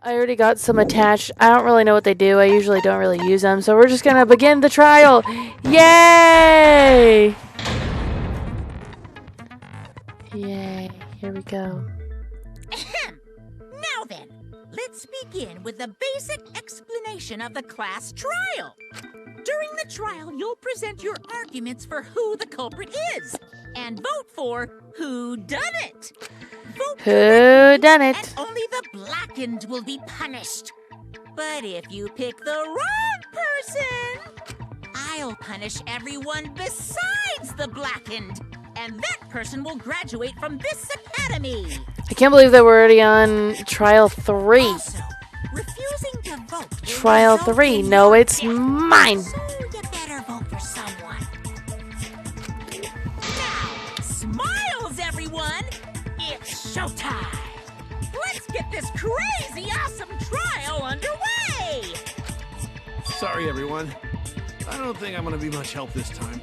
I already got some attached. I don't really know what they do. I usually don't really use them. So we're just going to begin the trial. Yay! Yay. Here we go. Now then, let's begin with the basic explanation of the class trial. During the trial, you'll present your arguments for who the culprit is and vote for who done it. Vote Who done it? and only the blackened will be punished. But if you pick the wrong person, I'll punish everyone besides the blackened, and that person will graduate from this academy. I can't believe that we're already on trial 3. Also, refusing to vote will Trial result 3. in No, your it's death. mine. So you better vote for someone. Now, smiles, everyone! It's showtime! Let's get this crazy awesome trial underway! Sorry, everyone. I don't think I'm gonna be much help this time.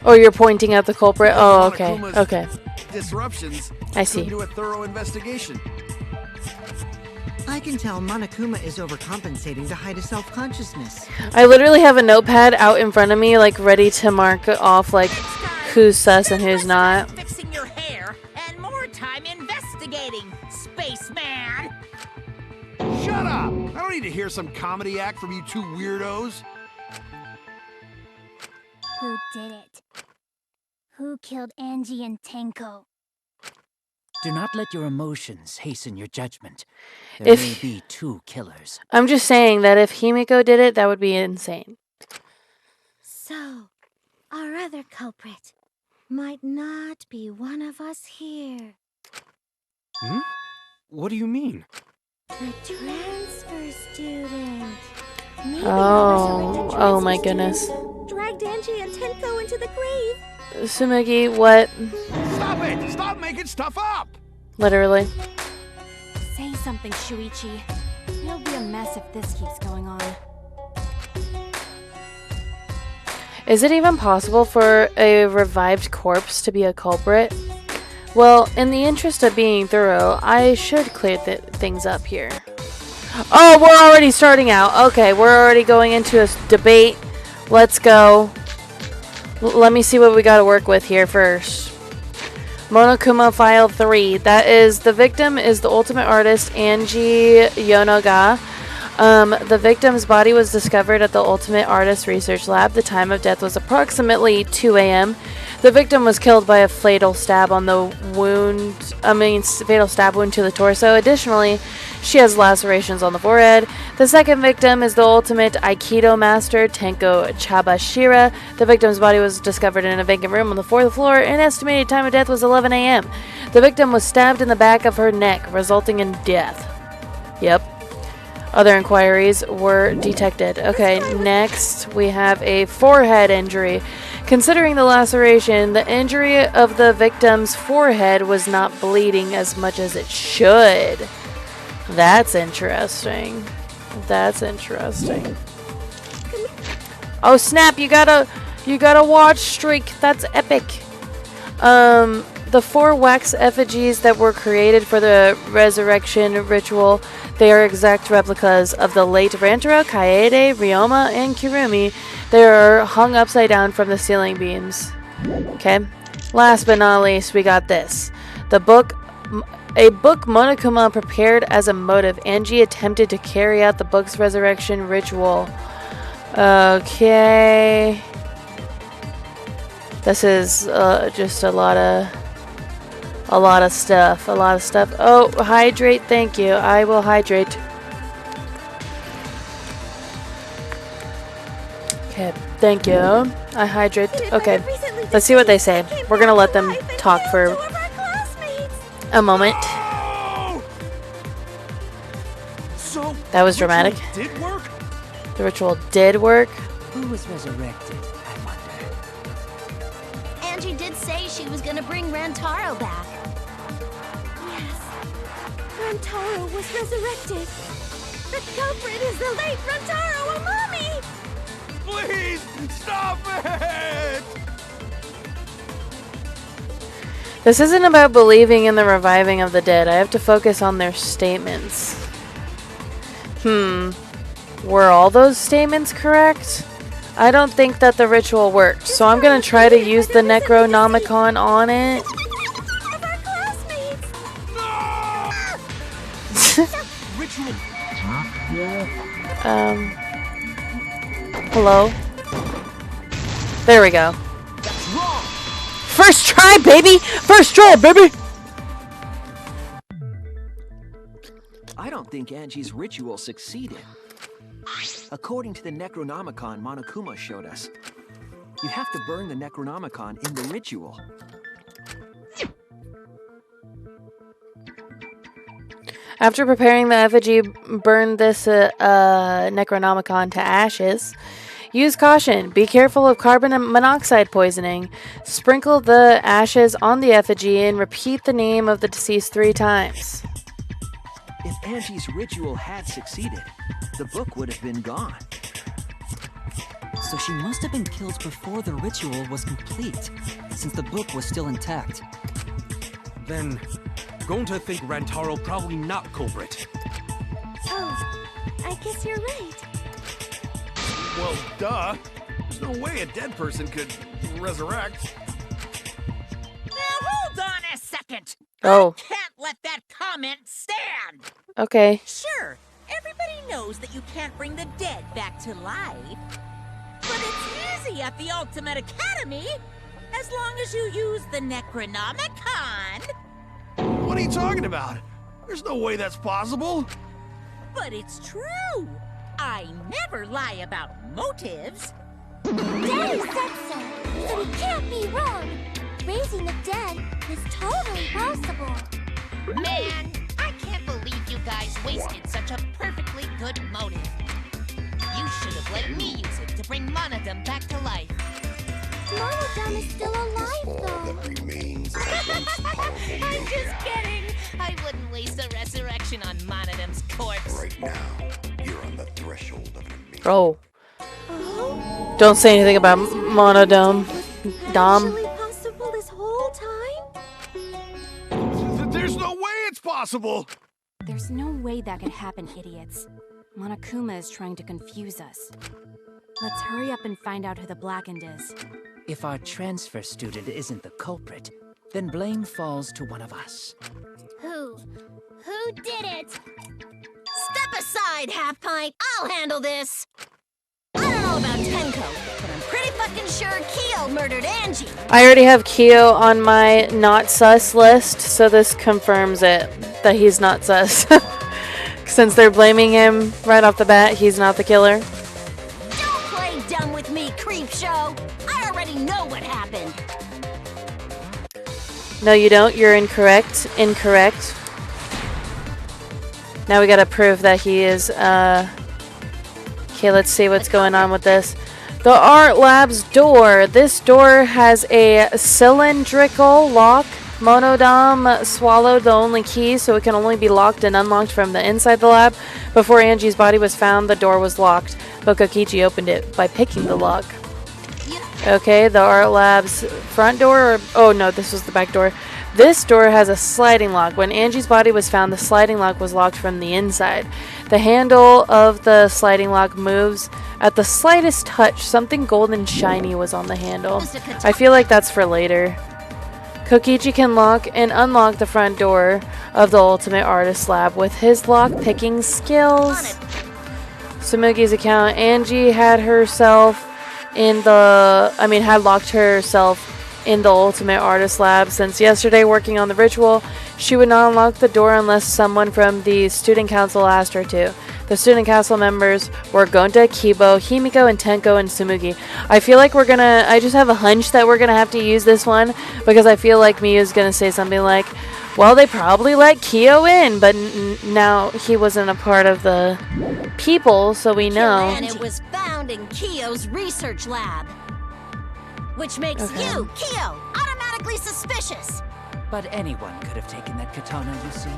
Oh, you're pointing at the culprit? Oh, okay. Monokuma's Okay. Disruptions I see. couldn't do a thorough investigation. I can tell Monokuma is overcompensating to hide his self-consciousness. I literally have a notepad out in front of me, like, ready to mark off, like, who's sus and who's not. Fixing your hair and more time investigating, spaceman! Shut up! I don't need to hear some comedy act from you two weirdos. Who did it? Who killed Angie and Tenko? Do not let your emotions hasten your judgment. There If- may be 2 killers. I'm just saying that if Himiko did it, that would be insane. So, our other culprit might not be one of us here. Hmm? What do you mean? The transfer student. Maybe Oh my goodness. Dragged Angie and Tenko into the grave. Sumugi, what? Stop it! Stop making stuff up! Literally. Say something, Shuichi. It'll be a mess if this keeps going on. Is it even possible for a revived corpse to be a culprit? Well, in the interest of being thorough, I should clear things up here. Oh, we're already starting out. Okay, we're already going into a debate. Let's go. Let me see what we got to work with here first. Monokuma File 3. That is, the victim is the ultimate artist, Angie Yonaga. The victim's body was discovered at the Ultimate Artist Research Lab. The time of death was approximately 2 a.m. The victim was killed by a fatal stab on the fatal stab wound to the torso. Additionally, she has lacerations on the forehead. The second victim is the ultimate Aikido master, Tenko Chabashira. The victim's body was discovered in a vacant room on the 4th floor. An estimated time of death was 11 a.m. The victim was stabbed in the back of her neck, resulting in death. Yep. Other inquiries were detected. Okay, next we have a forehead injury. Considering the laceration, the injury of the victim's forehead was not bleeding as much as it should. That's interesting. That's interesting. Oh snap, you got a watch streak. That's epic. The 4 wax effigies that were created for the resurrection ritual, they are exact replicas of the late Rantaro, Kaede, Ryoma, and Kirumi. They are hung upside down from the ceiling beams. Okay. Last but not least, we got this. A book Monokuma prepared as a motive. Angie attempted to carry out the book's resurrection ritual. Okay. This is just a lot of stuff. Oh, hydrate. Thank you. I will hydrate. Okay, thank you. I hydrate. Okay, let's see what they say. We're gonna let them talk for a moment. So That was dramatic. Did work? The ritual did work. Who was resurrected, I wonder? Angie did say she was gonna bring Rantaro back. Yes. Rantaro was resurrected. The culprit is the late Rantaro Amami! Please stop it! This isn't about believing in the reviving of the dead. I have to focus on their statements. Were all those statements correct? I don't think that the ritual worked, so I'm gonna try to use the Necronomicon on it. Of our classmates! Ritual. Hello? There we go. That's wrong. First try, baby! First try, baby! I don't think Angie's ritual succeeded. According to the Necronomicon Monokuma showed us, you have to burn the Necronomicon in the ritual. After preparing the effigy, burn this Necronomicon to ashes. Use caution. Be careful of carbon monoxide poisoning. Sprinkle the ashes on the effigy and repeat the name of the deceased 3 times. If Angie's ritual had succeeded, the book would have been gone. So she must have been killed before the ritual was complete, since the book was still intact. Then, going to think Rantaro probably not culprit. Oh, I guess you're right. Well, duh. There's no way a dead person could resurrect. Now hold on a second. Oh. I can't let that comment stand. Okay. Sure, everybody knows that you can't bring the dead back to life. But it's easy at the Ultimate Academy, as long as you use the Necronomicon. What are you talking about? There's no way that's possible. But it's true. I never lie about motives. Daddy said so he can't be wrong. Raising the dead is totally possible. Man, I can't believe you guys wasted such a perfectly good motive. You should have let me use it to bring Monodum back to life. Monodum is still alive, though. I'm just kidding. I wouldn't waste a resurrection on Monodum's corpse. Right now, you're on the threshold of an amazing. Oh. Don't say anything about Monodome. Dom. Actually possible this whole time? There's no way it's possible. There's no way that could happen, idiots. Monokuma is trying to confuse us. Let's hurry up and find out who the Blackened is. If our transfer student isn't the culprit, then blame falls to one of us. Who? Who did it? Step aside, Half Pint. I'll handle this. I don't know about Tenko, but I'm pretty fucking sure Kyo murdered Angie. I already have Kyo on my not sus list, so this confirms it, that he's not sus. Since they're blaming him right off the bat, he's not the killer. Don't play dumb with me, creep show. I already know what happened. No, you don't. You're incorrect. Incorrect. Now we gotta prove that he is, Okay, let's see what's going on with this. The art lab's door. This door has a cylindrical lock. Monodam swallowed the only key, so it can only be locked and unlocked from the inside the lab. Before Angie's body was found, the door was locked, but Kokichi opened it by picking the lock. Okay, the art lab's front door. Oh no, this was the back door. This door has a sliding lock. When Angie's body was found, the sliding lock was locked from the inside. The handle of the sliding lock moves at the slightest touch. Something golden shiny was on the handle. I feel like that's for later. Kokichi can lock and unlock the front door of the Ultimate Artist Lab with his lock-picking skills. Sumugi's account. Angie had locked herself in the Ultimate Artist Lab since yesterday working on the ritual. She would not unlock the door unless someone from the student council asked her to. The student council members were Gonta, Kibo, Himiko, and Tenko, and Sumugi. I feel like I just have a hunch that we're gonna have to use this one because I feel like Miyu's gonna say something like, well, they probably let Kyo in, but now he wasn't a part of the people, so we know. And it was found in Kyo's research lab. Which makes you, Kyo, automatically suspicious. But anyone could have taken that katana, you see.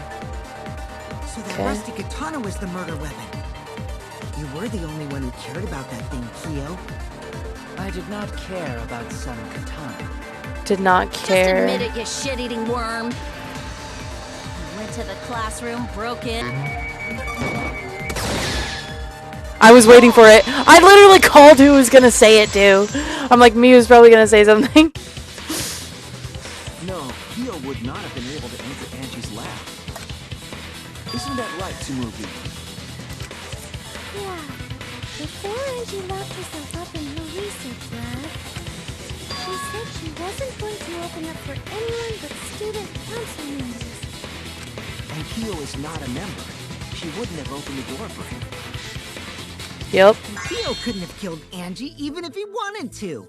So that rusty katana was the murder weapon. You were the only one who cared about that thing, Kyo. I did not care about some katana. Did not care. Just admit it, you shit-eating worm. You went to the classroom, broke in. I was waiting for it. I literally called who was gonna say it too. I'm like, Miu's probably gonna say something. No, Kyo would not have been able to enter Angie's lab. Isn't that right, Tsumugi? Yeah. Before Angie locked herself up in her research lab, she said she wasn't going to open up for anyone but student council members. And Kyo is not a member. She wouldn't have opened the door for him. Yep. Kyo couldn't have killed Angie even if he wanted to.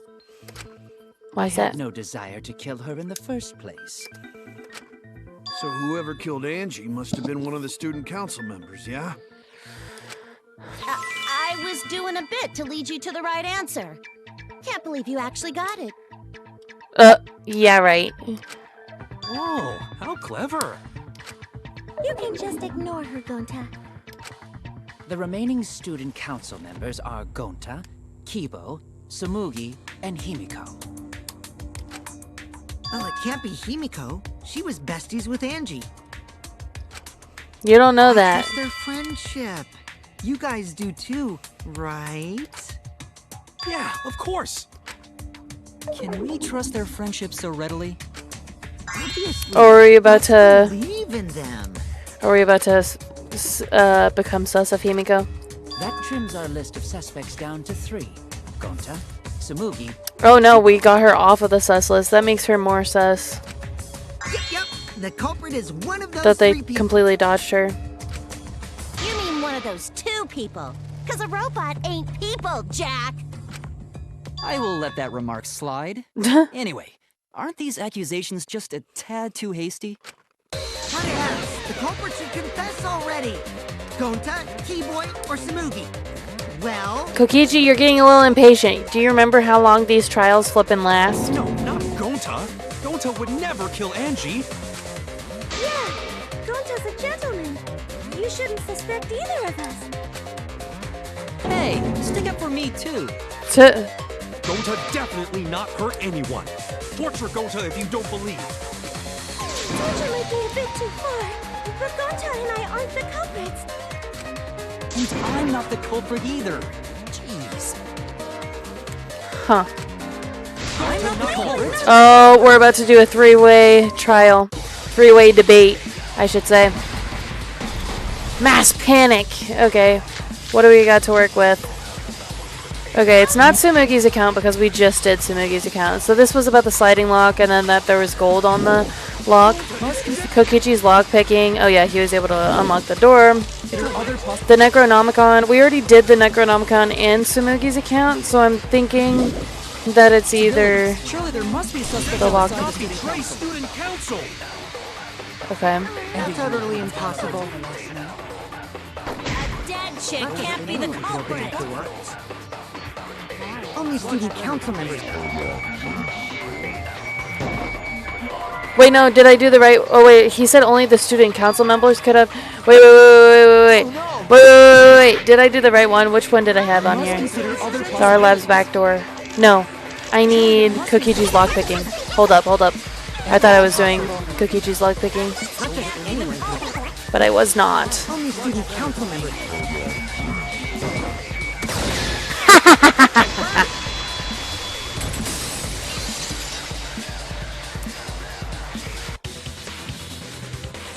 Why is I had that? no desire to kill her in the first place. So whoever killed Angie must have been one of the student council members, yeah? I was doing a bit to lead you to the right answer. Can't believe you actually got it. Yeah, right. Oh, how clever. You can just ignore her, Gonta. The remaining student council members are Gonta, Kibo, Tsumugi, and Himiko. Well, it can't be Himiko. She was besties with Angie. You don't know that. It's their friendship. You guys do too, right? Yeah, of course. Can we trust their friendship so readily? Obviously. Or are you about to? Believe in them. Are we about to become sus of Himiko? That trims our list of suspects down to 3. Gonta, Tsumugi. Oh no, we got her off of the sus list. That makes her more sus. Yep. The culprit is one of those That they 3 people. completely dodged her. You mean one of those 2 people? Because a robot ain't people, Jack. I will let that remark slide. Anyway, aren't these accusations just a tad too hasty? Yes, the culprit should confess already. Gonta, Keyboy, or Tsumugi. Well, Kokichi, you're getting a little impatient. Do you remember how long these trials flippin' last? No, not Gonta. Gonta would never kill Angie. Yeah, Gonta's a gentleman. You shouldn't suspect either of us. Hey, stick up for me too. Gonta definitely not hurt anyone. Torture Gonta if you don't believe. Torture might be a bit too far, but Gonta and I aren't the culprits. And I'm not the culprit either. Jeez. Huh. I'm not the culprit. Oh, we're about to do a 3-way trial. 3-way debate, I should say. Mass panic. Okay. What do we got to work with? Okay, it's not Tsumugi's account because we just did Tsumugi's account. So this was about the sliding lock and then that there was gold on the lock. Kokichi's lock picking. Oh yeah, he was able to unlock the door. The Necronomicon. We already did the Necronomicon in Tsumugi's account, so I'm thinking that it's either Surely there must be the lock. Betray student council. Okay. that's utterly impossible. A dead chick can't be the culprit. Only student council members. Wait, no, did I do the right? Oh, wait, he said only the student council members could have. Wait. Did I do the right one? Which one did I have on here? Star Labs backdoor. No, I need Kokichi's lockpicking. Hold up. I thought I was doing Kokichi's lockpicking, but I was not. Only student council members.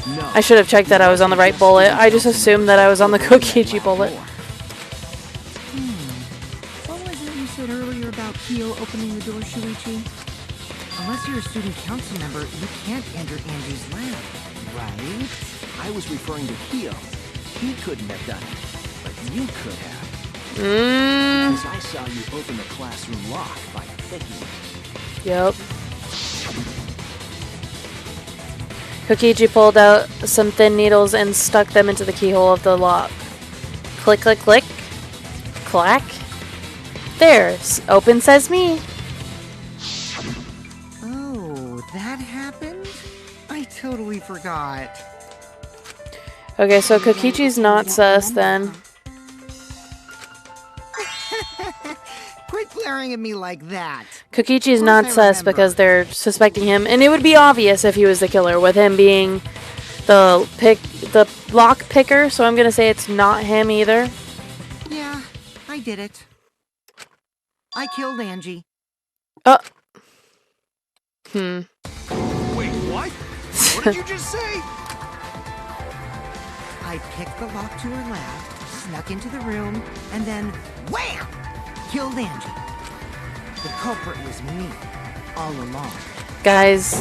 No. I should have checked that I was on the right bullet. I just assumed that I was on the Kokichi bullet. What was it you said earlier about Kyo opening the door, Shuichi? Unless you're a student council member, you can't enter Angie's lab, right? I was referring to Kyo. He couldn't have done it, but you could have. Because I saw you open the classroom lock by picking it. Yep. Kokichi pulled out some thin needles and stuck them into the keyhole of the lock. Click, click, click. Clack. There. Open sesame. Oh, that happened? I totally forgot. Okay, so Kokichi's not sus then. Quit glaring at me like that. Kokichi's not sus because they're suspecting him, and it would be obvious if he was the killer with him being the lock picker, so I'm gonna say it's not him either. Yeah, I did it. I killed Angie. Wait, what? What did you just say? I picked the lock to her lab, snuck into the room, and then wham! Killed Angie. The culprit was me, all along. Guys,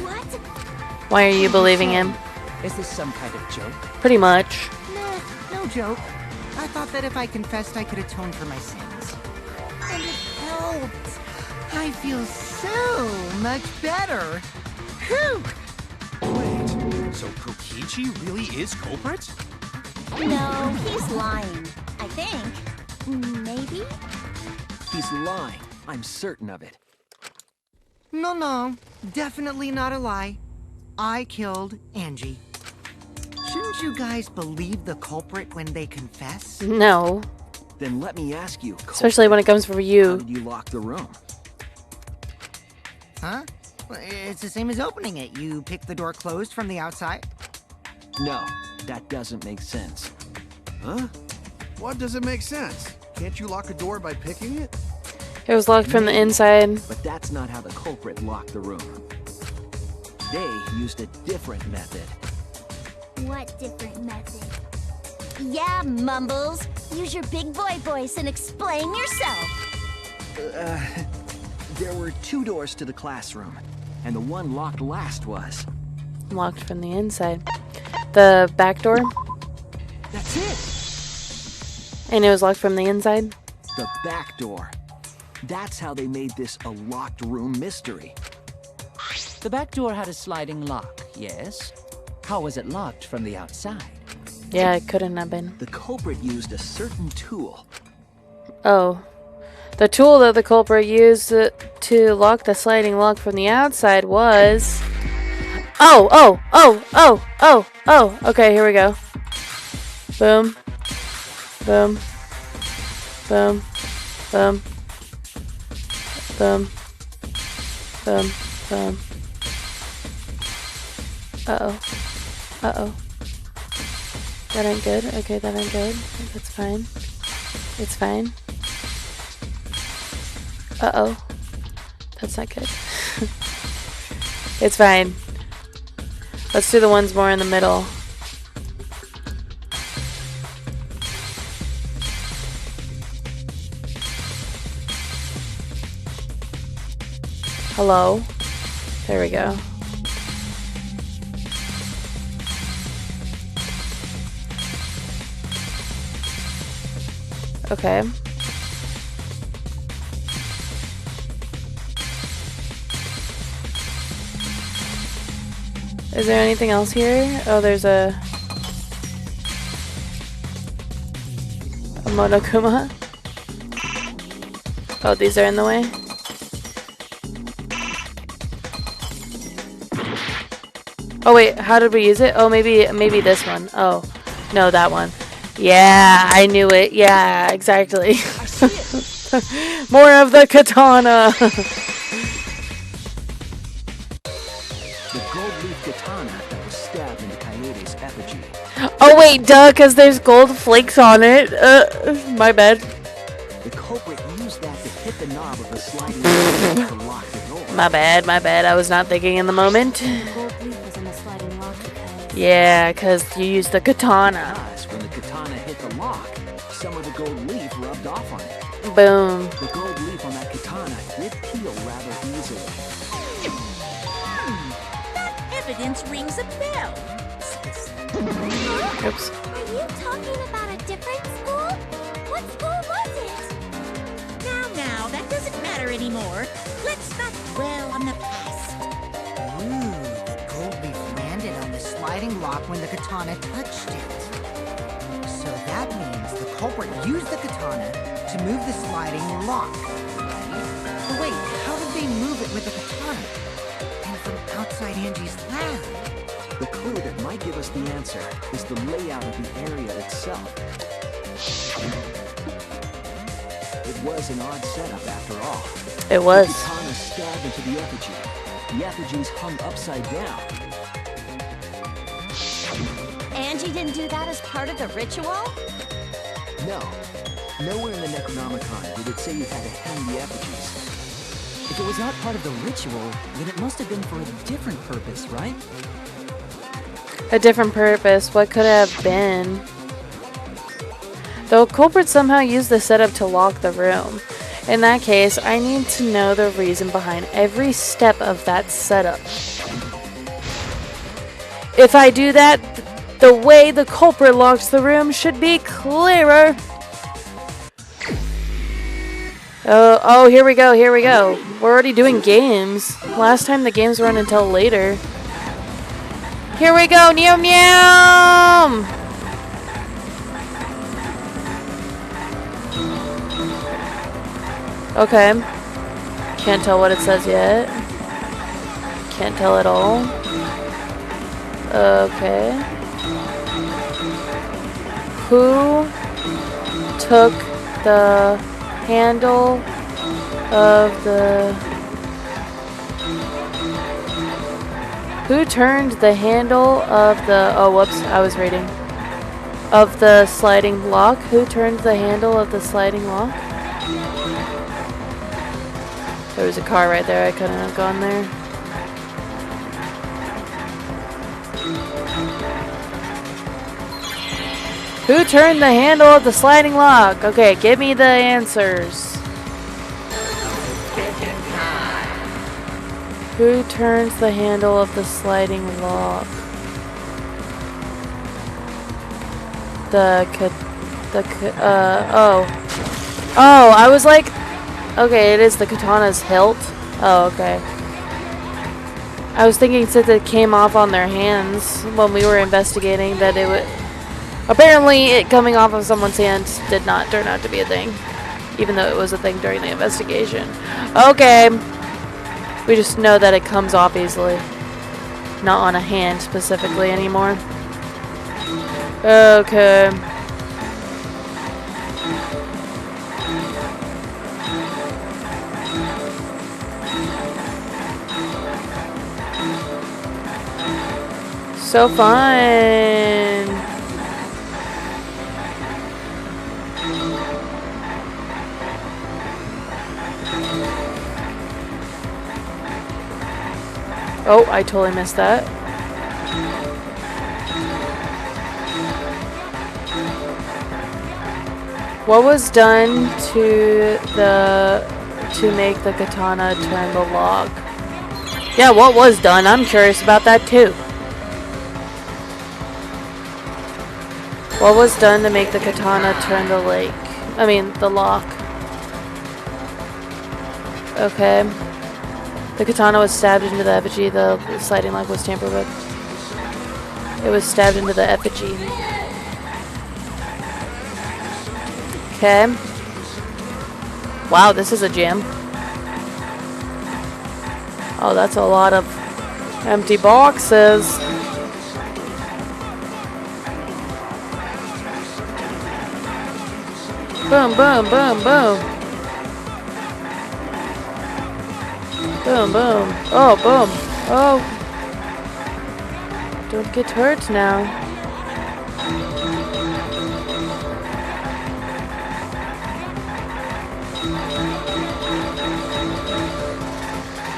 What? why are you believing him? Is this some kind of joke? Pretty much. Nah, no joke. I thought that if I confessed, I could atone for my sins. And it helped. I feel so much better. Whew! Wait, so Kokichi really is culprit? No, he's lying. I think. Maybe? He's lying. I'm certain of it. No, definitely not a lie. I killed Angie. Shouldn't you guys believe the culprit when they confess? No. Then let me ask you, culprit, Especially when it comes from how you. did you lock the room? Huh? Well, it's the same as opening it. You pick the door closed from the outside. No, that doesn't make sense. Huh? What doesn't make sense? Can't you lock a door by picking it? It was locked from the inside. But that's not how the culprit locked the room. They used a different method. What different method? Yeah, Mumbles. Use your big boy voice and explain yourself. There were 2 doors to the classroom, and the one locked last was... Locked from the inside. The back door? That's it! And it was locked from the inside? The back door. That's how they made this a locked room mystery. The back door had a sliding lock, yes? How was it locked from the outside? Yeah, it couldn't have been. The culprit used a certain tool. Oh. The tool that the culprit used to lock the sliding lock from the outside was... Oh! Okay, here we go. Boom. Boom. Boom. Boom. Boom. Boom. Boom. Uh-oh. That ain't good. Okay, that ain't good. That's fine. It's fine. Uh-oh. That's not good. It's fine. Let's do the ones more in the middle. Hello? There we go. Okay. Is there anything else here? Oh, there's a Monokuma. Oh, these are in the way? Oh wait, how did we use it? Oh, maybe this one. Oh, no, that one. Yeah, I knew it. Yeah, exactly. More of the katana. The gold leaf katana that was stabbed into Coyote's effigy. Oh wait, duh, because there's gold flakes on it. My bad. The culprit used that to hit the knob of the sliding door to lock the door. My bad. I was not thinking in the moment. The gold leaf was in the sliding lock because... Yeah, because you used the katana. Because when the katana hit the lock, some of the gold leaf rubbed off on it. Boom. The gold leaf on that katana did peel rather easily. That evidence rings a bell. Oops. Are you talking about a different school? What school was it? Now, that doesn't matter anymore. Let's not dwell on the past. Ooh, the gold leaf landed on the sliding lock when the katana touched it. So that means the culprit used the katana to move the sliding lock. But wait, how did they move it with the katana? And from outside Angie's lab? The clue that might give us the answer is the layout of the area itself. It was an odd setup after all. It was. The katana stabbed into the effigy. The effigies hung upside down. Angie didn't do that as part of the ritual? No. Nowhere in the Necronomicon did it say you had to hang the effigies. If it was not part of the ritual, then it must have been for a different purpose, right? A different purpose. What could it have been? The culprit somehow used the setup to lock the room. In that case, I need to know the reason behind every step of that setup. If I do that, the way the culprit locks the room should be clearer. Oh, here we go, here we go. We're already doing games. Last time the games weren't until later. Here we go, Neom Neom! Okay. Can't tell what it says yet. Can't tell at all. Okay. Who took the handle of the... Who turned the handle of the... Oh, whoops, I was reading. Of the sliding lock? Who turned the handle of the sliding lock? There was a car right there. I couldn't have gone there. Who turned the handle of the sliding lock? Okay, give me the answers. Who turns the handle of the sliding lock? Oh, I was like, okay, it is the katana's hilt. Oh, okay. I was thinking since it came off on their hands when we were investigating that it would... Apparently, it coming off of someone's hands did not turn out to be a thing. Even though it was a thing during the investigation. Okay. We just know that it comes off easily. Not on a hand specifically anymore. Okay. So fun. Oh, I totally missed that. What was done to make the katana turn the lock? Yeah, what was done? I'm curious about that too. What was done to make the katana turn the the lock? Okay. The katana was stabbed into the effigy. The sliding lock was tampered with. It was stabbed into the effigy. Okay. Wow, this is a jam. Oh, that's a lot of empty boxes. Boom, boom, boom, boom. Boom, boom. Oh, boom. Oh. Don't get hurt now.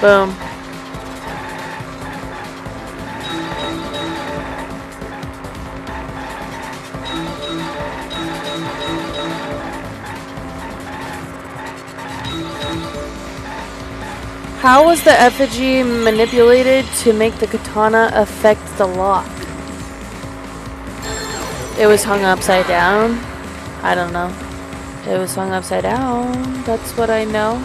Boom. How was the effigy manipulated to make the katana affect the lock? It was hung upside down? I don't know. It was hung upside down. That's what I know.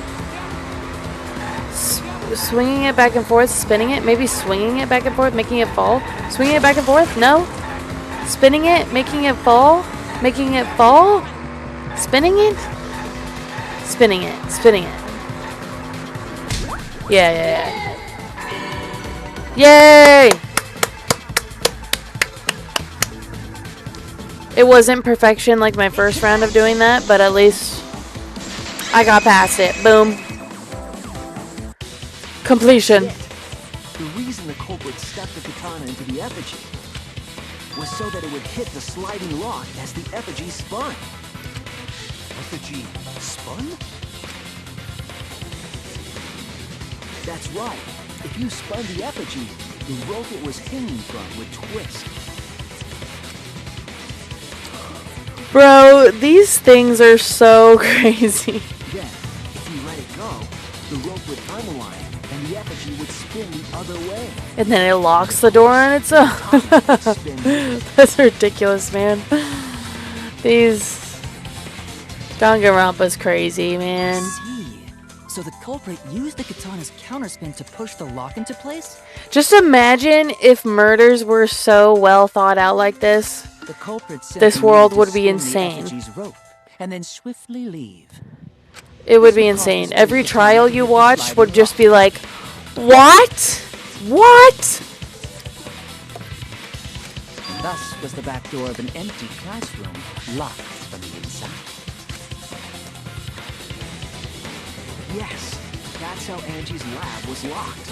Swinging it back and forth, spinning it, maybe swinging it back and forth, making it fall. Swinging it back and forth? No. Spinning it, making it fall, making it fall. Spinning it? Spinning it, spinning it. Yeah. Yay! It wasn't perfection like my first round of doing that, but at least I got past it. Boom. Completion. The reason the culprit stuck the katana into the effigy was so that it would hit the sliding lock as the effigy spun. effigy spun? That's right. If you spun the effigy, the rope it was hanging from would twist. Bro, these things are so crazy. Then, if you let it go, the rope would unwind and the effigy would spin the other way. And then it locks the door on its own. That's ridiculous, man. These Danganronpa's crazy, man. So the culprit used the katana's counterspin to push the lock into place? Just imagine if murders were so well thought out like this. The culprit This world would be insane. Rope and then swiftly leave. It would be insane. Every trial you watch would just be like, what? What? And thus was the back door of an empty classroom locked from the inside. Yes, that's how Angie's lab was locked.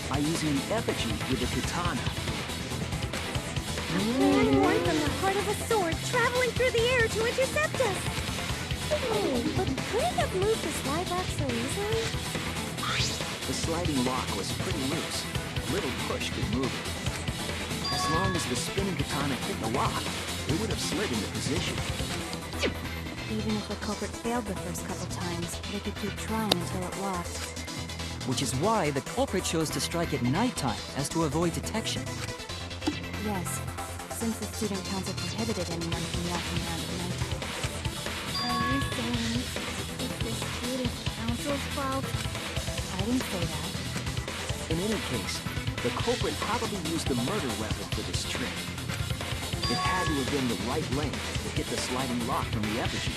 By using an effigy with a katana. Man born from the heart of a sword, traveling through the air to intercept us. Oh, but could he have moved the slide lock so easily? The sliding lock was pretty loose. A little push could move it. As long as the spinning katana hit the lock, it would have slid into position. Even if the culprit failed the first couple times, they could keep trying until it locked. Which is why the culprit chose to strike at nighttime, as to avoid detection. Yes, since the student council prohibited anyone from walking around at night. Are you saying it's the student council's fault? I didn't say that. In any case, the culprit probably used the murder weapon for this trick. It had to have been the right length to hit the sliding lock from the effigy.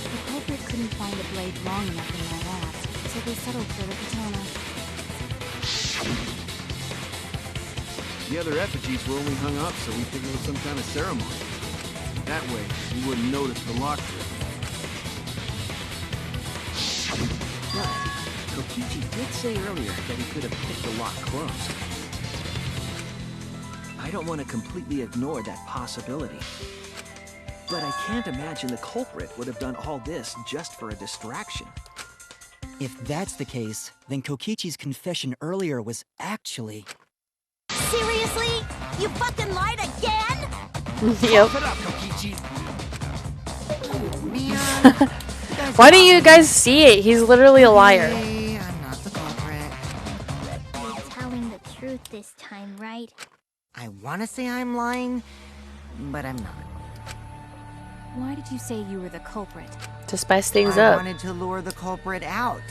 The culprit couldn't find a blade long enough in their lab, so they settled for the katana. The other effigies were only hung up so we figured it was some kind of ceremony. That way, we wouldn't notice the lock trick. But Kokichi did say earlier that he could have picked the lock closed. I don't want to completely ignore that possibility. But I can't imagine the culprit would have done all this just for a distraction. If that's the case, then Kokichi's confession earlier was actually... Seriously? You fucking lied again? Yep. Put up, Kokichi. Why don't you guys see it? He's literally a liar. I'm not the culprit. You're telling the truth this time, right? I want to say I'm lying, but I'm not. Why did you say you were the culprit? To spice things I up. wanted to lure the culprit out.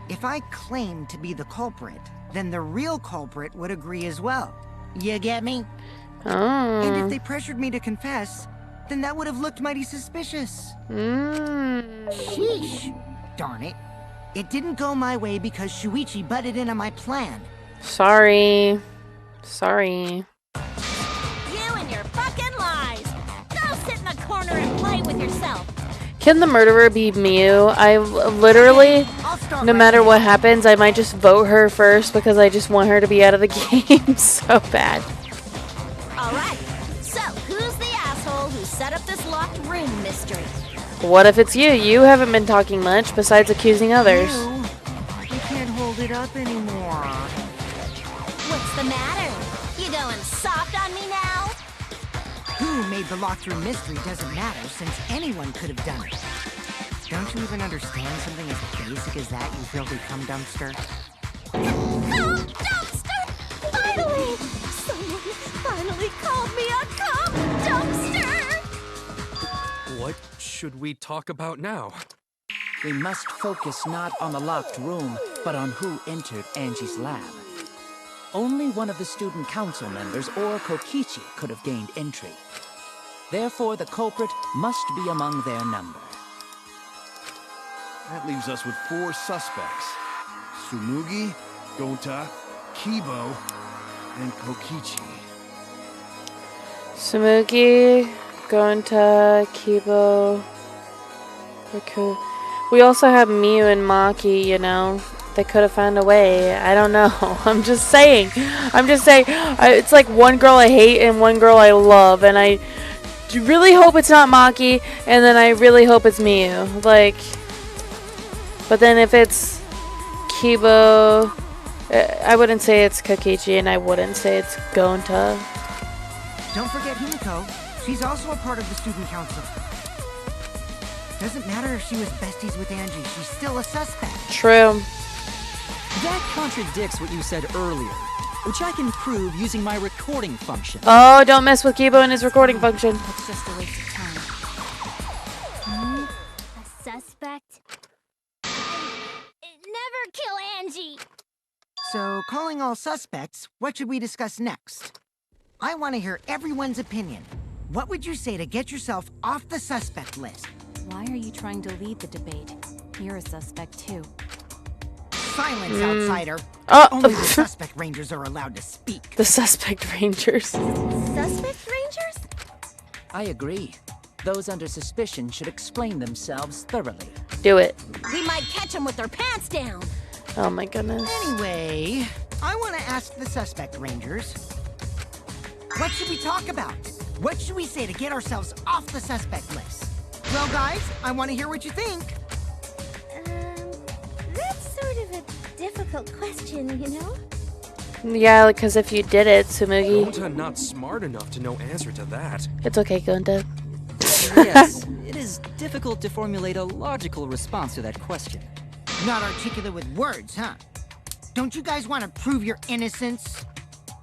If I claimed to be the culprit, then the real culprit would agree as well. You get me? And if they pressured me to confess, then that would have looked mighty suspicious. Sheesh. Darn it. It didn't go my way because Shuichi butted in on my plan. Sorry. Sorry. You and your fucking lies. Go sit in the corner and play with yourself. Can the murderer be Miu? I literally, no matter what happens, I might just vote her first because I just want her to be out of the game so bad. Alright, so who's the asshole who set up this locked room mystery? What if it's you? You haven't been talking much besides accusing others. You can't hold it up anymore. What's the matter? You going soft on me now? Who made the locked room mystery doesn't matter since anyone could have done it. Don't you even understand something as basic as that, you filthy cum dumpster? Cum dumpster! Finally! Someone finally called me a cum dumpster! What should we talk about now? We must focus not on the locked room, but on who entered Angie's lab. Only one of the student council members or Kokichi could have gained entry. Therefore, the culprit must be among their number. That leaves us with 4 suspects. Tsumugi, Gonta, Kibo, and Kokichi. Tsumugi, Gonta, Kibo, Riku. We also have Miu and Maki, you know. They could have found a way. I don't know. I'm just saying. It's like one girl I hate and one girl I love, and I really hope it's not Maki, and then I really hope it's Miyu. Like, but then if it's Kibo, I wouldn't say it's Kokichi, and I wouldn't say it's Gonta. Don't forget Himiko. She's also a part of the student council. Doesn't matter if she was besties with Angie, she's still a suspect. True. That contradicts what you said earlier, which I can prove using my recording function. Oh, don't mess with Kibo and his recording function. It's just a waste of time. A suspect? Never kill Angie! So, calling all suspects, what should we discuss next? I want to hear everyone's opinion. What would you say to get yourself off the suspect list? Why are you trying to lead the debate? You're a suspect too. Silence, outsider. Oh. Only the suspect rangers are allowed to speak. The suspect rangers. Suspect rangers? I agree. Those under suspicion should explain themselves thoroughly. Do it. We might catch them with their pants down. Oh my goodness. Anyway, I want to ask the suspect rangers. What should we talk about? What should we say to get ourselves off the suspect list? Well, guys, I want to hear what you think. That's sort of a difficult question, you know? Yeah, because if you did it, Tsumugi. Gonta not smart enough to know answer to that. It's okay, Gonta. Yes, it is difficult to formulate a logical response to that question. Not articulate with words, huh? Don't you guys want to prove your innocence?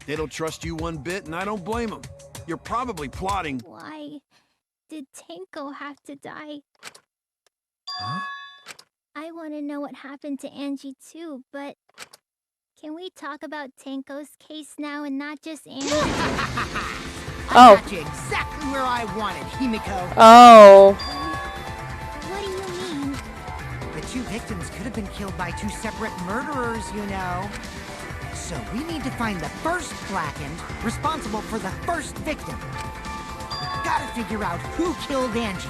They don't trust you one bit, and I don't blame them. You're probably plotting. Why did Tenko have to die? Huh? I want to know what happened to Angie too, but can we talk about Tenko's case now and not just Angie? I got you exactly where I wanted, Himiko. Oh. What do you mean? The two victims could have been killed by two separate murderers, you know. So we need to find the first Blackened responsible for the first victim. We've got to figure out who killed Angie.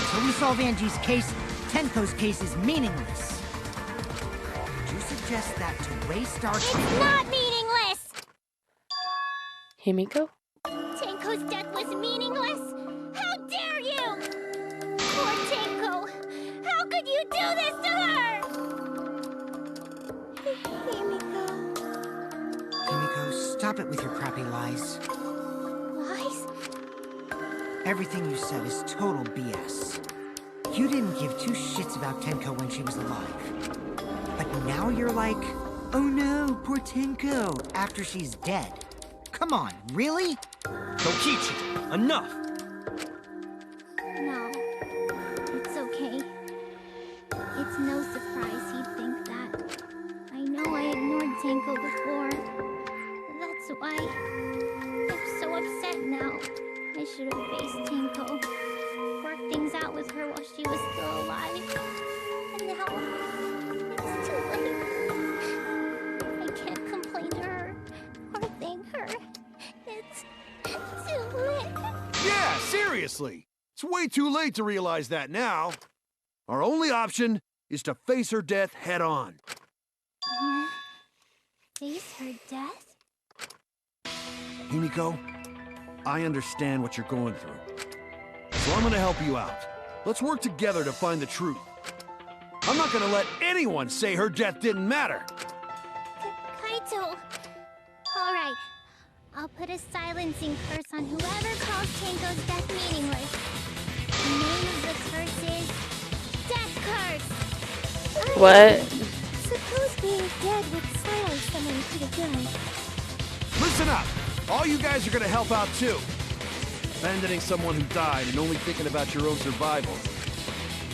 Until we solve Angie's case, Tenko's case is meaningless. Would you suggest that to waste our time? It's not meaningless! Himiko? Tenko's death was meaningless? How dare you! Poor Tenko! How could you do this to her? Himiko, stop it with your crappy lies. Lies? Everything you said is total BS. You didn't give two shits about Tenko when she was alive. But now you're like, oh no, poor Tenko, after she's dead. Come on, really? Kokichi, enough! No. It's okay. It's no surprise he'd think that. I know I ignored Tenko before. That's why I'm so upset now. I should have faced Tenko. Worked things out with her while she was still alive. And now it's too late. I can't complain to her or thank her. It's too late. Yeah, seriously. It's way too late to realize that now. Our only option is to face her death head on. Face her death? Himiko, I understand what you're going through. So I'm gonna help you out. Let's work together to find the truth. I'm not gonna let anyone say her death didn't matter. Kaito. Alright. I'll put a silencing curse on whoever calls Tenko's death meaningless. The name of the curse is Death Curse. What? Suppose being dead would silence someone pretty good. Listen up! All you guys are gonna help out too. Abandoning someone who died and only thinking about your own survival.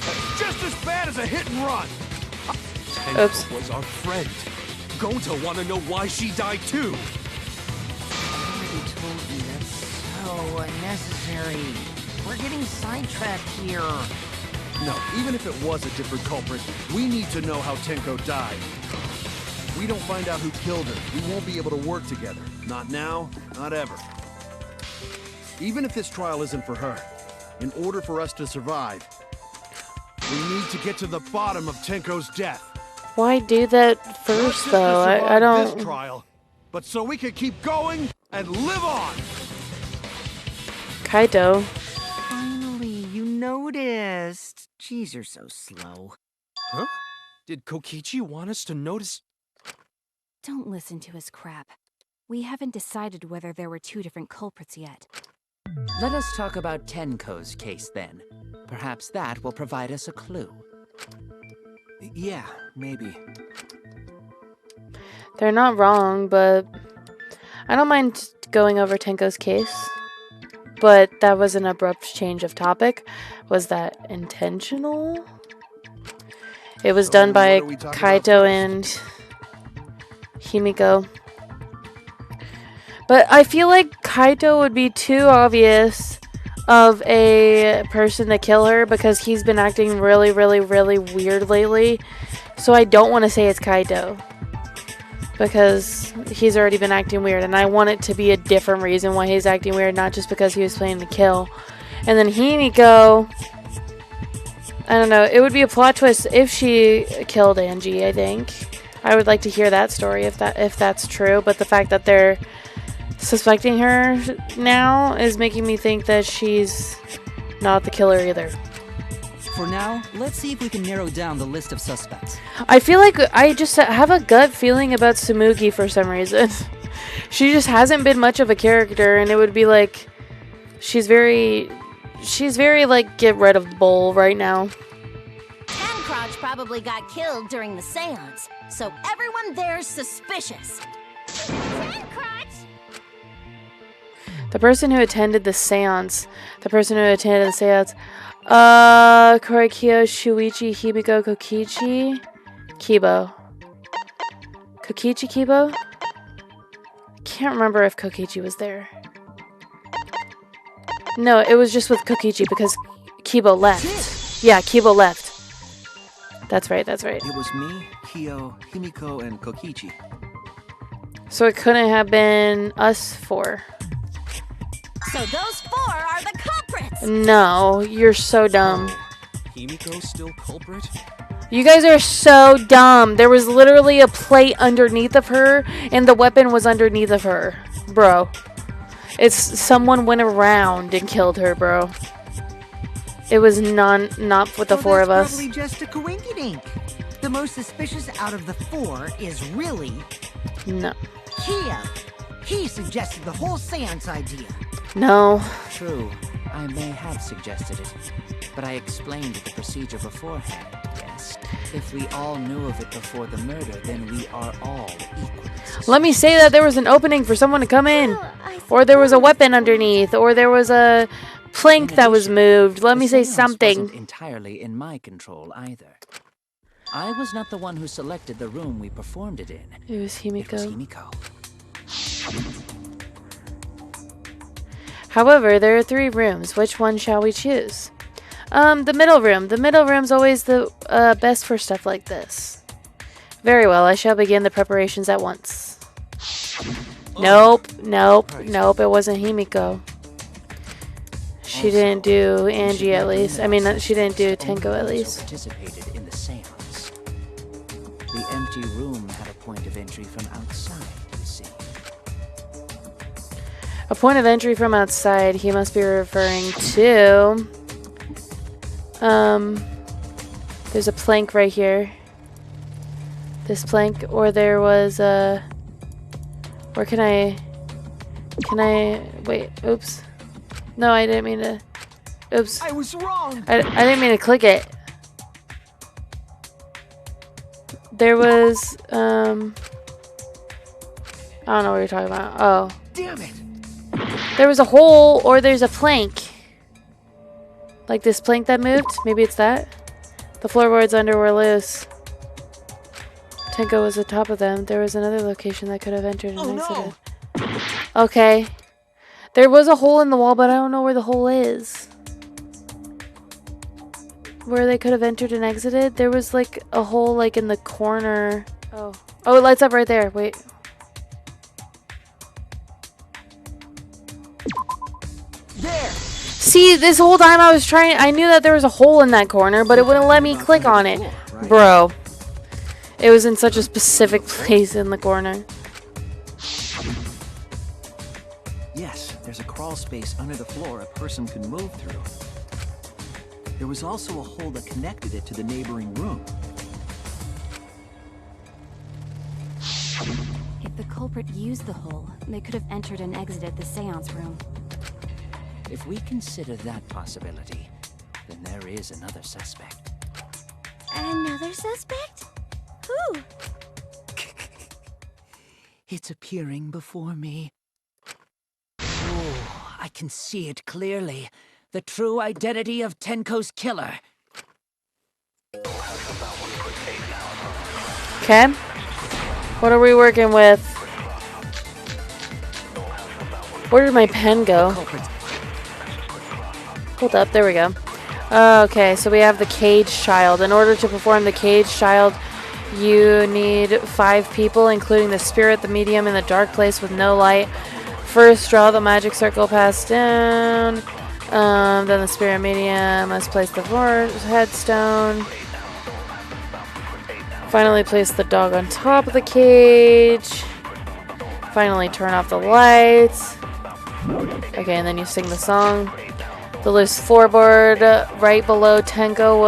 That's just as bad as a hit and run! Tenko was our friend. Gonta wanna know why she died too. I already told you that's so unnecessary. We're getting sidetracked here. No, even if it was a different culprit, we need to know how Tenko died. If we don't find out who killed her, we won't be able to work together. Not now, not ever. Even if this trial isn't for her, in order for us to survive, we need to get to the bottom of Tenko's death. Why do that first, though? I don't... This trial, but so we can keep going and live on! Kaito. Finally, you noticed. Jeez, you're so slow. Huh? Did Kokichi want us to notice? Don't listen to his crap. We haven't decided whether there were two different culprits yet. Let us talk about Tenko's case then. Perhaps that will provide us a clue. Yeah, maybe. They're not wrong, but I don't mind going over Tenko's case. But that was an abrupt change of topic. Was that intentional? It was done by Kaito and Himiko. But I feel like Kaito would be too obvious of a person to kill her because he's been acting really, really, really weird lately. So I don't want to say it's Kaito because he's already been acting weird, and I want it to be a different reason why he's acting weird, not just because he was planning to kill. And then Himiko, I don't know, it would be a plot twist if she killed Angie, I think. I would like to hear that story if that's true, but the fact that they're suspecting her now is making me think that she's not the killer either. For now, let's see if we can narrow down the list of suspects. I feel like I just have a gut feeling about Tsumugi for some reason. She just hasn't been much of a character, and it would be like she's very like get rid of Bull right now. Tancrotch probably got killed during the seance, so everyone there's suspicious. Tancrotch! The person who attended the seance. Korekiyo, Shuichi, Hibiko, Kokichi, Kibo. Kokichi, Kibo? Can't remember if Kokichi was there. No, it was just with Kokichi because Kibo left. Yeah, Kibo left. That's right. It was me, Kyo, Himiko, and Kokichi. So it couldn't have been us four. So those four are the culprits! No, you're so dumb. Himiko still culprit? You guys are so dumb. There was literally a plate underneath of her, and the weapon was underneath of her. Bro. It's someone went around and killed her, bro. It was not with the four of us. Probably just a coinkydink. The most suspicious out of the four is really... No. Kyo. He suggested the whole seance idea. No. True, I may have suggested it, but I explained the procedure beforehand, yes? If we all knew of it before the murder, then we are all equals. Let me say that there was an opening for someone to come in. Or there was a weapon underneath, or there was a plank that was moved. Let me say something. Wasn't entirely in my control either. I was not the one who selected the room we performed it in. It was Himiko. It was Himiko. However, there are 3 rooms. Which one shall we choose? The middle room. The middle room's always the best for stuff like this. Very well, I shall begin the preparations at once. Nope. It wasn't Himiko. She didn't do Angie at least. I mean, she didn't do Tenko at least. Participated in the seance. The empty room had a point of entry from outside, you see. A point of entry from outside, he must be referring to... there's a plank right here. This plank, or there was a... Or can I... Wait, oops. No, I didn't mean to... Oops. I was wrong! I didn't mean to click it. There was, I don't know what you're talking about. Oh. Damn it! There was a hole, or there's a plank. Like this plank that moved? Maybe it's that? The floorboards under were loose. Tenko was the top of them. There was another location that could have entered and exited. No. Okay. There was a hole in the wall, but I don't know where the hole is. Where they could have entered and exited? There was like a hole like in the corner. Oh. Oh, it lights up right there. Wait. There! See, this whole time I was trying, I knew that there was a hole in that corner, but it wouldn't let me click on it. Bro. It was in such a specific place in the corner. Yes, there's a crawl space under the floor a person could move through. There was also a hole that connected it to the neighboring room. If the culprit used the hole, they could have entered and exited the seance room. If we consider that possibility, then there is another suspect. Another suspect? Who? It's appearing before me. Oh, I can see it clearly. The true identity of Tenko's killer. Okay. What are we working with? Where did my pen go? Hold up, there we go. Okay, so we have the cage child. In order to perform the cage child, you need 5 people, including the spirit, the medium, and the dark place with no light. First, draw the magic circle passed down. Then the spirit medium must place the headstone. Finally, place the dog on top of the cage. Finally, turn off the lights. Okay, and then you sing the song. The loose floorboard right below Tenko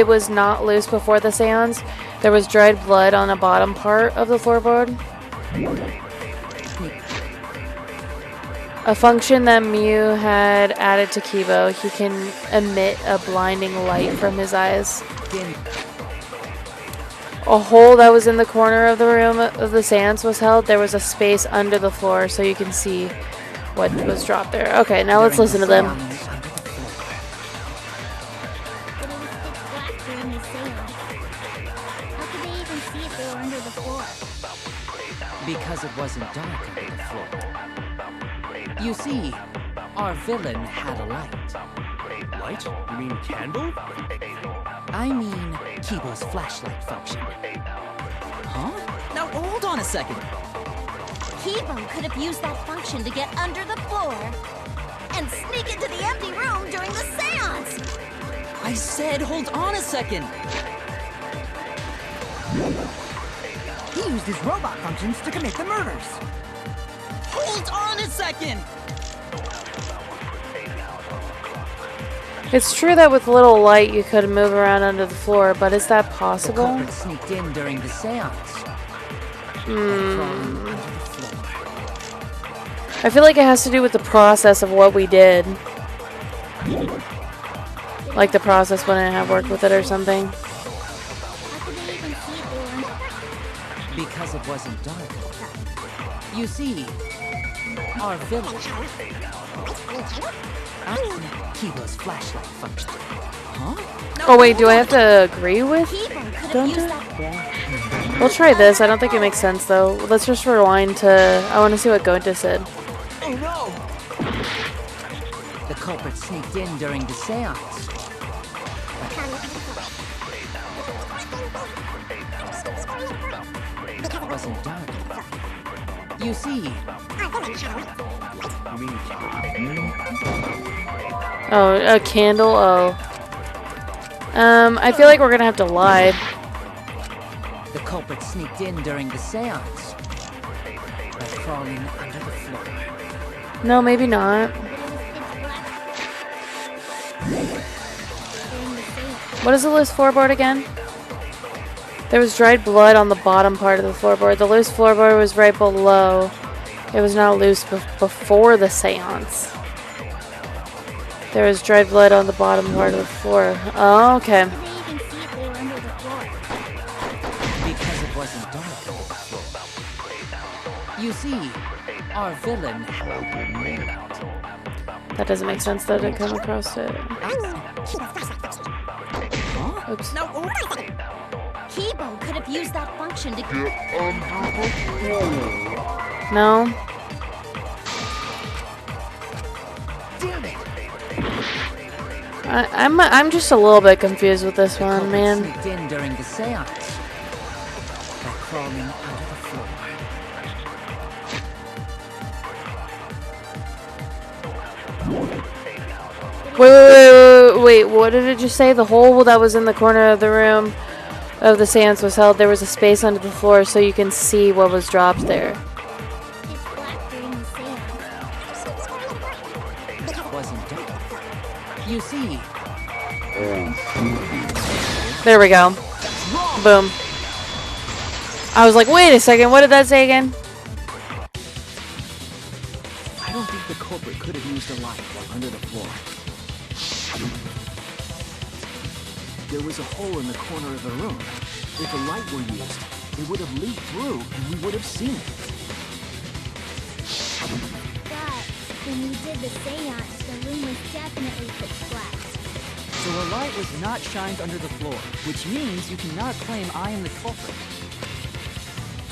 was not loose before the seance. There was dried blood on the bottom part of the floorboard. A function that Mew had added to Kibo. He can emit a blinding light from his eyes. A hole that was in the corner of the room of the seance was held. There was a space under the floor so you can see what was dropped there. Okay, now let's listen to them. Because it wasn't dark under the floor. You see, our villain had a light. Light? You mean candle? I mean Kibo's flashlight function. Huh? Now hold on a second. Kibo could have used that function to get under the floor and sneak into the empty room during the seance. I said hold on a second. He used his robot functions to commit the murders. Hold on a second. It's true that with little light you could move around under the floor, but is that The possible? culprit sneaked in during the seance. I feel like it has to do with the process of what we did. Like the process wouldn't have worked with it or something. Because it wasn't dark. You see, our villain. Kibo's flashlight function. Huh? Oh wait, do I have to agree with Gonta? We'll try this. I don't think it makes sense though. Let's just rewind to... I want to see what Gonta said. Oh no! The culprit sneaked in during the seance. It wasn't dark. You see, Oh, a candle? Oh. I feel like we're gonna have to lie. the culprit sneaked in during the seance by crawling under the floor. No, maybe not. What is the loose floorboard again? There was dried blood on the bottom part of the floorboard. The loose floorboard was right below. It was not loose before the seance. There was dried blood on the bottom part of the floor. Oh, okay. Because it wasn't dark under the floor. You see, our villain. That doesn't make sense though to come across it. Oops. Kibo could have used that function to No. I'm just a little bit confused with this one, man. Sneaked in during the seance by crawling under the floor. Wait, what did it just say? The hole that was in the corner of the room of the seance was held. There was a space under the floor so you can see what was dropped there. You see, There we go. Boom. I was like, wait a second, what did that say again? I don't think the culprit could have used a light while under the floor. There was a hole in the corner of the room. If a light were used, it would have leaked through and we would have seen it. But when you did the seance, the room was definitely pitch black. So a light was not shined under the floor, which means you cannot claim I am the culprit.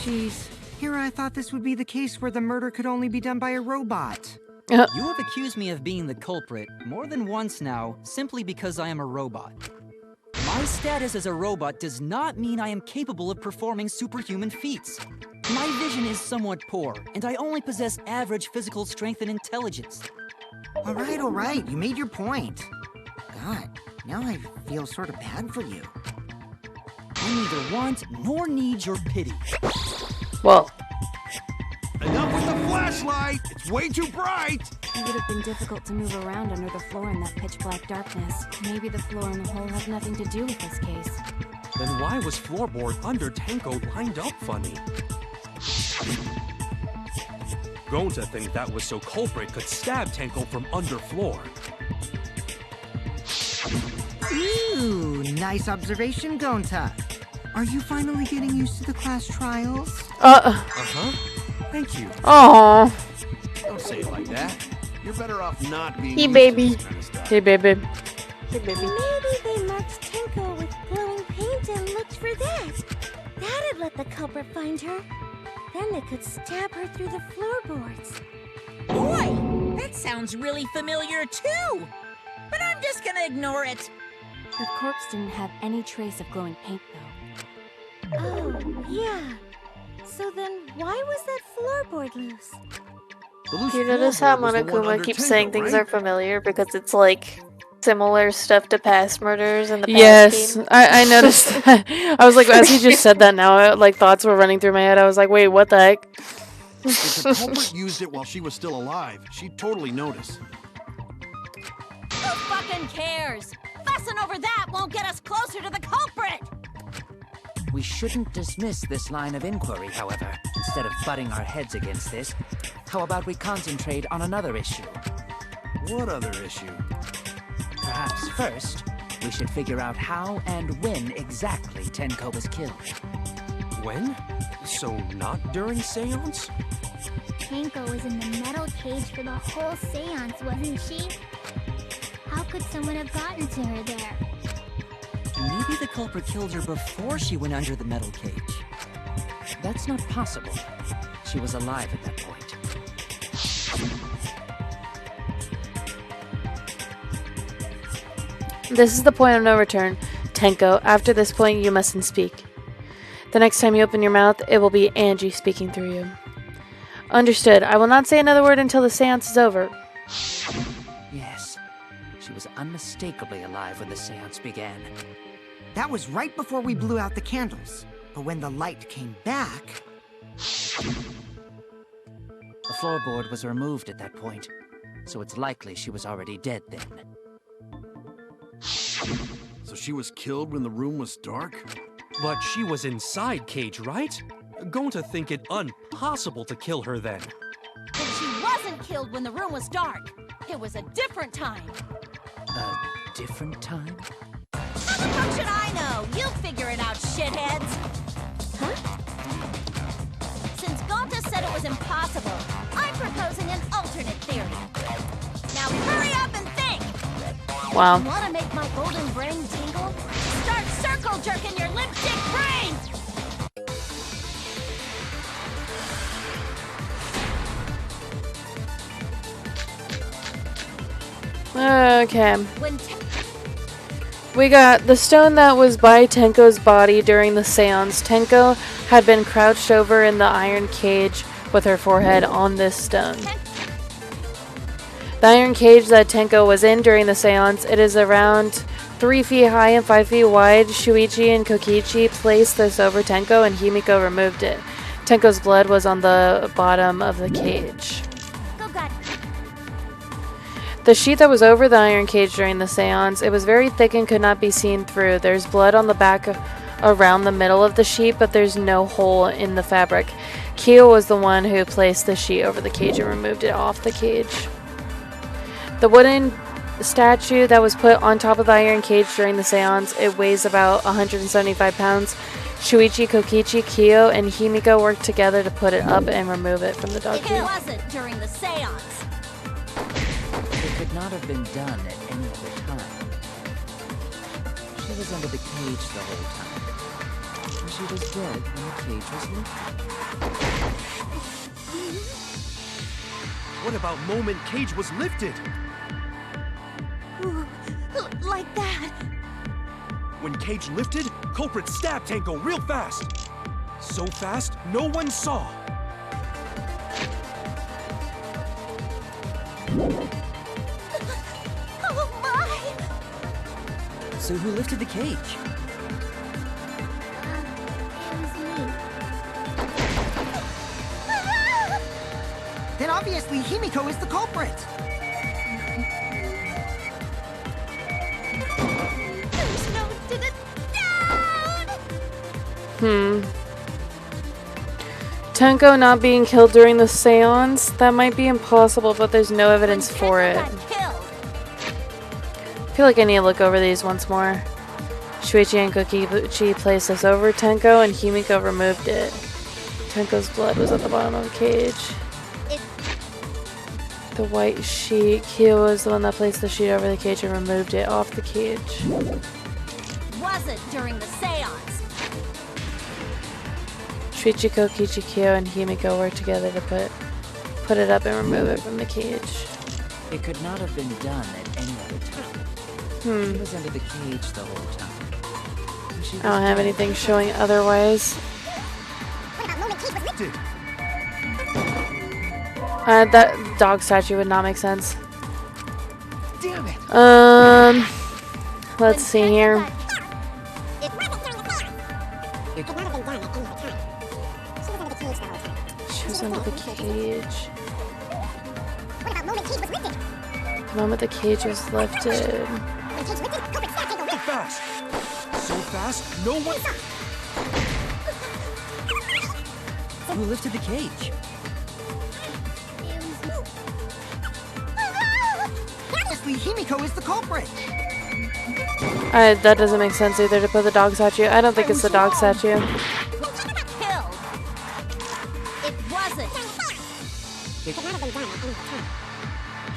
Jeez, here I thought this would be the case where the murder could only be done by a robot. You have accused me of being the culprit more than once now, simply because I am a robot. My status as a robot does not mean I am capable of performing superhuman feats. My vision is somewhat poor, and I only possess average physical strength and intelligence. All right, you made your point. God, now I feel sort of bad for you. I neither want nor need your pity. Well, Enough with the flashlight! It's way too bright! It would have been difficult to move around under the floor in that pitch black darkness. Maybe the floor and the hole have nothing to do with this case. Then why was floorboard under Tenko lined up funny? Going to think that was so culprit could stab Tenko from underfloor. Ooh, nice observation, Gonta. Are you finally getting used to the class trials? Uh-huh. Thank you. Oh. Don't say it like that. You're better off not being Hey, used baby. to this kind of stuff. Hey, baby. Hey, baby. Maybe they marked Tenko with glowing paint and looked for that. That'd let the culprit find her. Then they could stab her through the floorboards. Boy, that sounds really familiar too. But I'm just gonna ignore it. Her corpse didn't have any trace of glowing paint, though. Oh, yeah. So then why was that floorboard loose? The loose You notice how floorboard was the one Monokuma under keeps Tenko, saying things right? are familiar because it's like similar stuff to past murders in the past Yes, game? I noticed that. I was like, as he just said that now, like thoughts were running through my head. I was like, wait, what the heck? If the culprit used it while she was still alive, she'd totally notice. Who fucking cares? Fussing over that won't get us closer to the culprit! we shouldn't dismiss this line of inquiry, however. Instead of butting our heads against this, how about we concentrate on another issue? What other issue? Perhaps first, we should figure out how and when exactly Tenko was killed. When? So not during seance? Tenko was in the metal cage for the whole seance, wasn't she? How could someone have gotten to her there? Maybe the culprit killed her before she went under the metal cage. That's not possible. She was alive at that point. This is the point of no return. Tenko, after this point, you mustn't speak. The next time you open your mouth, it will be Angie speaking through you. Understood. I will not say another word until the seance is over. Yes. She was unmistakably alive when the seance began. That was right before we blew out the candles. But when the light came back... The floorboard was removed at that point, so it's likely she was already dead then. So she was killed when the room was dark? But she was inside cage, right? Going to think it impossible to kill her then. But she wasn't killed when the room was dark. It was a different time. A different time? How the fuck should I know? You figure it out, shitheads. Huh? Since Gonta said it was impossible, I'm proposing an alternate theory. Now hurry up and think! Wow. Want to make my golden brain tingle? Start circle jerking your lipstick brain! Okay. When We got the stone that was by Tenko's body during the seance. Tenko had been crouched over in the iron cage with her forehead on this stone. The iron cage that Tenko was in during the seance, it is around 3 feet high and 5 feet wide. Shuichi and Kokichi placed this over Tenko and Himiko removed it. Tenko's blood was on the bottom of the cage. Go, God. The sheet that was over the iron cage during the seance, it was very thick and could not be seen through. There's blood on the back around the middle of the sheet, but there's no hole in the fabric. Kyo was the one who placed the sheet over the cage and removed it off the cage. The wooden statue that was put on top of the iron cage during the seance, it weighs about 175 pounds. Shuichi, Kokichi, Kyo, and Himiko worked together to put it up and remove it from the dog It cage. wasn't during the seance. It could not have been done at any other time. She was under the cage the whole time. And she was dead when the cage was lifted. What about moment cage was lifted? Ooh, like that. When cage lifted, culprit stabbed Tenko real fast. So fast, no one saw. Oh my! So who lifted the cage? Then obviously Himiko is the culprit. There's no down! Tenko not being killed during the seance? That might be impossible, but there's no evidence for it. Got killed. I feel like I need to look over these once more. Shuichi and Kokichi placed this over Tenko, and Himiko removed it. Tenko's blood was at the bottom of the cage. The white sheet. Kyo was the one that placed the sheet over the cage and removed it off the cage. Wasn't during the seance. Shuichi, Kokichi, Kyo, and Himiko worked together to put it up and remove it from the cage. It could not have been done at any other time. She was under the cage the whole time. And she I don't have was anything showing otherwise. Lifted. That dog statue would not make sense. Damn it. Let's see here. She was under the cage. The moment the cage was lifted. So fast. So fast, no one. Who lifted the cage? Obviously Himiko is the culprit. That doesn't make sense either to put the dog statue. I don't think it's the dog statue. Killed. It wasn't.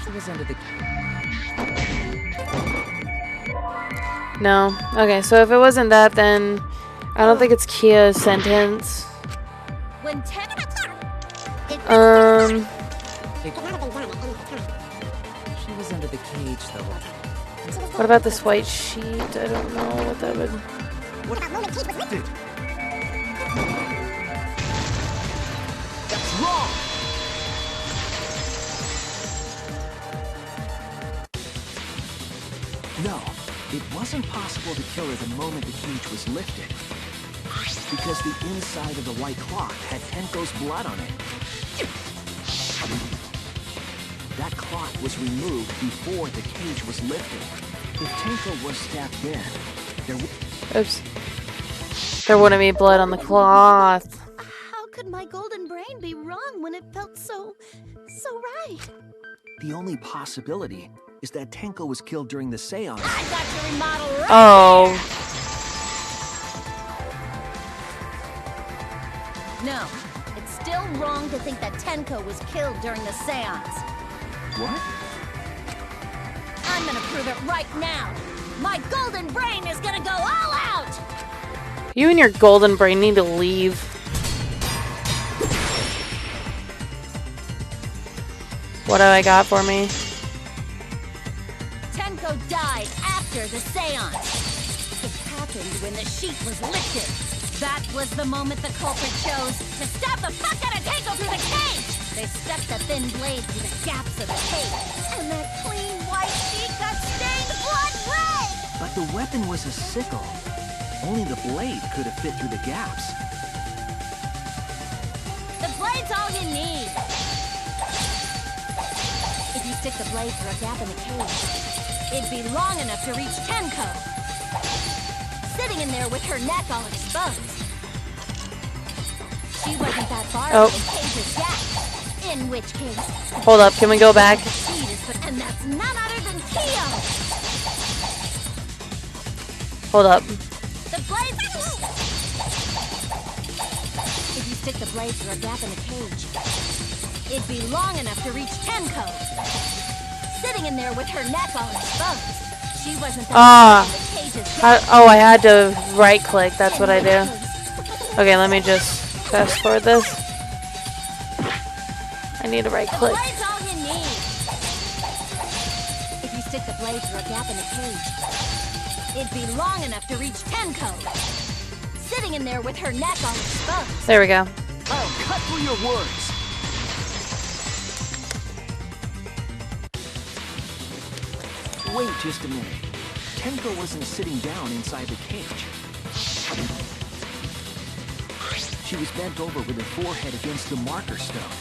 She was under the No. Okay, so if it wasn't that, then I don't think it's Kia's sentence. When Tenko. She was under the cage the whole time. What about this white sheet? I don't know what that would... What lifted? That's wrong. No, it wasn't possible to kill her the moment the cage was lifted. Because the inside of the white cloth had Tenko's blood on it. That cloth was removed before the cage was lifted. If Tenko was stabbed in, there would... Oops. There wouldn't be blood on the cloth. How could my golden brain be wrong when it felt so right? The only possibility is that Tenko was killed during the seance. I got to remodel right. Oh. No, it's still wrong to think that Tenko was killed during the seance. What? I'm gonna prove it right now. My golden brain is gonna go all out! You and your golden brain need to leave. What do I got for me? Tenko died after the seance. It happened when the sheet was lifted. That was the moment the culprit chose to stab the fuck out of Tenko through the cage! They stepped the thin blade through the gaps of the cage, and that clean white sheet got stained blood red! But the weapon was a sickle. Only the blade could have fit through the gaps. The blade's all you need. If you stick the blade through a gap in the cage, it'd be long enough to reach Tenko. Sitting in there with her neck all exposed. She wasn't that far from the cage's gap. In which case... Hold up, can we go back? And that's none other than Kyo! Hold up. The blade... If you stick the blade through a gap in the cage, it'd be long enough to reach Tenko. Sitting in there with her neck all exposed. She wasn't that far from the cage's gap. Oh, I had to right click. That's what I do. Okay, let me just fast forward this. I need to right click. The blade's all you need. If you stick the blade through a gap in the cage, it'd be long enough to reach Tenko. Sitting in there with her neck all exposed. There we go. I'll cut through your words. Wait just a minute. Tenko wasn't sitting down inside the cage. She was bent over with her forehead against the marker stone,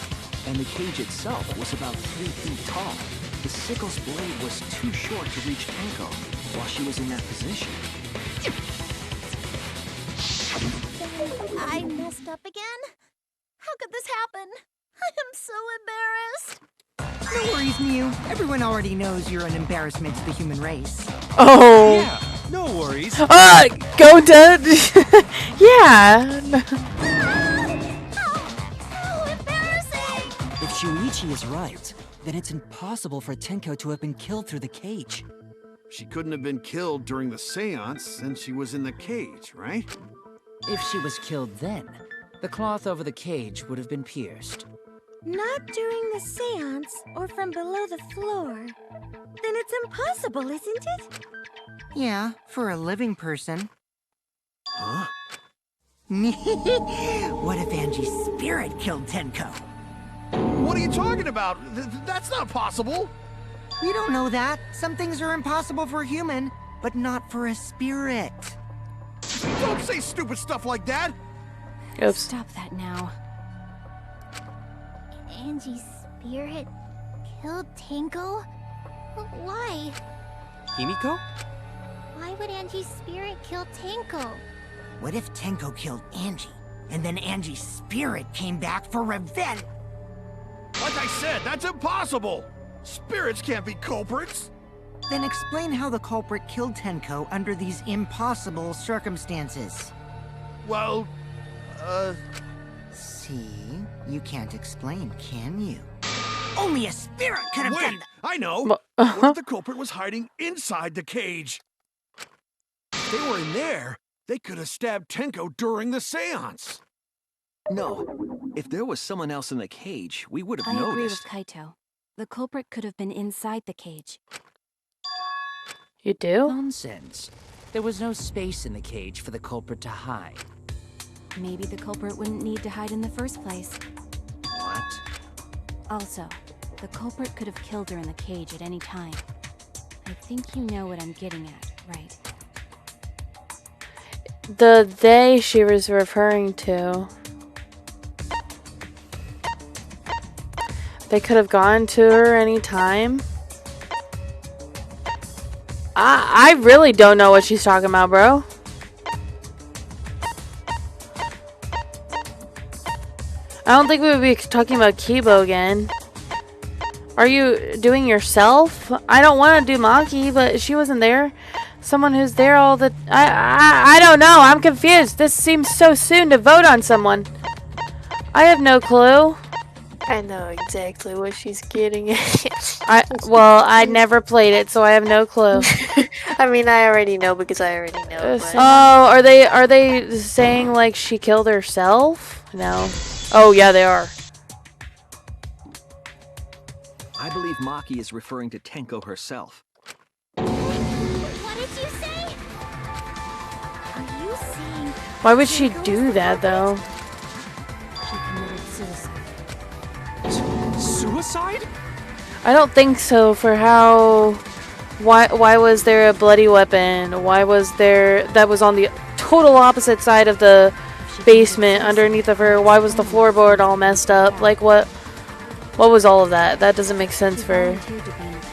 and the cage itself was about 3 feet tall. The sickle's blade was too short to reach Tenko while she was in that position. I messed up again? How could this happen? I am so embarrassed. No worries, Mew. Everyone already knows you're an embarrassment to the human race. Oh. Yeah, no worries. Go dead. Yeah. How embarrassing! If Shuichi is right, then it's impossible for Tenko to have been killed through the cage. She couldn't have been killed during the seance since she was in the cage, right? If she was killed then, the cloth over the cage would have been pierced. Not during the seance or from below the floor. Then it's impossible, isn't it? Yeah, for a living person. Huh? What if Angie's spirit killed Tenko? What are you talking about? That's not possible. You don't know that. Some things are impossible for a human, but not for a spirit. Don't say stupid stuff like that. Oops. Stop that now. Angie's spirit killed Tenko? Why? Himiko? Why would Angie's spirit kill Tenko? What if Tenko killed Angie, and then Angie's spirit came back for revenge? Like I said, that's impossible. Spirits can't be culprits. Then explain how the culprit killed Tenko under these impossible circumstances. Well, See? You can't explain, can you? Only a spirit could have done wait, that! I know. What if the culprit was hiding inside the cage? If they were in there, they could have stabbed Tenko during the seance. No. If there was someone else in the cage, we would have I agree with noticed. Kaito. The culprit could have been inside the cage. You do? Nonsense. There was no space in the cage for the culprit to hide. Maybe the culprit wouldn't need to hide in the first place. What? Also, the culprit could have killed her in the cage at any time. I think you know what I'm getting at, right? The they she was referring to. They could have gone to her any time. I really don't know what she's talking about, bro. I don't think we would be talking about Kibo again. Are you doing yourself? I don't want to do Maki, but she wasn't there. Someone who's there all the... I don't know. I'm confused. This seems so soon to vote on someone. I have no clue. I know exactly what she's getting at. I never played it, so I have no clue. I mean, I already know because I already know. But... Oh, are they saying like she killed herself? No. Oh, yeah, they are. I believe Maki is referring to Tenko herself. What did you say? Are you saying... Why would she do that, though? She committed suicide. Suicide? I don't think so. For how... Why was there a bloody weapon? Why was there... That was on the total opposite side of the basement underneath of her. Why was the floorboard all messed up? Like, what What was all of that? That doesn't make sense She for... volunteered to be in the cage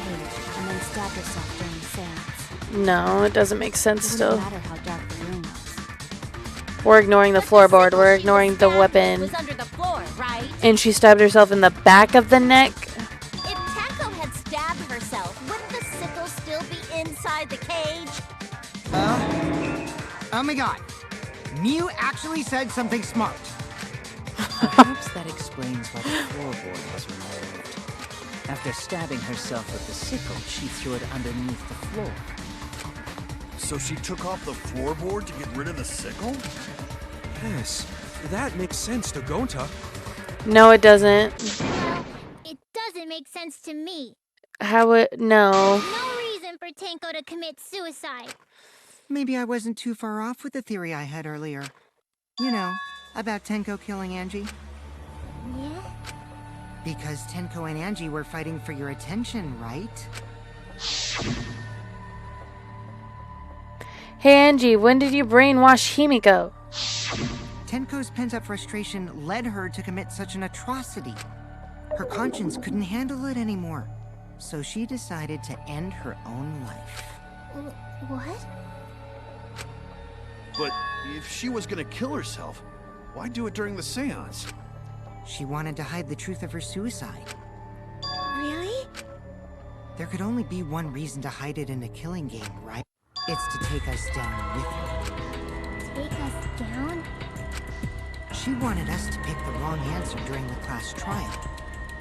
and then stabbed herself during the seance. No, it doesn't make sense It still. doesn't matter how dark the room was. We're ignoring the floorboard. We're ignoring the weapon. Was under the floor, right? And she stabbed herself in the back of the neck. If Tenko had stabbed herself, wouldn't the sickle still be inside the cage? Oh my god. Mew actually said something smart. Perhaps that explains why the floorboard was removed. After stabbing herself with the sickle, she threw it underneath the floor. So she took off the floorboard to get rid of the sickle? Yes, that makes sense to Gonta. No, it doesn't. It doesn't make sense to me. How it... No. No reason for Tenko to commit suicide. Maybe I wasn't too far off with the theory I had earlier. You know, about Tenko killing Angie. Yeah? Because Tenko and Angie were fighting for your attention, right? Hey Angie, when did you brainwash Himiko? Tenko's pent-up frustration led her to commit such an atrocity. Her conscience couldn't handle it anymore, so she decided to end her own life. What? But if she was gonna kill herself, why do it during the seance? She wanted to hide the truth of her suicide. Really? There could only be one reason to hide it in a killing game, right? It's to take us down with her. Take us down? She wanted us to pick the wrong answer during the class trial,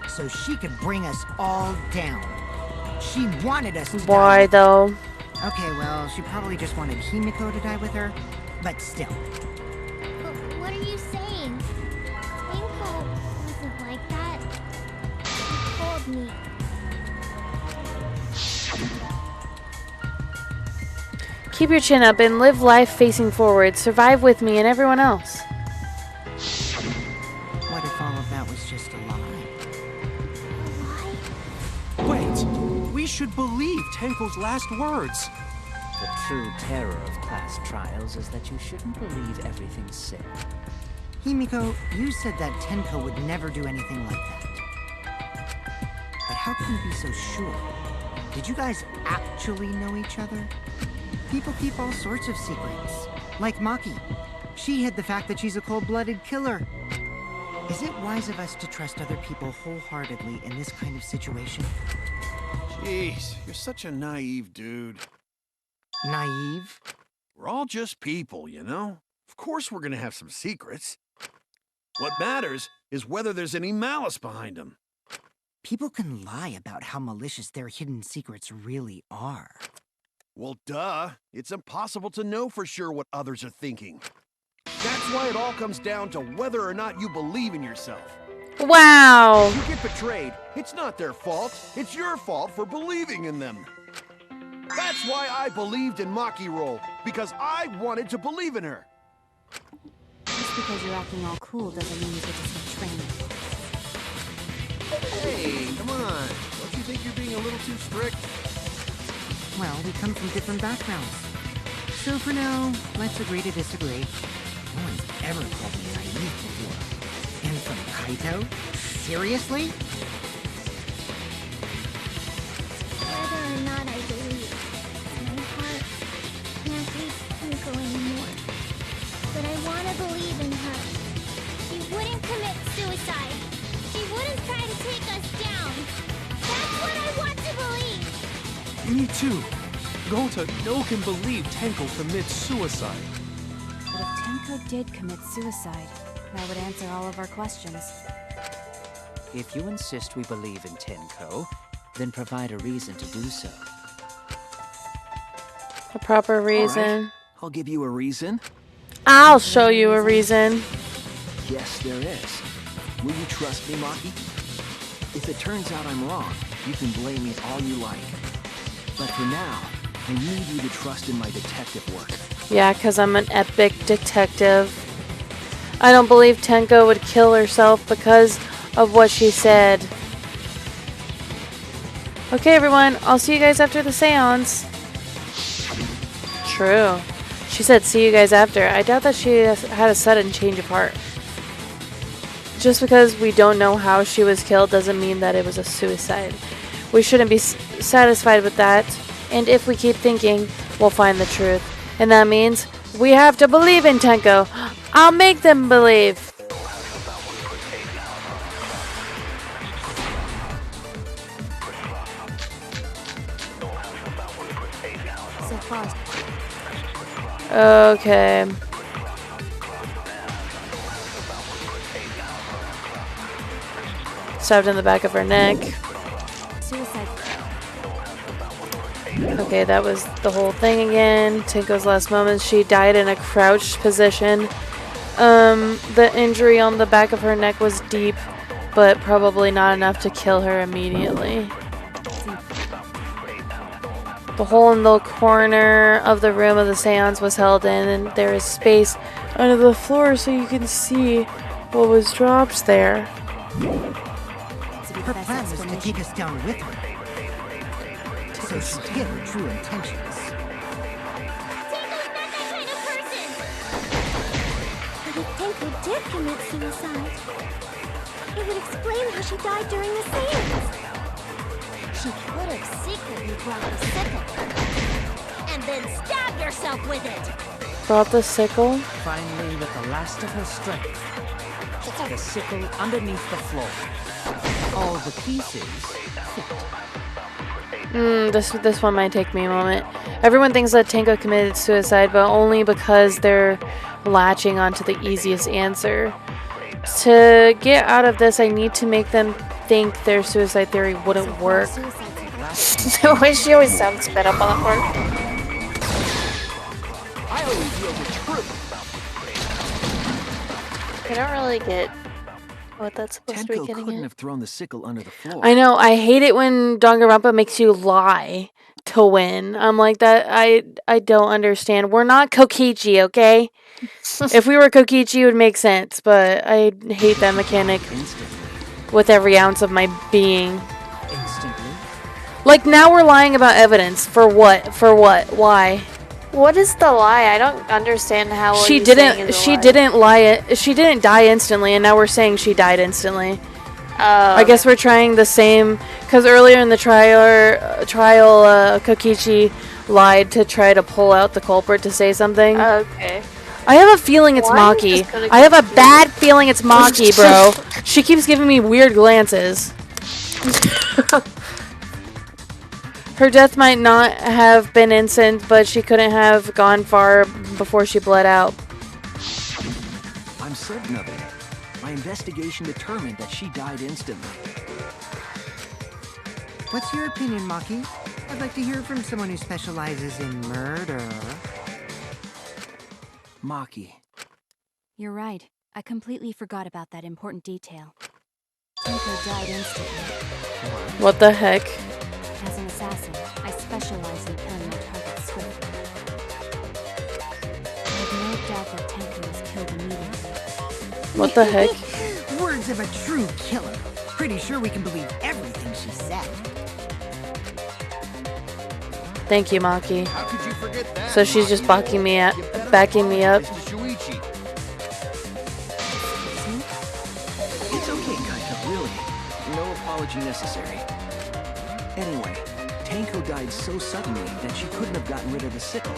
so she could bring us all down. She wanted us to die. Why though? Okay, well, she probably just wanted Himiko to die with her, but still. But what are you saying? Tenko wasn't like that. She told me. Keep your chin up and live life facing forward. Survive with me and everyone else. What if all of that was just a lie? Wait, we should believe Tenko's last words. The true terror of class trials is that you shouldn't believe everything said. Himiko, you said that Tenko would never do anything like that. But how can you be so sure? Did you guys actually know each other? People keep all sorts of secrets. Like Maki. She hid the fact that she's a cold-blooded killer. Is it wise of us to trust other people wholeheartedly in this kind of situation? Jeez, you're such a naive dude. Naive? We're all just people, you know? Of course we're gonna have some secrets. What matters is whether there's any malice behind them. People can lie about how malicious their hidden secrets really are. Well, duh. It's impossible to know for sure what others are thinking. That's why it all comes down to whether or not you believe in yourself. Wow. If you get betrayed, it's not their fault. It's your fault for believing in them. That's why I believed in Maki Roll, because I wanted to believe in her. Just because you're acting all cool doesn't mean you get to skip training. Hey, come on. Don't you think you're being a little too strict? Well, we come from different backgrounds. So for now, let's agree to disagree. No one's ever called me naive before. And from Kaito? Seriously? Whether or not I believe, my heart can't reach Tenko anymore. But I want to believe in her. She wouldn't commit suicide. She wouldn't try to take us down. That's what I want to believe. Me too. Gonta no can believe Tenko commits suicide. But if Tenko did commit suicide, that would answer all of our questions. If you insist we believe in Tenko, then provide a reason to do so. A proper All reason. right, I'll give you a reason. I'll show you a reason. Yes, there is. Will you trust me, Maki? If it turns out I'm wrong, you can blame me all you like. But for now, I need you to trust in my detective work. Yeah, because I'm an epic detective. I don't believe Tenko would kill herself because of what she said. Okay, everyone. I'll see you guys after the seance. True. She said see you guys after. I doubt that she had a sudden change of heart. just because we don't know how she was killed doesn't mean that it was a suicide. We shouldn't be satisfied with that, and if we keep thinking, we'll find the truth. And that means we have to believe in Tenko. I'll make them believe. So far. Okay. Stabbed in the back of her neck. Suicide. Okay, that was the whole thing again. Tenko's last moments. She died in a crouched position. The injury on the back of her neck was deep, but probably not enough to kill her immediately. The hole in the corner of the room of the seance was held in, and there is space under the floor so you can see what was dropped there. Her plan was to take us down with her, so she'd get her true intentions. But if Tenko did commit suicide, it would explain how she died during the seance. She could have secretly brought the sickle. And then stabbed herself with it. Brought the sickle. Finally, with the last of her strength, the sickle underneath the floor. All the pieces fit. This one might take me a moment. Everyone thinks that Tenko committed suicide, but only because they're latching onto the easiest answer. To get out of this, I need to make them think their suicide theory wouldn't work. Why she always sounds sped up on that part? I always know the truth. I don't really get what that's supposed to be Tenko getting couldn't at. have thrown the sickle under the floor. I know, I hate it when Danganronpa makes you lie to win. I'm like, that I don't understand. We're not Kokichi, okay? If we were Kokichi, it would make sense, but I hate that mechanic with every ounce of my being. Instantly. Like, now we're lying about evidence. For what? For what? Why? What is the lie? I don't understand how what She he's saying didn't. is a She lie. didn't lie. She didn't die instantly, and now we're saying she died instantly. I guess we're trying the same because earlier in the trial, Kokichi lied to try to pull out the culprit to say something. Okay. I have a feeling it's Why are you Maki. just gonna I have a confuse- bad feeling it's Maki, bro. She keeps giving me weird glances. Her death might not have been instant, but she couldn't have gone far before she bled out. I'm certain of it. My investigation determined that she died instantly. What's your opinion, Maki? I'd like to hear from someone who specializes in murder. Maki. You're right. I completely forgot about that important detail. Tenko died instantly. What the heck? As an assassin, I specialize in killing my targets swiftly. I have no doubt that Tenko was killed immediately. What the heck? Words of a true killer. Pretty sure we can believe everything she said. Thank you, Maki. How could you forget that? So she's just backing me up. Backing me up. Mr. Shuichi. It's okay, Kaito, really. No apology necessary. Anyway, Tenko died so suddenly that she couldn't have gotten rid of the sickle.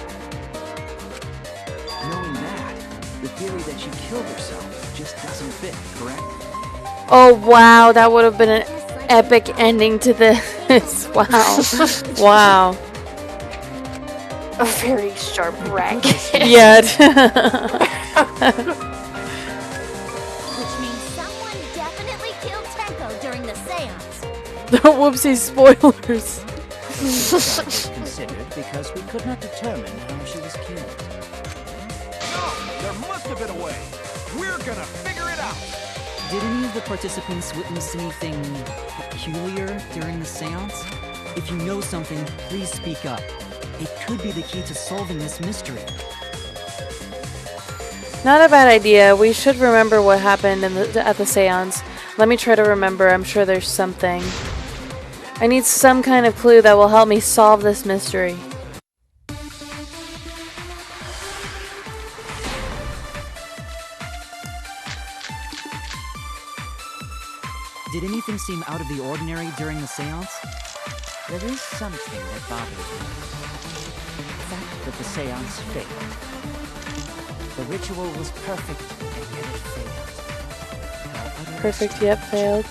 Knowing that, the theory that she killed herself just doesn't fit, correct? Oh wow, that would have been an epic ending to this. Wow. Wow. A very sharp rack. Yeah. Which means someone definitely killed Tenko during the seance. Whoopsie, spoilers. Suicide was considered because we could not determine how she was killed. No, there must have been a way. We're gonna figure it out. Did any of the participants witness anything peculiar during the seance? If you know something, please speak up. It could be the key to solving this mystery. Not a bad idea. We should remember what happened at the seance. Let me try to remember. I'm sure there's something. I need some kind of clue that will help me solve this mystery. Did anything seem out of the ordinary during the seance? There is something that bothers me. The fact that the seance failed. The ritual was perfect, and yet it failed. How utterly Perfect yet failed.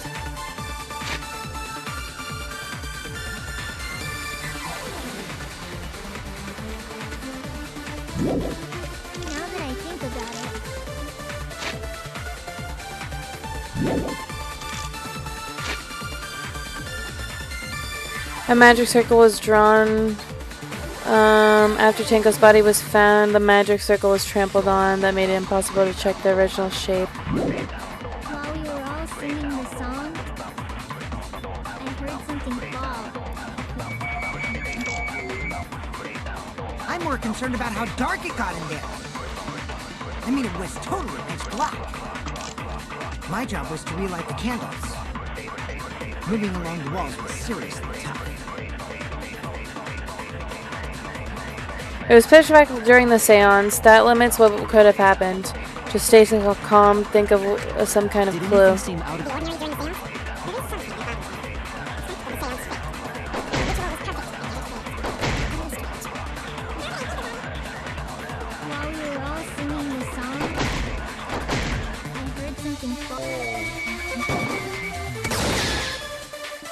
Now that I think about it. A magic circle was drawn after Tenko's body was found. The magic circle was trampled on. That made it impossible to check the original shape. While we were all singing the song, I heard something fall. I'm more concerned about how dark it got in there. I mean, it was totally pitch black. My job was to relight the candles. Moving along the walls was seriously tough. It was pitch black during the seance. That limits what could have happened. Just stay calm, think of some kind of Did clue. anything seem out of While we were all singing the song, I heard something fall.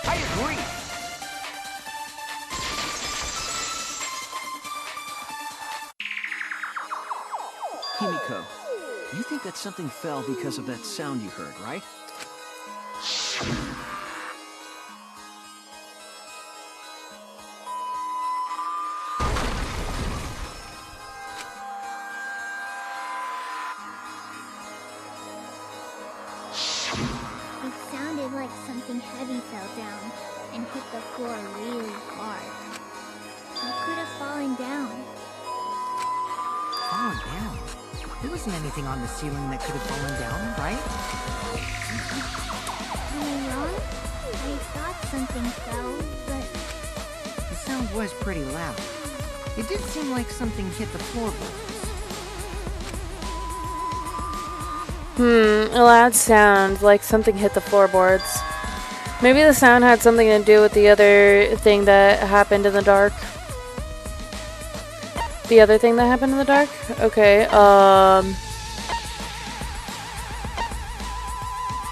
I agree. Himiko, you think that something fell because of that sound you heard, right? It sounded like something heavy fell down and hit the floor really hard. It could have fallen down. Fallen down? There wasn't anything on the ceiling that could have fallen down, right? Am I wrong? I thought something fell, but The sound was pretty loud. It did seem like something hit the floorboards. A loud sound, like something hit the floorboards. Maybe the sound had something to do with the other thing that happened in the dark. The other thing that happened in the dark? Okay,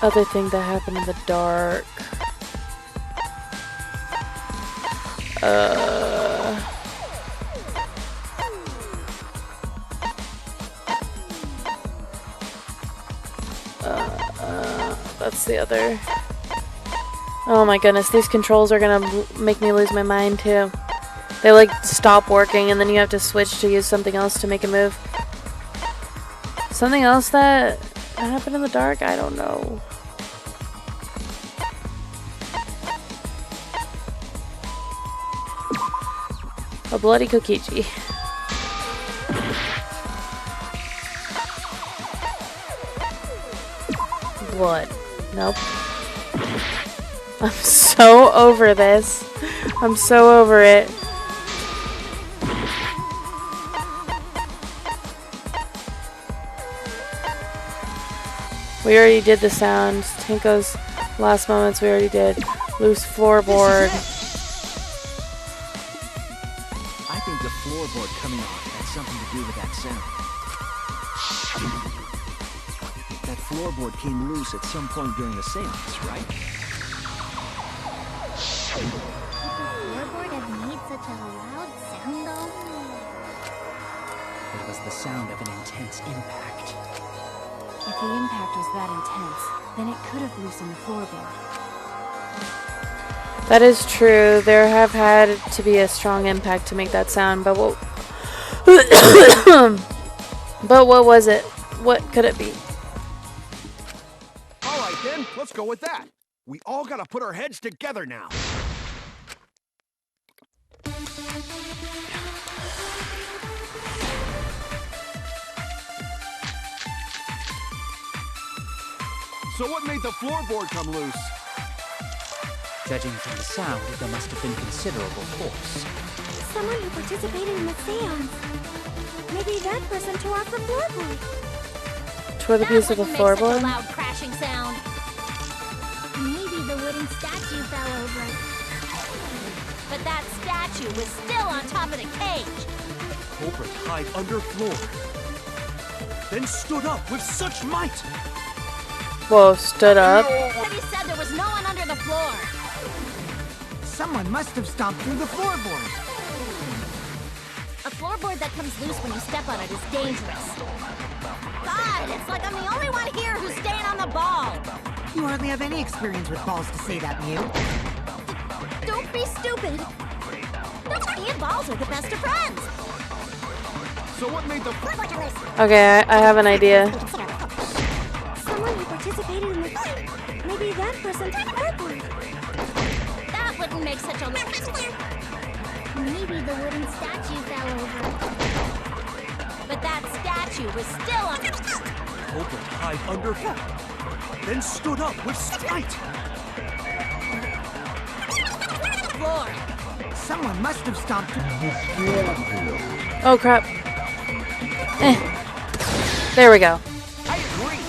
other thing that happened in the dark. That's the other. Oh my goodness, these controls are gonna make me lose my mind too. They like stop working and then you have to switch to use something else to make a move. Something else that happened in the dark? I don't know. A bloody Kokichi. Blood. Nope. I'm so over this. I'm so over it. We already did the sounds. Tenko's last moments we already did. Loose floorboard. I think the floorboard coming off had something to do with that sound. That floorboard came loose at some point during the seance, right? could the floorboard have made such a loud sound though? It was the sound of an intense impact. If the impact was that intense, then it could have loosened the floorboard. That is true. There have had to be a strong impact to make that sound, but what but what was it? What could it be? All right, then. Let's go with that. We all gotta put our heads together now. So what made the floorboard come loose? Judging from the sound, there must have been considerable force. Someone who participated in the seance. Maybe that person tore off the floorboard. Tore the piece of the floorboard? Loud crashing sound. Maybe wooden statue fell over. But that statue was still on top of the cage. Culprit hide under floor. Then stood up with such might. Whoa, stood up. But he said there was no one under the floor. Someone must have stomped through the floorboard. A floorboard that comes loose when you step on it is dangerous. God, it's like I'm the only one here who's staying on the ball. You hardly have any experience with balls to say that, Mew. Don't be stupid. Me and balls are the best of friends. So what made the Floorboard turn loose. Okay, I have an idea. Someone who participated in the fight. Maybe that person took the floorboard. That wouldn't make such a Maybe the wooden statue fell over. But that statue was still on. Culprit hide under floor. Then stood up with might. Floor. Someone must have stomped through. Oh crap. There we go. I agree.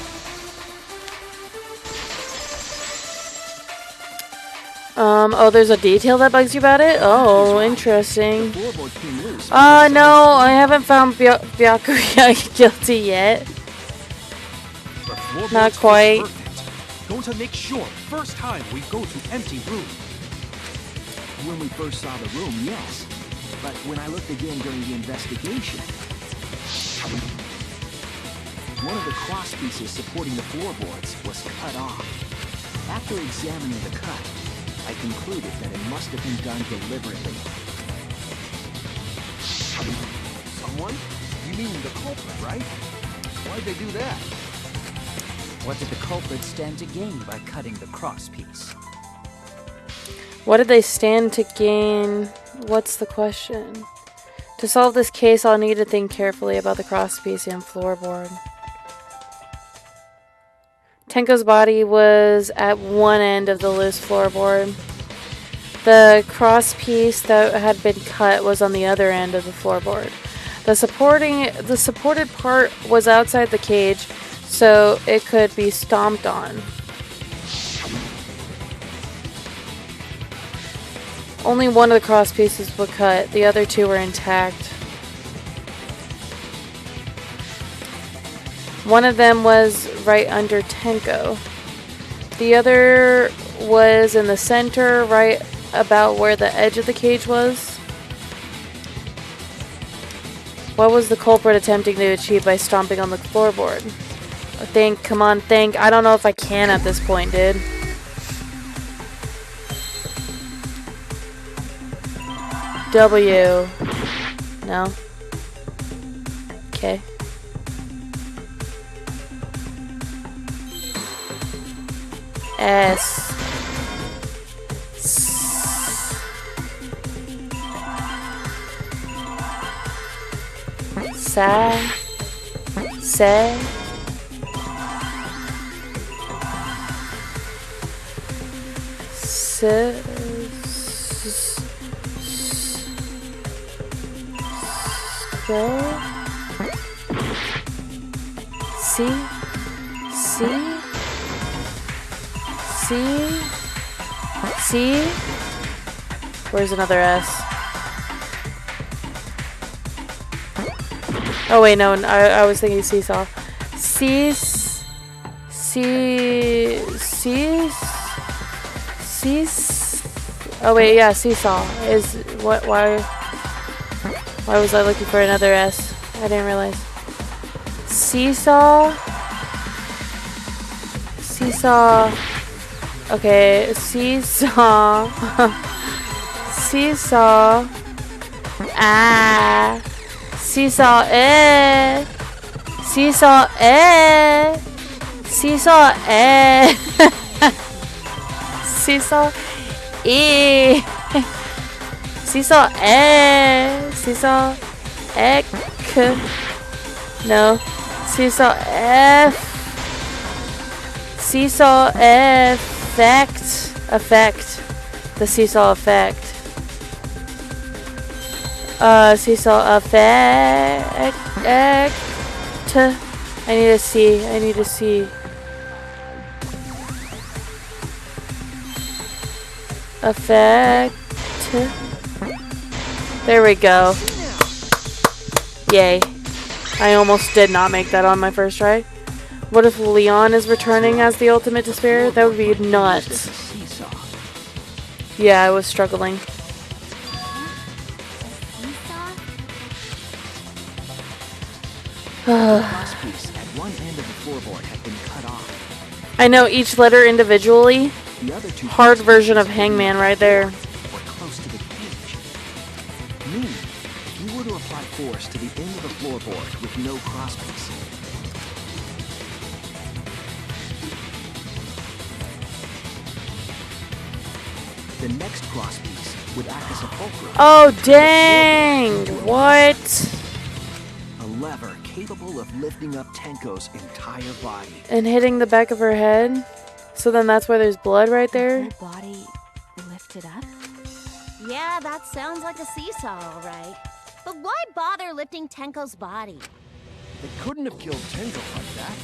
Oh, there's a detail that bugs you about it? Oh, interesting. Floorboard came loose. No, I haven't found Byakuya guilty yet. The floorboards Not fit quite. perfect. Going to make sure first time we go to empty room. When we first saw the room, yes. But when I looked again during the investigation, one of the cross pieces supporting the floorboards was cut off. After examining the cut, I concluded that it must have been done deliberately. someone? You mean the culprit, right? Why'd they do that? What did the culprit stand to gain by cutting the cross piece? What did they stand to gain? What's the question? To solve this case, I'll need to think carefully about the crosspiece and floorboard. Tenko's body was at one end of the loose floorboard. The crosspiece that had been cut was on the other end of the floorboard. The supported part was outside the cage, so it could be stomped on. Only one of the cross pieces were cut, the other two were intact. One of them was right under Tenko. The other was in the center, right about where the edge of the cage was. What was the culprit attempting to achieve by stomping on the floorboard? Think, come on, think. I don't know if I can at this point, dude. W. No. Okay. S. Sa. Se. C. Where's another S? Oh wait, no, I was thinking seesaw. Oh wait, yeah, seesaw is what? Why was I looking for another S? I didn't realize. Seesaw. Okay, seesaw. Seesaw. Ah. Seesaw. Seesaw. Seesaw. Seesaw. Seesaw. Seesaw. No. Seesaw. F. Seesaw effect. The seesaw effect. Seesaw effect. I need a C. effect. There we go. Yay. I almost did not make that on my first try. What if Leon is returning as the ultimate despair? That would be nuts. Yeah, I was struggling. I know each letter individually. Hard version of Hangman right there. If you were to apply force to the end of the floorboard with no crosspiece, the next crosspiece would act as a fulcrum. Oh dang! What? A lever capable of lifting up Tenko's entire body. And hitting the back of her head? So then that's why there's blood right there? Her body lifted up? Yeah, that sounds like a seesaw, all right. But why bother lifting Tenko's body? They couldn't have killed Tenko like that.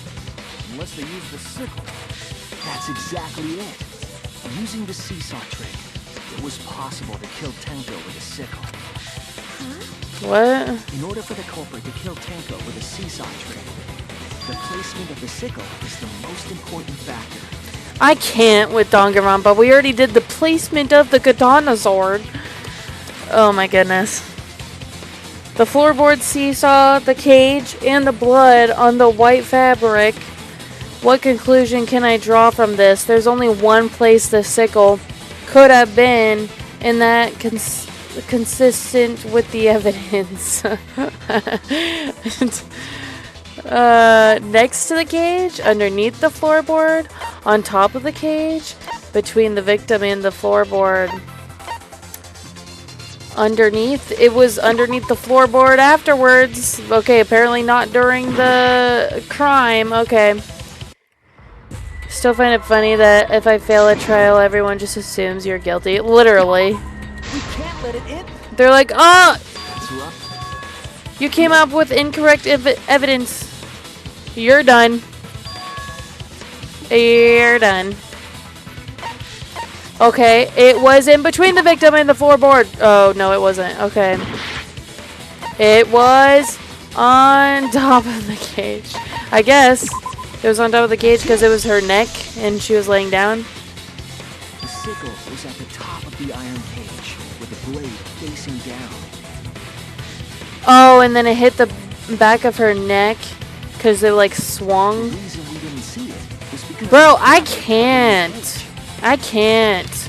Unless they used the sickle. That's exactly it. Using the seesaw trick, it was possible to kill Tenko with a sickle. What? In order for the culprit to kill Tenko with a seesaw trick, the placement of the sickle is the most important factor. I can't with Danganronpa. We already did the placement of the katana sword. Oh my goodness. The floorboard seesaw, the cage, and the blood on the white fabric. What conclusion can I draw from this? There's only one place the sickle could have been, and that consistent with the evidence. Next to the cage, underneath the floorboard, on top of the cage, between the victim and the floorboard. Underneath, it was underneath the floorboard afterwards. Okay, apparently not during the crime. Okay. Still find it funny that if I fail a trial, everyone just assumes you're guilty. Literally. We can't let it in. They're like, oh! You came up with incorrect evidence. You're done. You're done. Okay, it was in between the victim and the floorboard. Oh, no, it wasn't. Okay. It was on top of the cage. I guess it was on top of the cage because it was her neck and she was laying down. The sickle was at the top of the iron cage with the blade facing down. Oh, and then it hit the back of her neck because it like swung. The reason we didn't see it was because Bro, I can't. I can't.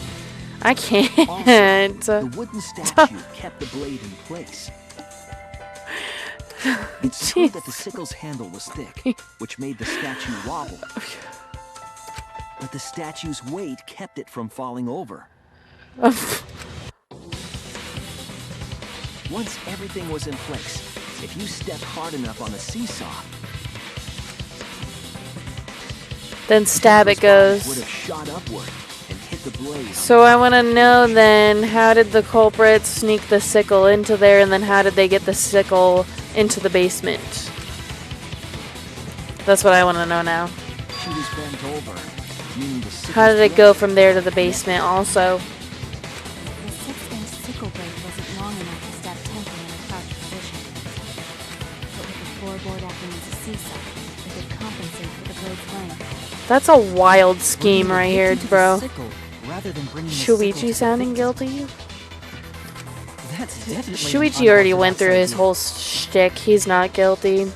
I can't. Also, the wooden statue kept the blade in place. It's true that the sickle's handle was thick, which made the statue wobble. But the statue's weight kept it from falling over. Once everything was in place, if you stepped hard enough on the seesaw, then stab it goes. would have shot upward and hit the blade. So I want to know then, how did the culprit sneak the sickle into there, and then how did they get the sickle into the basement? That's what I want to know now. She was bent over, meaning the sickle's How did it blade go from there to the basement also? The 6-inch sickle blade wasn't long enough to stab Tenko in a crouched position. But with the floorboard acting as a seesaw, it could compensate for the blade's length. That's a wild scheme right here, bro. Shuichi Shuichi sounding guilty? That's definitely Shuichi already went through his whole shtick. He's not guilty.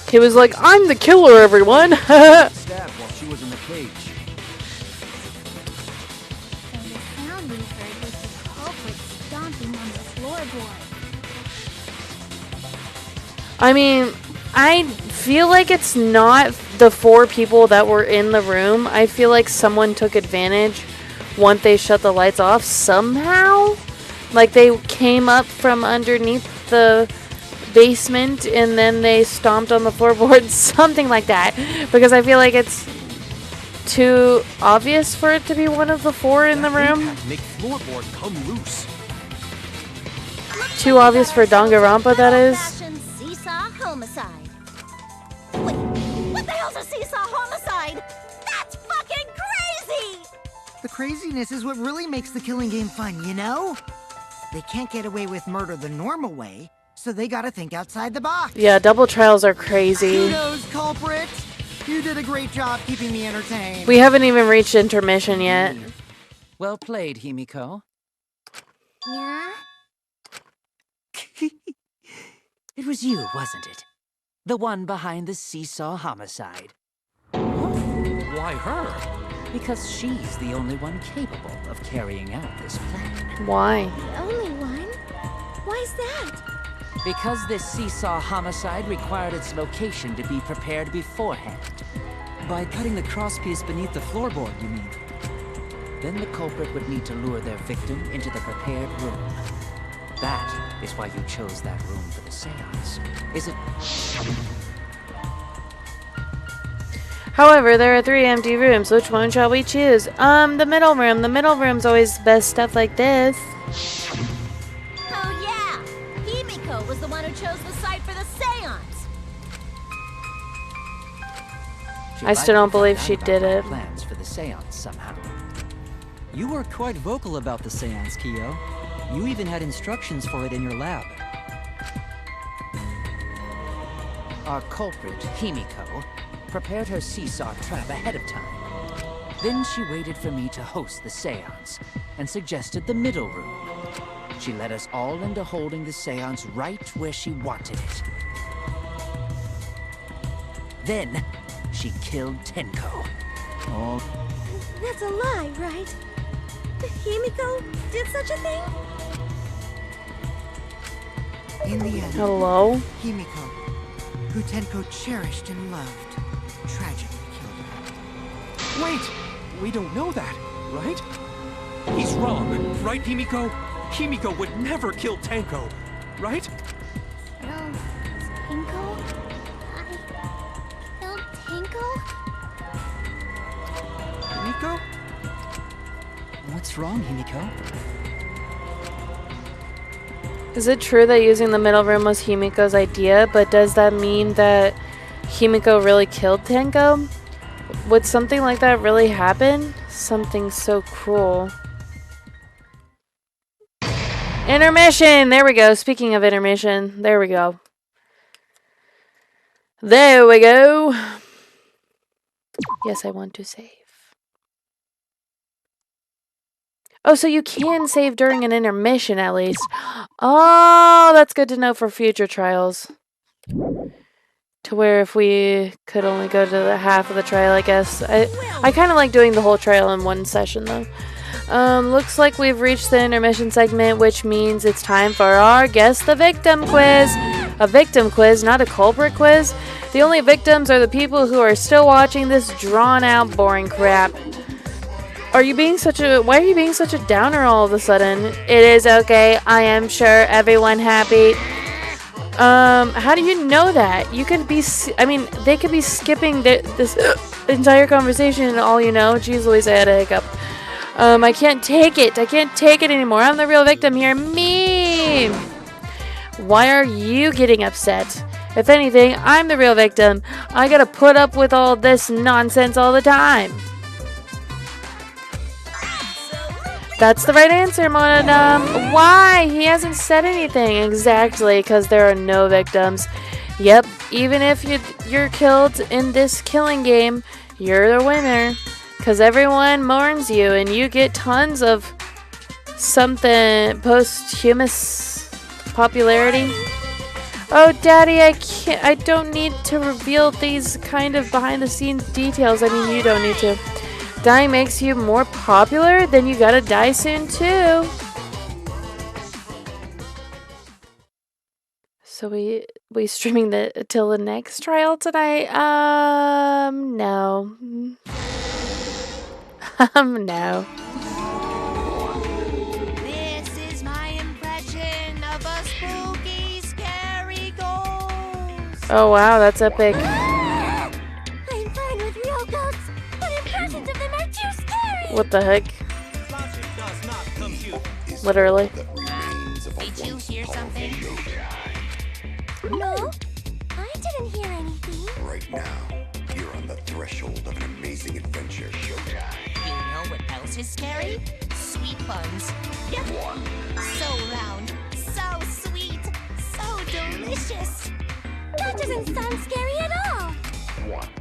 He was like, I'm the killer, everyone! Stabbed while she was in the cage. So the sound we heard was the culprit stomping on the floorboard. I mean, I feel like it's not the 4 people that were in the room. I feel like someone took advantage once they shut the lights off somehow. Like they came up from underneath the basement and then they stomped on the floorboard. Something like that. Because I feel like it's too obvious for it to be one of the 4 in the room. Make floorboard come loose. Too obvious for Danganronpa, that is. Seesaw homicide. Wait, what the hell's a seesaw homicide? That's fucking crazy! craziness is what really makes the killing game fun, you know? They can't get away with murder the normal way, so they gotta think outside the box. Yeah, double trials are crazy. Kudos, culprit! You did a great job keeping me entertained. We haven't even reached intermission yet. Well played, Himiko. Yeah? It was you, wasn't it? The one behind the seesaw homicide. Why her? Because she's the only one capable of carrying out this plan. Why? The only one? Why's that? Because this seesaw homicide required its location to be prepared beforehand. By cutting the crosspiece beneath the floorboard, you mean? Then the culprit would need to lure their victim into the prepared room. That is why you chose that room for the seance. Is it? However, there are 3 empty rooms. Which one shall we choose? The middle room. The middle room's always best stuff like this. Oh yeah! Himiko was the one who chose the site for the seance! I still don't believe she did it. Plans for the seance somehow. You were quite vocal about the seance, Kyo. You even had instructions for it in your lab. Our culprit, Himiko, prepared her seesaw trap ahead of time. Then she waited for me to host the seance and suggested the middle room. She led us all into holding the seance right where she wanted it. Then, she killed Tenko. Oh. That's a lie, right? Himiko did such a thing? In the end, Hello? Himiko, who Tenko cherished and loved, tragically killed her. Wait! We don't know that, right? He's wrong, right, Himiko? Himiko would never kill Tenko, right? No. Tinko? I killed Tinko? Himiko? What's wrong, Himiko? Is it true that using the middle room was Himiko's idea, but does that mean that Himiko really killed Tenko? Would something like that really happen? Something so cruel. Intermission! There we go. Speaking of intermission, there we go. There we go. Yes, I want to save. Oh, so you can save during an intermission at least. Oh, that's good to know for future trials. To where if we could only go to the half of the trial, I guess. I kind of like doing the whole trial in one session, though. Looks like we've reached the intermission segment, which means it's time for our Guess the Victim quiz. A victim quiz, not a culprit quiz. The only victims are the people who are still watching this drawn-out, boring crap. Why are you being such a downer all of a sudden? It is okay. I am sure everyone happy. How do you know that? You could be, they could be skipping this entire conversation and all you know. Jeez Louise, I had a hiccup. I can't take it. I can't take it anymore. I'm the real victim here. Me! Why are you getting upset? If anything, I'm the real victim. I gotta put up with all this nonsense all the time. That's the right answer, Monodum. Why? He hasn't said anything. Exactly, because there are no victims. Yep, even if you're killed in this killing game, you're the winner. Because everyone mourns you, and you get tons of something posthumous popularity. Oh, Daddy, I don't need to reveal these kind of behind-the-scenes details. I mean, you don't need to. Dying makes you more popular? Then you gotta die soon too. So we streaming till the next trial tonight? No. No. This is my impression of a spooky, scary ghost. Oh wow, that's epic. I'm fine with real ghosts, but impressions of them are too scary. What the heck? Literally. Did you hear something? No, I didn't hear anything. Right now, You're on the threshold of an amazing adventure. Showtime. You know what else is scary? Sweet buns. Yep. So round, so sweet, so delicious. That doesn't sound scary at all.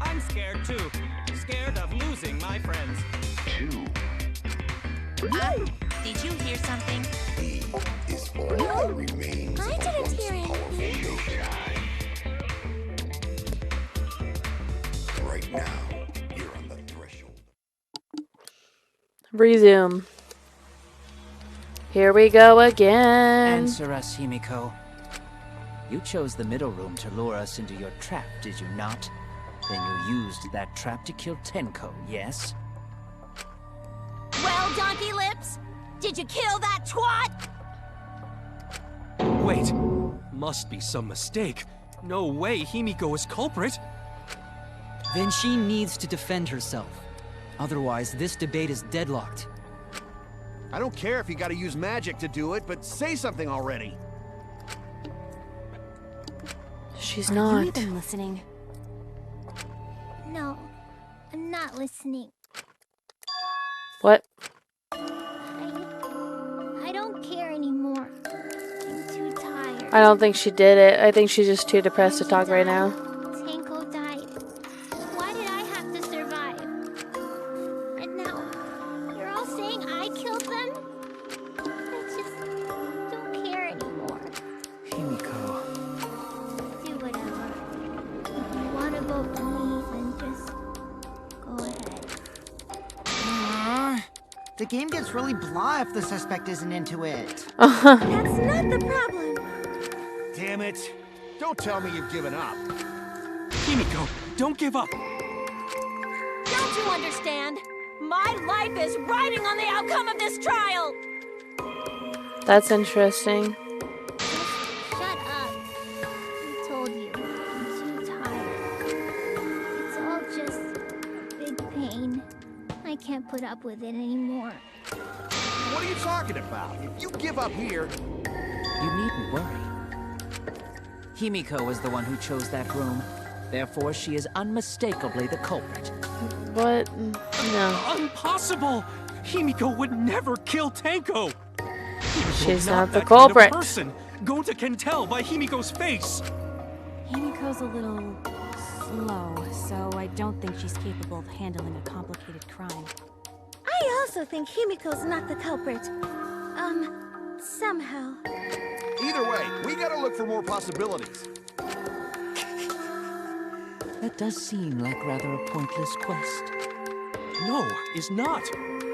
I'm scared too. Scared of losing my friends. Did you hear something? He is all that remains I of a didn't once hear powerful anything. Showtime. Right now, you're on the threshold. Resume. Here we go again. Answer us, Himiko. You chose the middle room to lure us into your trap, did you not? Then you used that trap to kill Tenko, yes? Well, Donkey Lips, did you kill that twat? Wait, must be some mistake. No way Himiko is culprit. Then she needs to defend herself. Otherwise, this debate is deadlocked. I don't care if you gotta use magic to do it, but say something already. She's Are not. you even listening? No, I'm not listening. What? I don't care anymore. I'm too tired. I don't think she did it. I think she's just too depressed to talk right now. Tenko died. Why did I have to survive? And now, you're all saying I killed them? I just don't care anymore. Himiko. Do whatever. If you want to vote for me, then just go ahead. The game gets really blah if the suspect isn't into it. That's not the problem. Damn it. Don't tell me you've given up. Himiko, don't give up. Don't you understand? My life is riding on the outcome of this trial! That's interesting. Shut up. I told you. I'm too tired. It's all just a big pain. I can't put up with it anymore. What are you talking about? If you give up here... You needn't worry. Himiko was the one who chose that room. Therefore, she is unmistakably the culprit. What? No. Impossible! Himiko would never kill Tenko! Himiko's She's not the that culprit. Kind of person. Gonta can tell by Himiko's face. Himiko's a little slow, so I don't think she's capable of handling a complicated crime. I also think Himiko's not the culprit. Somehow. Either way, we gotta look for more possibilities. That does seem like rather a pointless quest. No, is not.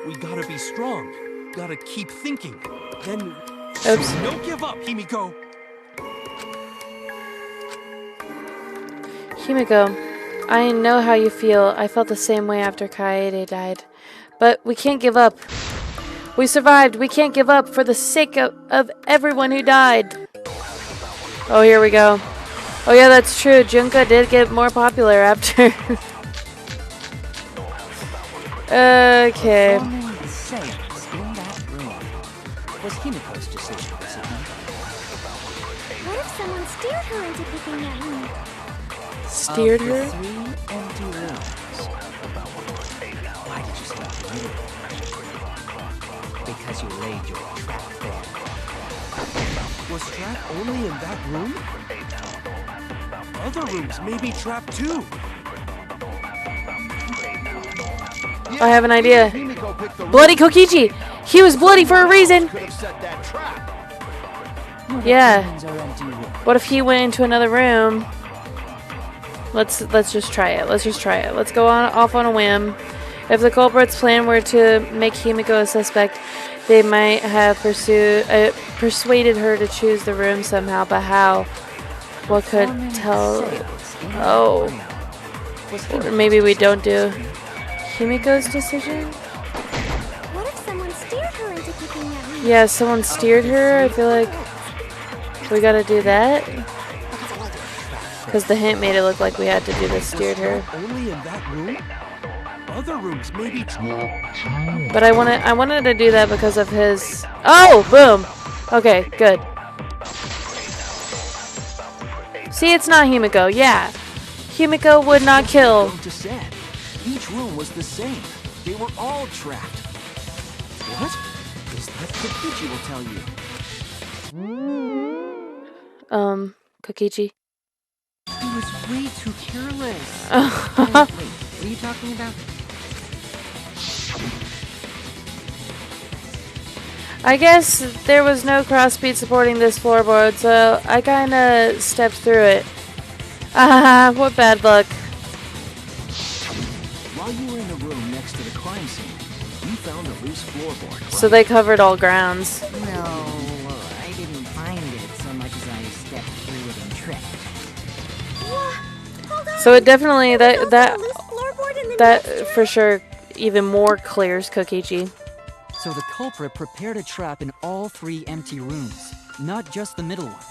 We gotta be strong. Gotta keep thinking. Then... Oops. No give up, Himiko! Himiko, I know how you feel. I felt the same way after Kaede died. But we can't give up. We survived. We can't give up for the sake of everyone who died. Oh, here we go. Oh yeah, that's true. Junka did get more popular after. Okay. Performing the seance in that room was Himiko's decision, was it not? What if someone steered her into picking that room? Steered Of the her? 3 empty rooms. Why did you select the middle room? Because you laid your trap there. Was trap only in that room? Other rooms may be trapped too. I have an idea. Bloody Kokichi! He was bloody for a reason! Yeah. What if he went into another room? Let's just try it. Let's just try it. Let's go off on a whim. If the culprit's plan were to make Himiko a suspect, they might have persuaded her to choose the room somehow, but how? What could tell? Oh. Or maybe we don't do Himiko's decision? What if someone steered her into picking that room? Yeah, someone steered her. I feel like we gotta do that. Because the hint made it look like we had to do the steered her. Only in that room? Other rooms may be trapped. But I wanted to do that because of his... Oh! Boom! Okay, good. See, it's not Himiko. Yeah. Himiko would not kill. Going to said. Each room was the same. They were all trapped. What? Is that Kokichi will tell you? Kokichi. He was way too careless. Wait, what are you talking about? I guess there was no cross speed supporting this floorboard, so I kinda stepped through it. Ah, what bad luck. While you were in the room next to the crime scene, you found a loose floorboard. Right? So they covered all grounds. No, I didn't find it so much as I stepped through it and tripped. So it definitely that for sure even more clears Kokichi. So the culprit prepared a trap in all 3 empty rooms, not just the middle one.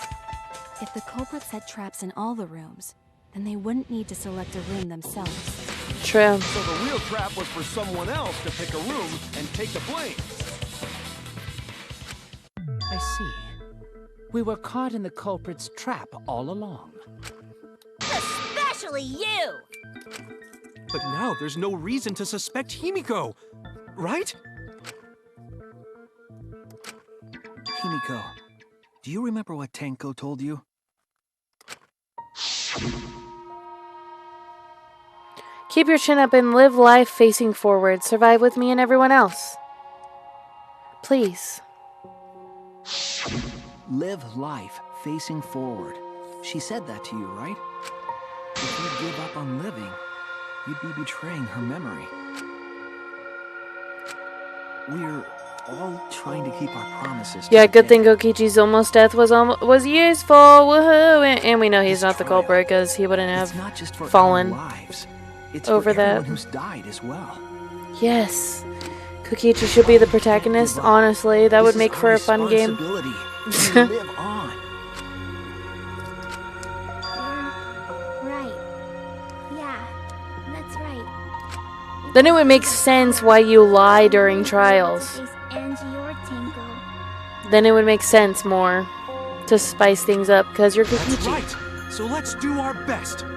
If the culprit set traps in all the rooms, then they wouldn't need to select a room themselves. True. So the real trap was for someone else to pick a room and take the blame. I see. We were caught in the culprit's trap all along. Especially you! But now there's no reason to suspect Himiko, right? Himiko, do you remember what Tenko told you? Keep your chin up and live life facing forward. Survive with me and everyone else. Please. Live life facing forward. She said that to you, right? If you give up on living, you'd be betraying her memory. We're all trying to keep our promises. Yeah, good thing Kokichi's almost death was useful. Woohoo! And we know he's not the culprit because he wouldn't have not just for fallen our lives. It's over for everyone that. who's died as well. Yes. Kokichi should be the protagonist, honestly. That would make for a fun game. Live on. Right. Yeah, that's right. Then it would make sense why you lie during trials. Angie or Tinko. Then it would make sense more to spice things up because you're That's Kokichi. right. So let's do our best. All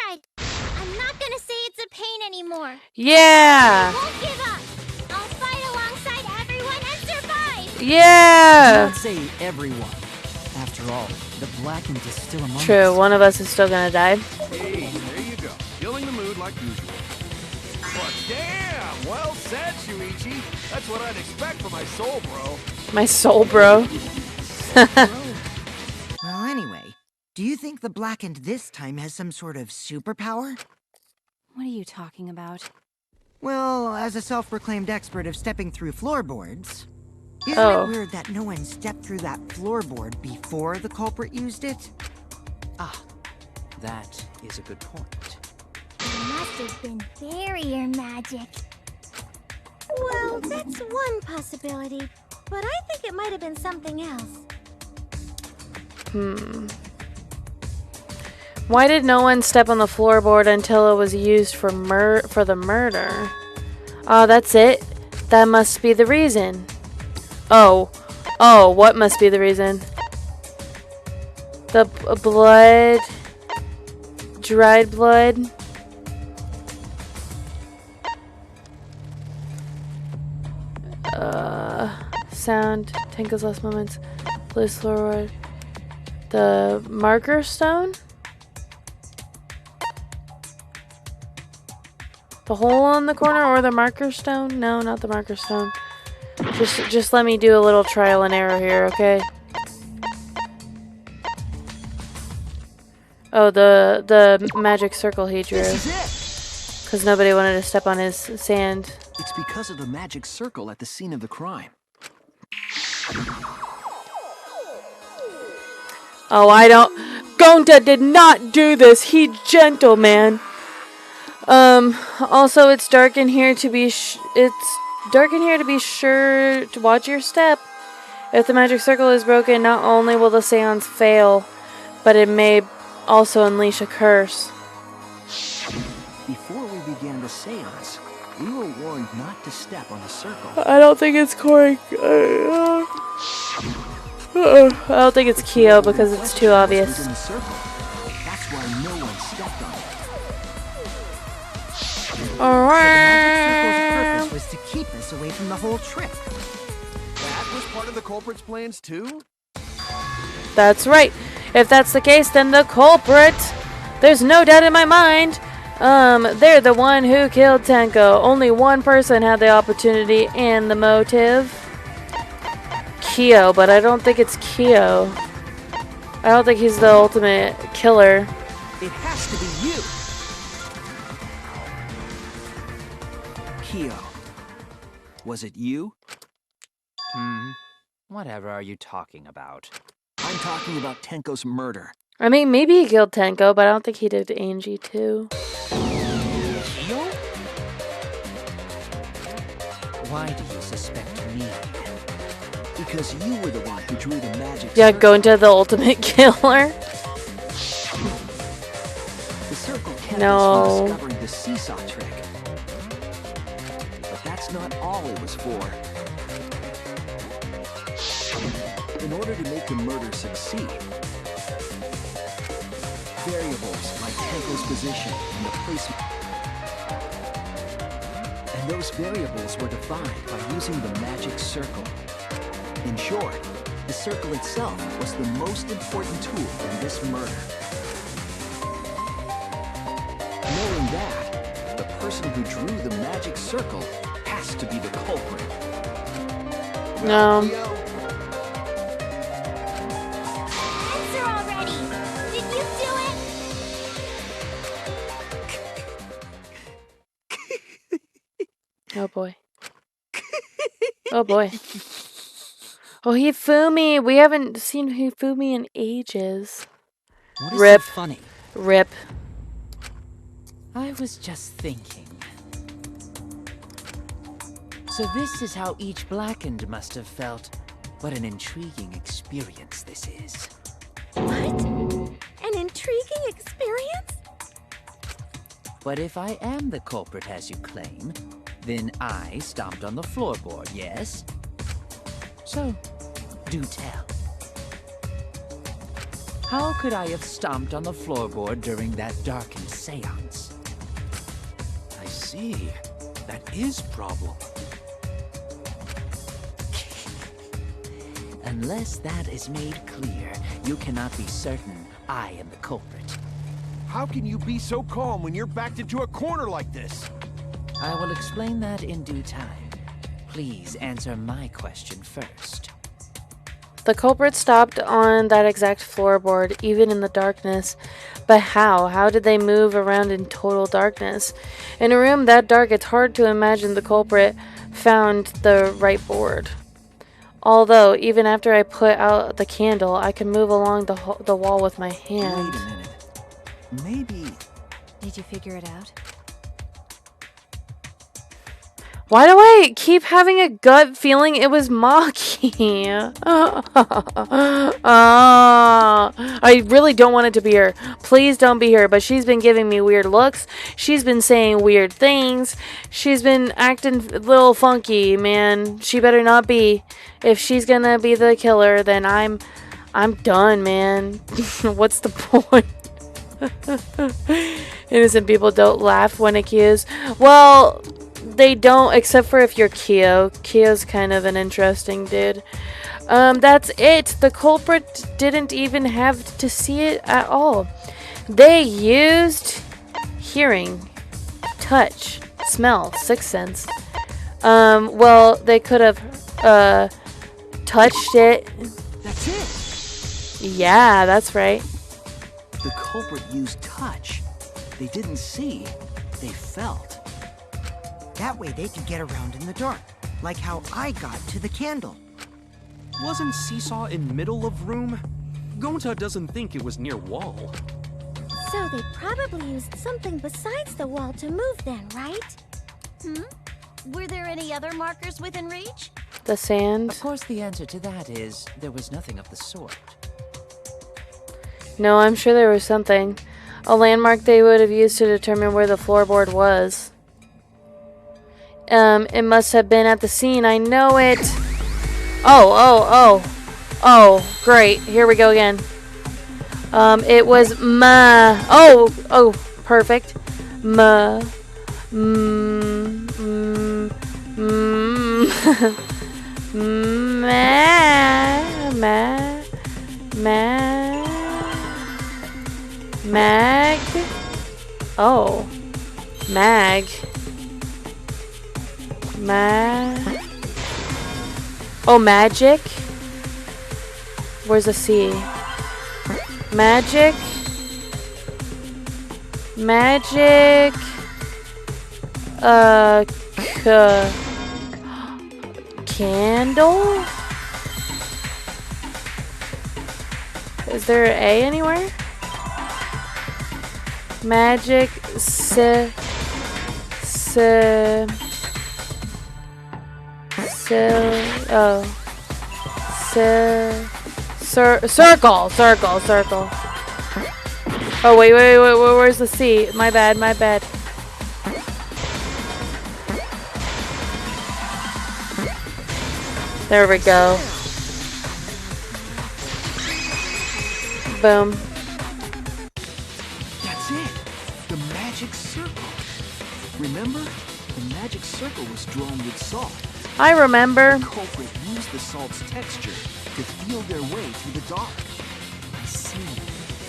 right. I'm not gonna say it's a pain anymore. Yeah! I won't give up. I'll fight alongside everyone and survive. Do Yeah! not say everyone. After all, the blackened is still among us. True, one of us is still gonna die. Hey, there you go. Killing the mood like usual. But damn, well said, Shuichi. That's what I'd expect from my soul, bro. My soul, bro. Well, anyway, do you think the Blackened this time has some sort of superpower? What are you talking about? Well, as a self-proclaimed expert of stepping through floorboards, isn't Oh. it weird that no one stepped through that floorboard before the culprit used it? Ah, that is a good point. It must have been barrier magic. Well, that's one possibility, but I think it might have been something else. Why did no one step on the floorboard until it was used for the murder? Oh, that's it? That must be the reason. Oh, what must be the reason? The blood... dried blood? Sound, Tenko's last moments, loose floorboard. The marker stone? The hole in the corner or the marker stone? No, not the marker stone. Just let me do a little trial and error here, okay? Oh, the magic circle he drew. This is it! Because nobody wanted to step on his sand. It's because of the magic circle at the scene of the crime. Oh, I don't... Gonta did not do this. He gentle, man. Also, it's dark in here to be sure to watch your step. If the magic circle is broken, not only will the seance fail, but it may also unleash a curse. Before we began the seance, we were warned not to step on the circle. I don't think it's correct. I don't think it's Kyo because it's too obvious. In the circle. That's why no one stepped on it. Alright. Was to keep us away from the whole trip. That was part of the culprit's plans too? That's right. If that's the case, then the culprit, there's no doubt in my mind, they're the one who killed Tenko. Only one person had the opportunity and the motive. Kyo, but I don't think it's Kyo. I don't think he's the ultimate killer. It has to be you. Kyo. Was it you? Whatever are you talking about? I'm talking about Tenko's murder. I mean, maybe he killed Tenko, but I don't think he did Angie too. Kyo? Why do you suspect me? Because you were the one who drew the magic Yeah, circle. going to the ultimate killer. The circle kept No. us from discovering the seesaw trick. But that's not all it was for. In order to make the murder succeed, variables like Tenko's position and the placement, and those variables were defined by using the magic circle. In short, the circle itself was the most important tool in this murder. Knowing that, the person who drew the magic circle has to be the culprit. No. Answer already! Did you do it? Oh boy. Oh boy. Oh, Hifumi! We haven't seen Hifumi in ages. What is Rip. so funny? Rip. I was just thinking. So this is how each Blackened must have felt. What an intriguing experience this is. What? An intriguing experience? But if I am the culprit as you claim, then I stomped on the floorboard, yes? So, do tell. How could I have stomped on the floorboard during that darkened seance? I see. That is problem. Unless that is made clear, you cannot be certain I am the culprit. How can you be so calm when you're backed into a corner like this? I will explain that in due time. Please answer my question first. The culprit stopped on that exact floorboard, even in the darkness. But how? How did they move around in total darkness? In a room that dark, it's hard to imagine the culprit found the right board. Although, even after I put out the candle, I can move along the wall with my hand. Wait a minute. Maybe... Did you figure it out? Why do I keep having a gut feeling it was Maki? I really don't want it to be her. Please don't be her. But she's been giving me weird looks. She's been saying weird things. She's been acting a little funky, man. She better not be. If she's gonna be the killer, then I'm done, man. What's the point? Innocent people don't laugh when accused. Well, they don't, except for if you're Kyo. Kyo's kind of an interesting dude. That's it. The culprit didn't even have to see it at all. They used hearing, touch, smell, sixth sense. Well, they could have touched it. That's it! Yeah, that's right. The culprit used touch. They didn't see, they felt. That way they could get around in the dark, like how I got to the candle. Wasn't Seesaw in middle of room? Gonta doesn't think it was near wall. So they probably used something besides the wall to move then, right? Were there any other markers within reach? The sand. Of course, the answer to that is there was nothing of the sort. No, I'm sure there was something. A landmark they would have used to determine where the floorboard was. It must have been at the scene. I know it. Oh. Oh, great. Here we go again. It was ma. Oh, perfect. Ma. Mag. Oh. Mag. Oh, magic. Where's the C? Magic. Magic. Candle? Is there an A anywhere? Magic. Circle. Oh, wait, where's the C? My bad. There we go. Boom. That's it. The magic circle. Remember? The magic circle was drawn with salt. I remember. The culprit used the salt's texture to feel their way through the dark. I see.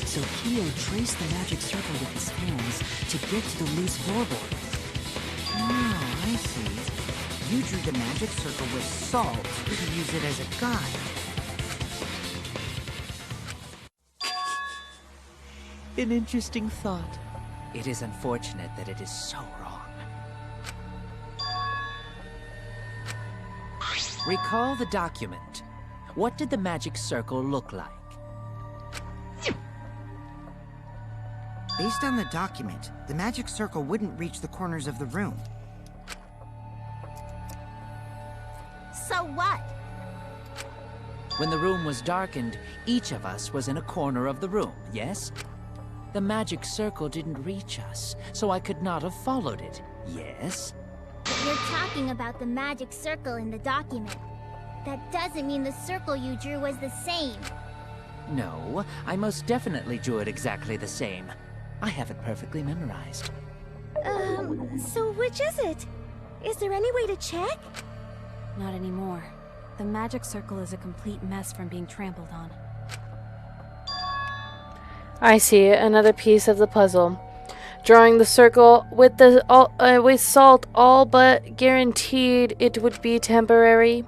So Kyo traced the magic circle with his hands to get to the loose floorboard. Oh, I see. You drew the magic circle with salt to use it as a guide. An interesting thought. It is unfortunate that it is so wrong. Recall the document. What did the magic circle look like? Based on the document, the magic circle wouldn't reach the corners of the room. So what? When the room was darkened, each of us was in a corner of the room, yes? The magic circle didn't reach us, so I could not have followed it, yes? But you're talking about the magic circle in the document. That doesn't mean the circle you drew was the same. No, I most definitely drew it exactly the same. I have it perfectly memorized. So which is it? Is there any way to check? Not anymore. The magic circle is a complete mess from being trampled on. I see another piece of the puzzle. Drawing the circle with with salt all but guaranteed it would be temporary.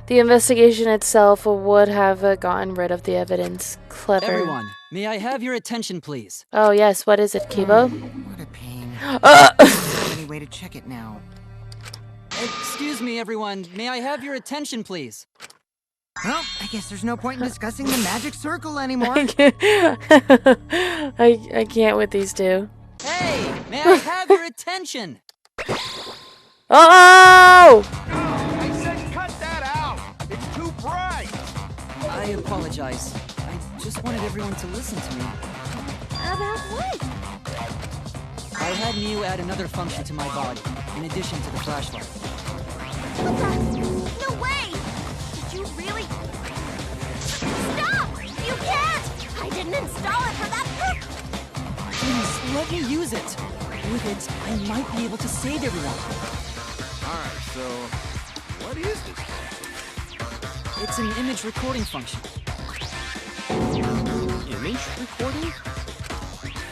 The investigation itself would have gotten rid of the evidence. Clever. Everyone, may I have your attention, please? Oh yes, what is it, Kibo? What a pain. There's any way to check it now. Excuse me, everyone. May I have your attention, please? Well, I guess there's no point in discussing the magic circle anymore. I can't with these two. Hey, may I have your attention? Oh! I said cut that out! It's too bright! I apologize. I just wanted everyone to listen to me. About what? I had Miu add another function to my body, in addition to the flashlight. What the? No way! Did you really? Stop! You can't! I didn't install it for that purpose! Please, let me use it. With it, I might be able to save everyone. Alright, so what is this? It's an image recording function. Image recording?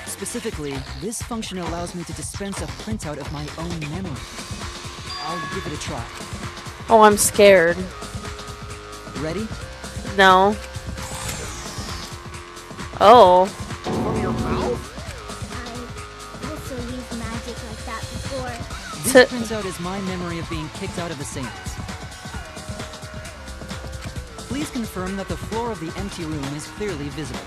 Specifically, this function allows me to dispense a printout of my own memory. I'll give it a try. Oh, I'm scared. Ready? No. Oh. From your mouth? I also used magic like that before. This printout is my memory of being kicked out of the Saints. Please confirm that the floor of the empty room is clearly visible.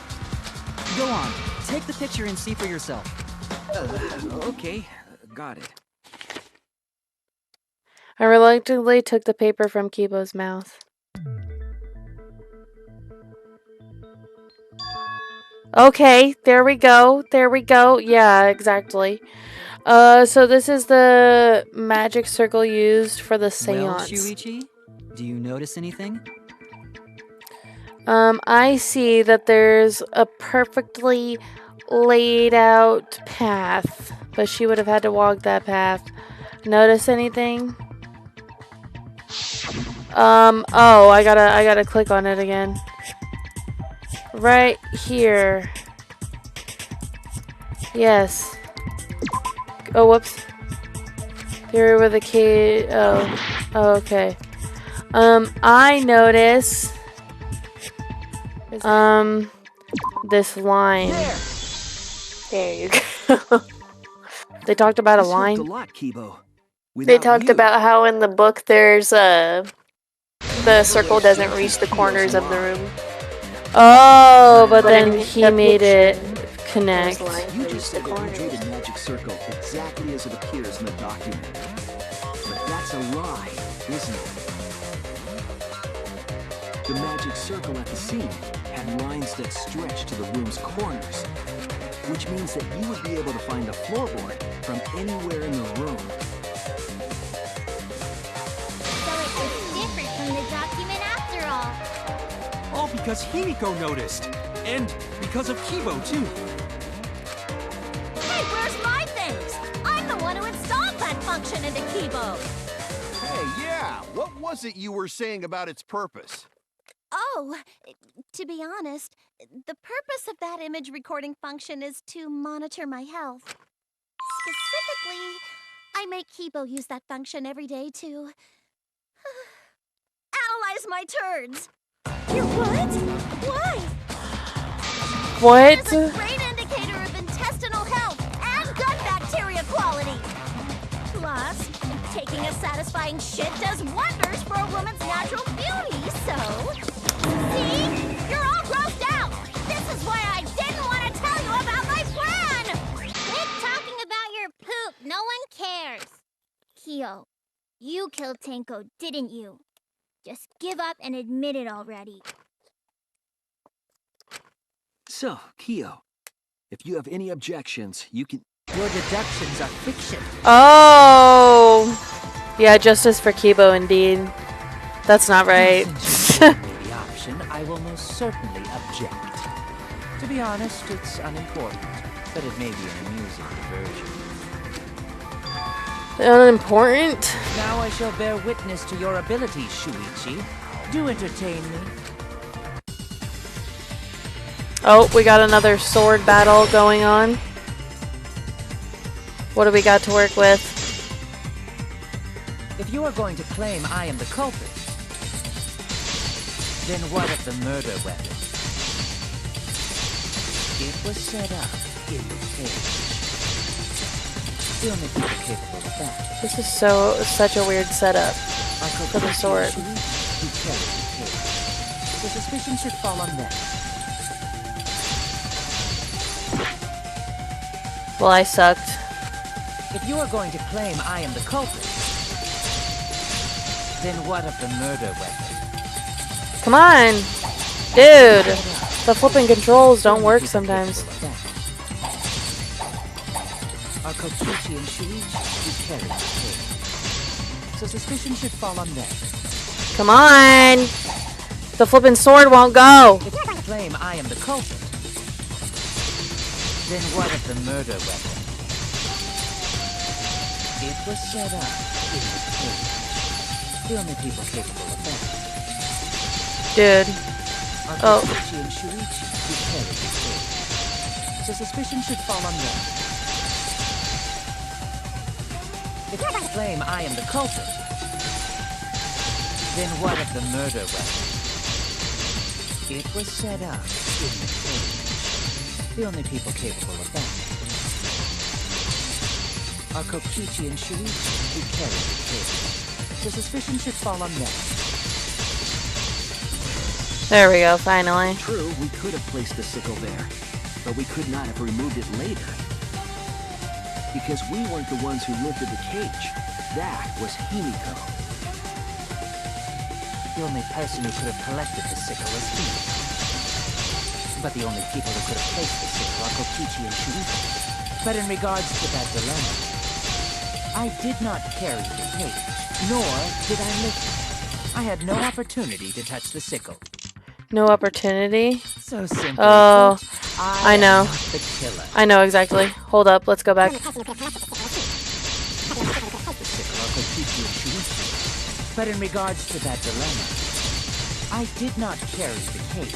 Go on, take the picture and see for yourself. Okay, got it. I reluctantly took the paper from Kibo's mouth. Okay, there we go. There we go. Yeah, exactly. So this is the magic circle used for the seance. Well, Shuichi, do you notice anything? I see that there's a perfectly laid out path, but she would have had to walk that path. Notice anything? Oh, I gotta click on it again. Right here. Yes. Oh, whoops. Here with the key. Oh, okay. I notice this line. There you go. They talked about a This helped line. a lot, Kibo. They Without talked you, about how in the book there's the circle doesn't reach the corners of the room. Oh, but But then in he the made it picture, connect. those lines You reach just the said that you drew corners. the magic circle exactly as it appears in the document. But that's a lie, isn't it? The magic circle at the scene had lines that stretched to the room's corners, which means that you would be able to find the floorboard from anywhere in the room. So it was different from the document after all. All because Himiko noticed. And because of Kibo, too. Hey, where's my things? I'm the one who installed that function into Kibo. Hey, yeah, what was it you were saying about its purpose? Oh, to be honest, the purpose of that image recording function is to monitor my health. Specifically, I make Kibo use that function every day to analyze my turds. Your what? Why? What? It's a great indicator of intestinal health and gut bacteria quality. Plus, taking a satisfying shit does wonders for a woman's natural beauty, so... See? You're all grossed out! This is why I didn't want to tell you about my plan! Quit talking about your poop. No one cares. Kyo, you killed Tenko, didn't you? Just give up and admit it already. So, Kyo, if you have any objections, you can... Your deductions are fiction. Oh! Yeah, justice for Kibo, indeed. That's not right. Since you gave me the option, I will most certainly object. To be honest, it's unimportant, but it may be an amusing diversion. Unimportant? Now I shall bear witness to your abilities, Shuichi. Do entertain me. Oh, we got another sword battle going on. What do we got to work with? If you are going to claim I am the culprit, then what of the murder weapon? It was set up in the cage. The only people capable of that. This is such a weird setup for the sword. Who carried the cage. The suspicion should fall on them. Well, I sucked. If you are going to claim I am the culprit, then what of the murder weapon? Come on! Dude! The flipping controls don't work sometimes. Are Kokichi and Shuichi who carried the cage. So suspicion should fall on them. Come on! The flipping sword won't go! If you claim I am the culprit, then what of the murder weapon? It was set up in the cage. The only people capable of that. Dude. Are Kokichi and Shuichi who carried the cage. So suspicion should fall on them. If you claim I am the culprit, then what of the murder weapon? It was set up in the cage. The only people capable of that are Kokichi and Shuichi who carried the cage. So suspicion should fall on them. There we go, finally. True, we could have placed the sickle there, but we could not have removed it later. Because we weren't the ones who lifted the cage. That was Himiko. The only person who could have collected the sickle was Himiko. But the only people who could have placed the sickle are Kokichi and Shuichi. But in regards to that dilemma, I did not carry the cage, nor did I lift it. I had no opportunity to touch the sickle. No opportunity? So simply Oh, put, I am know. not the killer. I know exactly. Hold up, let's go back. The sickle of Kokichi and Shuichi. But in regards to that dilemma, I did not carry the cage,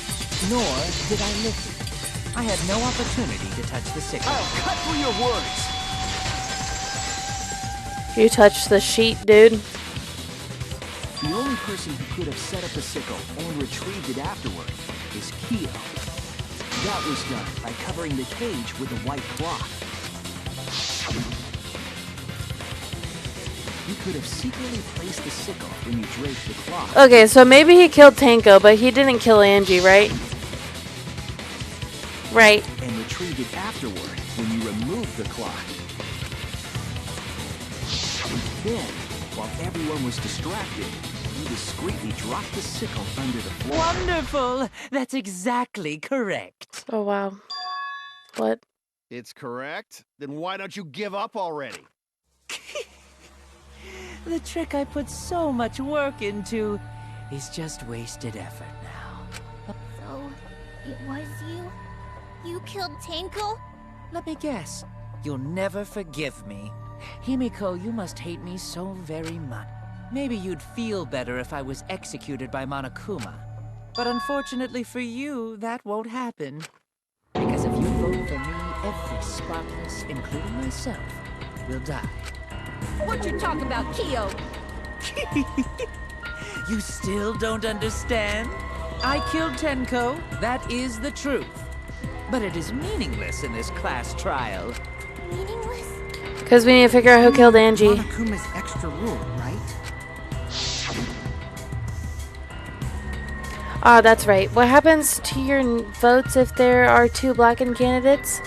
nor did I lift it. I had no opportunity to touch the sickle. I'll cut through your words. You touched the sheet, dude. The only person who could have set up the sickle and retrieved it afterward is Kyo. That was done by covering the cage with a white cloth. You could have secretly placed the sickle when you draped the cloth. Okay, so maybe he killed Tenko, but he didn't kill Angie, right? Right. And retrieved it afterward when you removed the cloth. Then, while everyone was distracted, you discreetly dropped the sickle under the floor. Wonderful! That's exactly correct. Oh, wow. What? It's correct? Then why don't you give up already? The trick I put so much work into is just wasted effort now. So, it was you? You killed Tenko? Let me guess. You'll never forgive me. Himiko, you must hate me so very much. Maybe you'd feel better if I was executed by Monokuma. But unfortunately for you, that won't happen. Because if you vote for me, every spotless, including myself, will die. What you talking about, Kyo? You still don't understand? I killed Tenko, that is the truth. But it is meaningless in this class trial. Meaningless? Because we need to figure out who killed Angie. Monokuma's extra rule, right? Ah, that's right. What happens to your votes if there are 2 blackened candidates?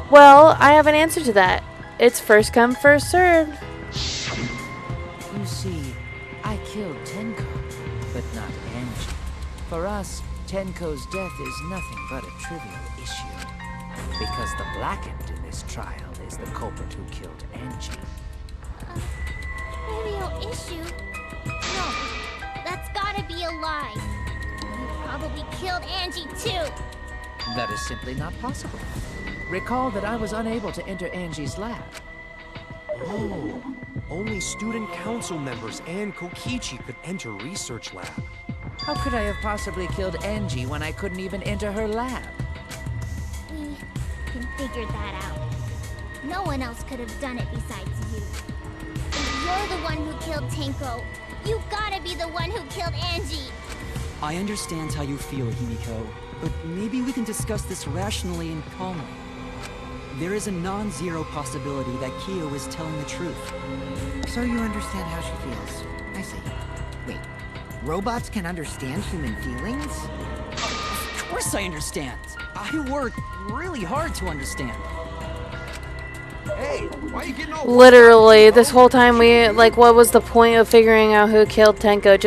Well, I have an answer to that. It's first come, first served. You see, I killed Tenko, but not Angie. For us, Tenko's death is nothing but a trivial issue. Because the blackened in this trial is the culprit who killed Angie. Trivial issue? No, that's gotta be a lie. You probably killed Angie too. That is simply not possible. Recall that I was unable to enter Angie's lab. Oh, only student council members and Kokichi could enter research lab. How could I have possibly killed Angie when I couldn't even enter her lab? We can figure that out. No one else could have done it besides you. If you're the one who killed Tenko, you gotta be the one who killed Angie. I understand how you feel, Himiko, but maybe we can discuss this rationally and calmly. There is a non-zero possibility that Kyo is telling the truth. So you understand how she feels. I see. Wait, robots can understand human feelings? Of course I understand. I worked really hard to understand. Hey, why are you getting all Literally, this whole time what was the point of figuring out who killed Tenko?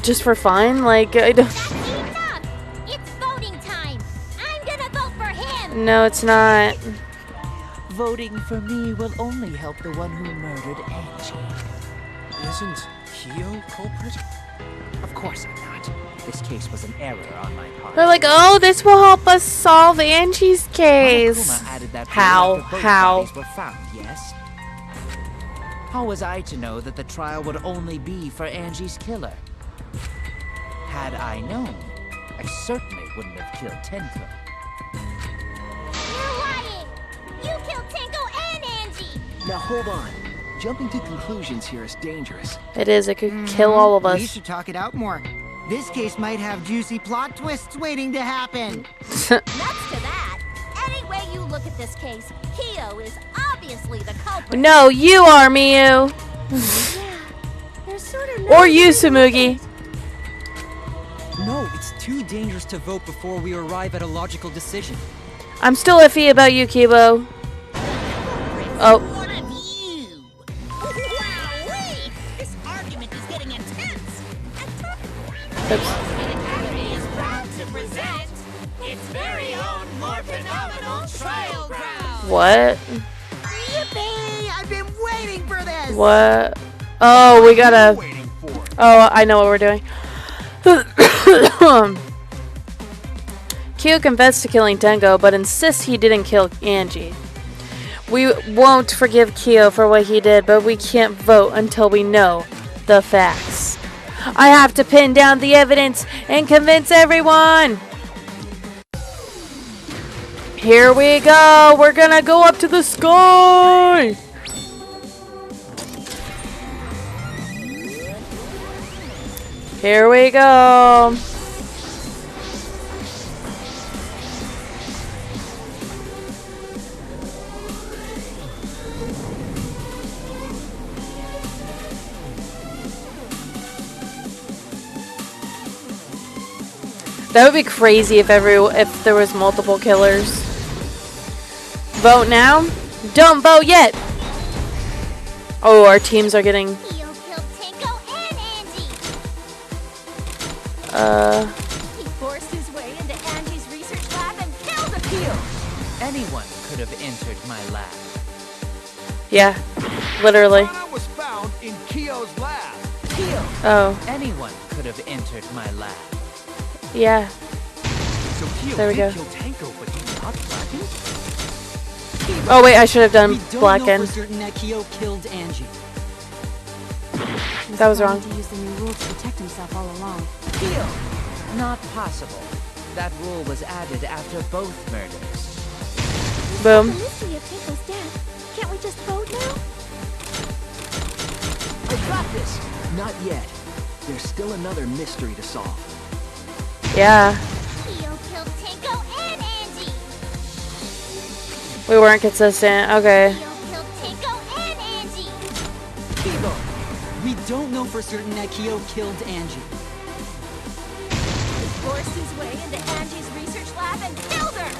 Just for fun? Like, I don't... That's enough! It's voting time! I'm gonna vote for him! No, it's not. Voting for me will only help the one who murdered Angie. Isn't Kyo culprit? Of course I'm not. This case was an error on my part. They're like, oh, this will help us solve Angie's case. Monokuma added that How? after both How? bodies were found, yes? How was I to know that the trial would only be for Angie's killer? Had I known, I certainly wouldn't have killed Tenko. You're lying! You killed Tenko and Angie! Now hold on. Jumping to conclusions here is dangerous. It is. It could kill all of We us. should talk it out more. This case might have juicy plot twists waiting to happen. Nuts to that. Any way you look at this case, Kyo is obviously the culprit. No, you are, Miyu. Yeah, there's sort of Or you, Sumugi. No, it's too dangerous to vote before we arrive at a logical decision. I'm still iffy about you, Kibo. Oh. One of you! Wowee! This argument is getting intense! Oops. is proud to present its very own more phenomenal trial ground! What? Yippee! I've been waiting for this! What? Oh, we gotta... Oh, I know what we're doing. Kyo confessed to killing Tenko, but insists he didn't kill Angie. We won't forgive Kyo for what he did, but we can't vote until we know the facts. I have to pin down the evidence and convince everyone! Here we go! We're gonna go up to the sky! Here we go! That would be crazy if there was multiple killers. Vote now? Don't vote yet! Oh, our teams are getting... Kyo killed Tenko and Angie. He forced his way into Angie's research lab and killed a Kyo. Anyone could have entered my lab. Yeah, literally. Katana was found in Kyo's lab. Kyo! Oh, Anyone could have entered my lab. yeah. So Kyo There we did go. kill Tenko, but he's not blackened? Oh wait, I should have done We don't know Blackened. for certain that Kyo killed Angie. He That was planning wrong. to use the new rule to protect himself all along. Kyo! Not possible. That rule was added after both murders. The Boom. mystery of Tenko's death. Can't we just vote now? I got this! Not yet. There's still another mystery to solve. Yeah. Kyo killed Tenko and Angie. We weren't consistent. Okay. Kyo killed Tenko and Angie. Kyo! We don't know for certain that Kyo killed Angie. He forced his way into Angie's research lab and killed her.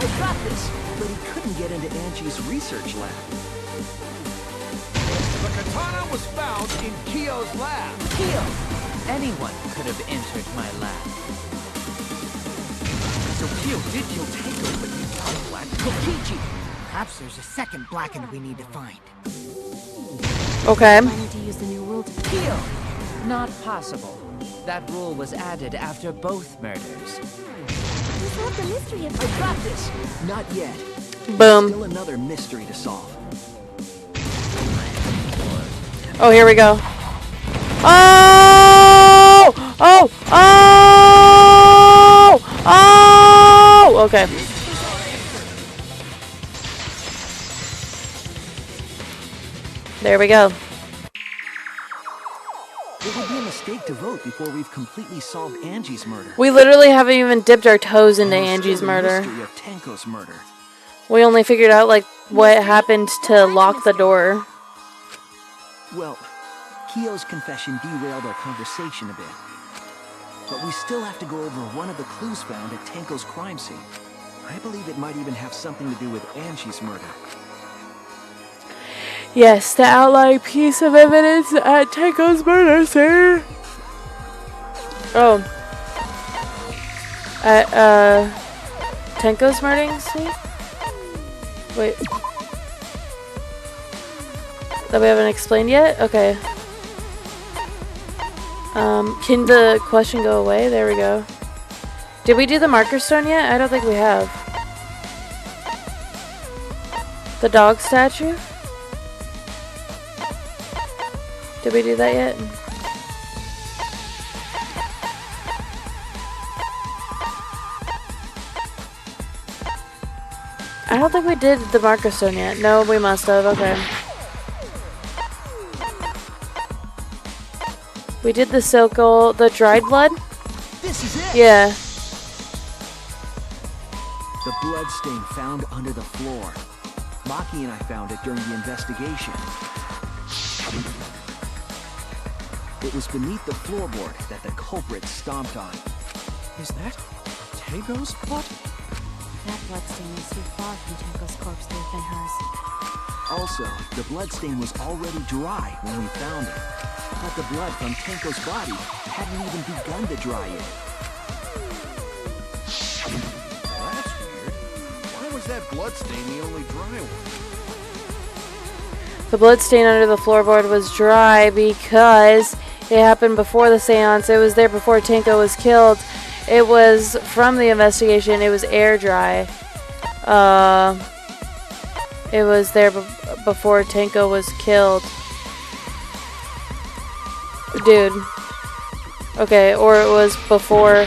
I got this! But he couldn't get into Angie's research lab. The katana was found in Kyo's lab. Kyo! Anyone could have entered my lab. So Kyo did kill Tenko, but he's not blackened? Kokichi! Perhaps there's a second blackened we need to find. Okay. Planning to use the new rule to Kyo! Not possible. That rule was added after both murders. We solved the mystery of I got this! Not yet. Boom. Still another mystery to solve. Oh, here we go. Oh! Oh! Oh! Oh! Okay. There we go. It would be a mistake to vote before we've completely solved Angie's murder. We literally haven't even dipped our toes into And there's Angie's still the murder. mystery of Tenko's murder. We only figured out, like, what happened to lock the door. Well, Kyo's confession derailed our conversation a bit. But we still have to go over one of the clues found at Tenko's crime scene. I believe it might even have something to do with Angie's murder. Yes, the outlying piece of evidence at Tenko's murder, sir. Oh. At, Tenko's murder scene? Wait. That we haven't explained yet? Okay. Can the question go away? There we go. Did we do the marker stone yet? I don't think we have. The dog statue? Did we do that yet? I don't think we did the marker stone yet. No, we must have. Okay. We did the circle, the dried blood? This is it! Yeah. The blood stain found under the floor. Maki and I found it during the investigation. It was beneath the floorboard that the culprit stomped on. Is that Tenko's blood? That bloodstain is too far from Tenko's corpse to have been hers. Also, the bloodstain was already dry when we found it. But the blood from Tenko's body hadn't even begun to dry yet. Well, that's weird. Why was that bloodstain the only dry one? The blood stain under the floorboard was dry because It happened before the seance. It was there before Tenko was killed. It was from the investigation. It was air dry. It was there before Tenko was killed. Dude. Okay, or it was before...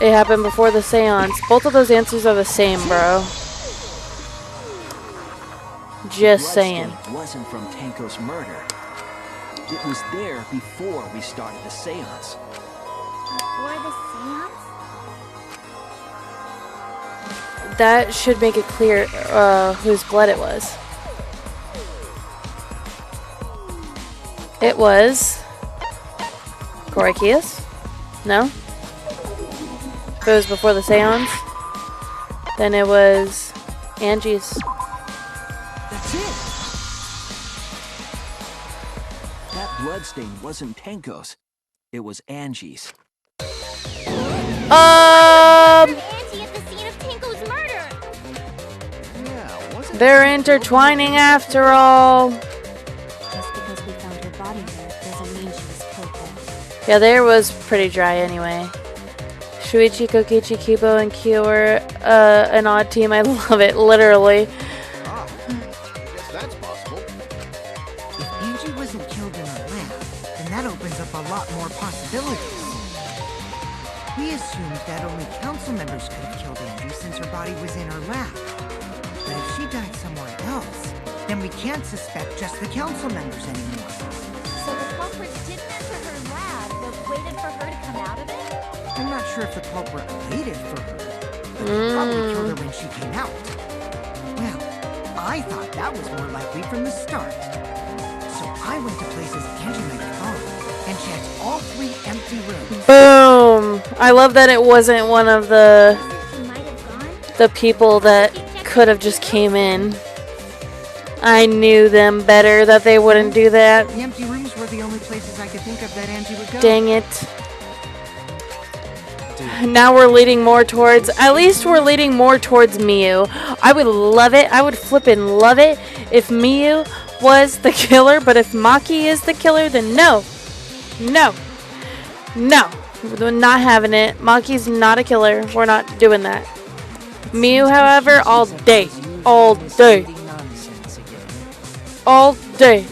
It happened before the seance. Both of those answers are the same, bro. Just saying. It wasn't from Tenko's murder. It was there before we started the seance. Before the seance? That should make it clear whose blood it was. It was... Korekia's? No? If it was before the seance, then it was Angie's. That's it! That bloodstain wasn't Tenko's. It was Angie's. Angie at the scene of Tenko's murder! They're intertwining after all. Just because we found her body there doesn't mean she was killed there. Yeah, there was pretty dry anyway. Shuichi, Kokichi, Kibo, and Kyo were an odd team. I love it, literally. Ah, I guess that's possible. If Angie wasn't killed in her lab, then that opens up a lot more possibilities. We assumed that only council members could have killed Angie since her body was in her lab. But if she died somewhere else, then we can't suspect just the council members anymore. So the culprit didn't enter her lab, but waited for her to come out of it? I'm not sure if the culprit waited for her, but they probably killed her when she came out. Well, I thought that was more likely from the start. So I went to places Angie might have gone and checked all 3 empty rooms. Boom! I love that it wasn't one of the people that could have just came in. I knew them better that they wouldn't do that. The empty rooms were the only places I could think of that Angie would go. Dang it. Now we're leading more towards, at least we're leading more towards Miyu. I would love it, I would flippin' love it if Miyu was the killer, but if Maki is the killer, then no. No. No. We're not having it. Maki's not a killer. We're not doing that. Miyu, however, all day. All day. All day.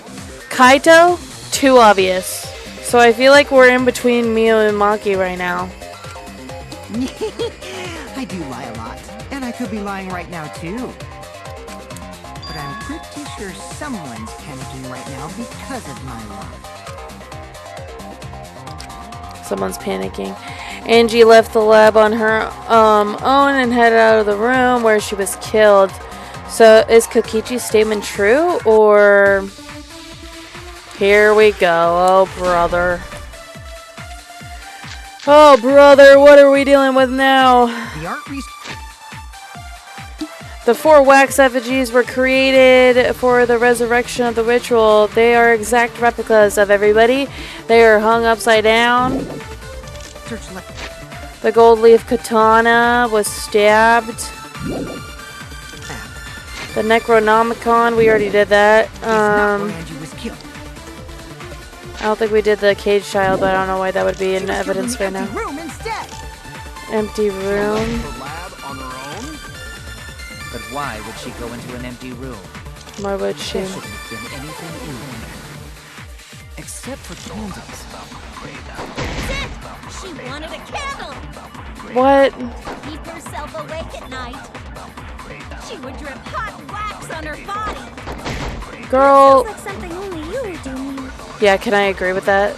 Kaito, too obvious. So I feel like we're in between Miyu and Maki right now. I do lie a lot, and I could be lying right now too. But I'm pretty sure someone's panicking right now because of my lie. Someone's panicking. Angie left the lab on her own and headed out of the room where she was killed. So is Kokichi's statement true, or... Here we go. Oh, brother. Oh, brother, what are we dealing with now? The 4 wax effigies were created for the resurrection of the ritual. They are exact replicas of everybody. They are hung upside down. The gold leaf katana was stabbed. The Necronomicon, we already did that. I don't think we did the cage child, but I don't know why that would be in evidence right now. Empty room. But why would she go into an empty room? Why would she? There shouldn't have been anything in there. Except for candles. She wanted a candle! What? Keep herself awake at night. She would drip hot wax on her body. Girl. Sounds like something only you would do. Yeah, can I agree with that?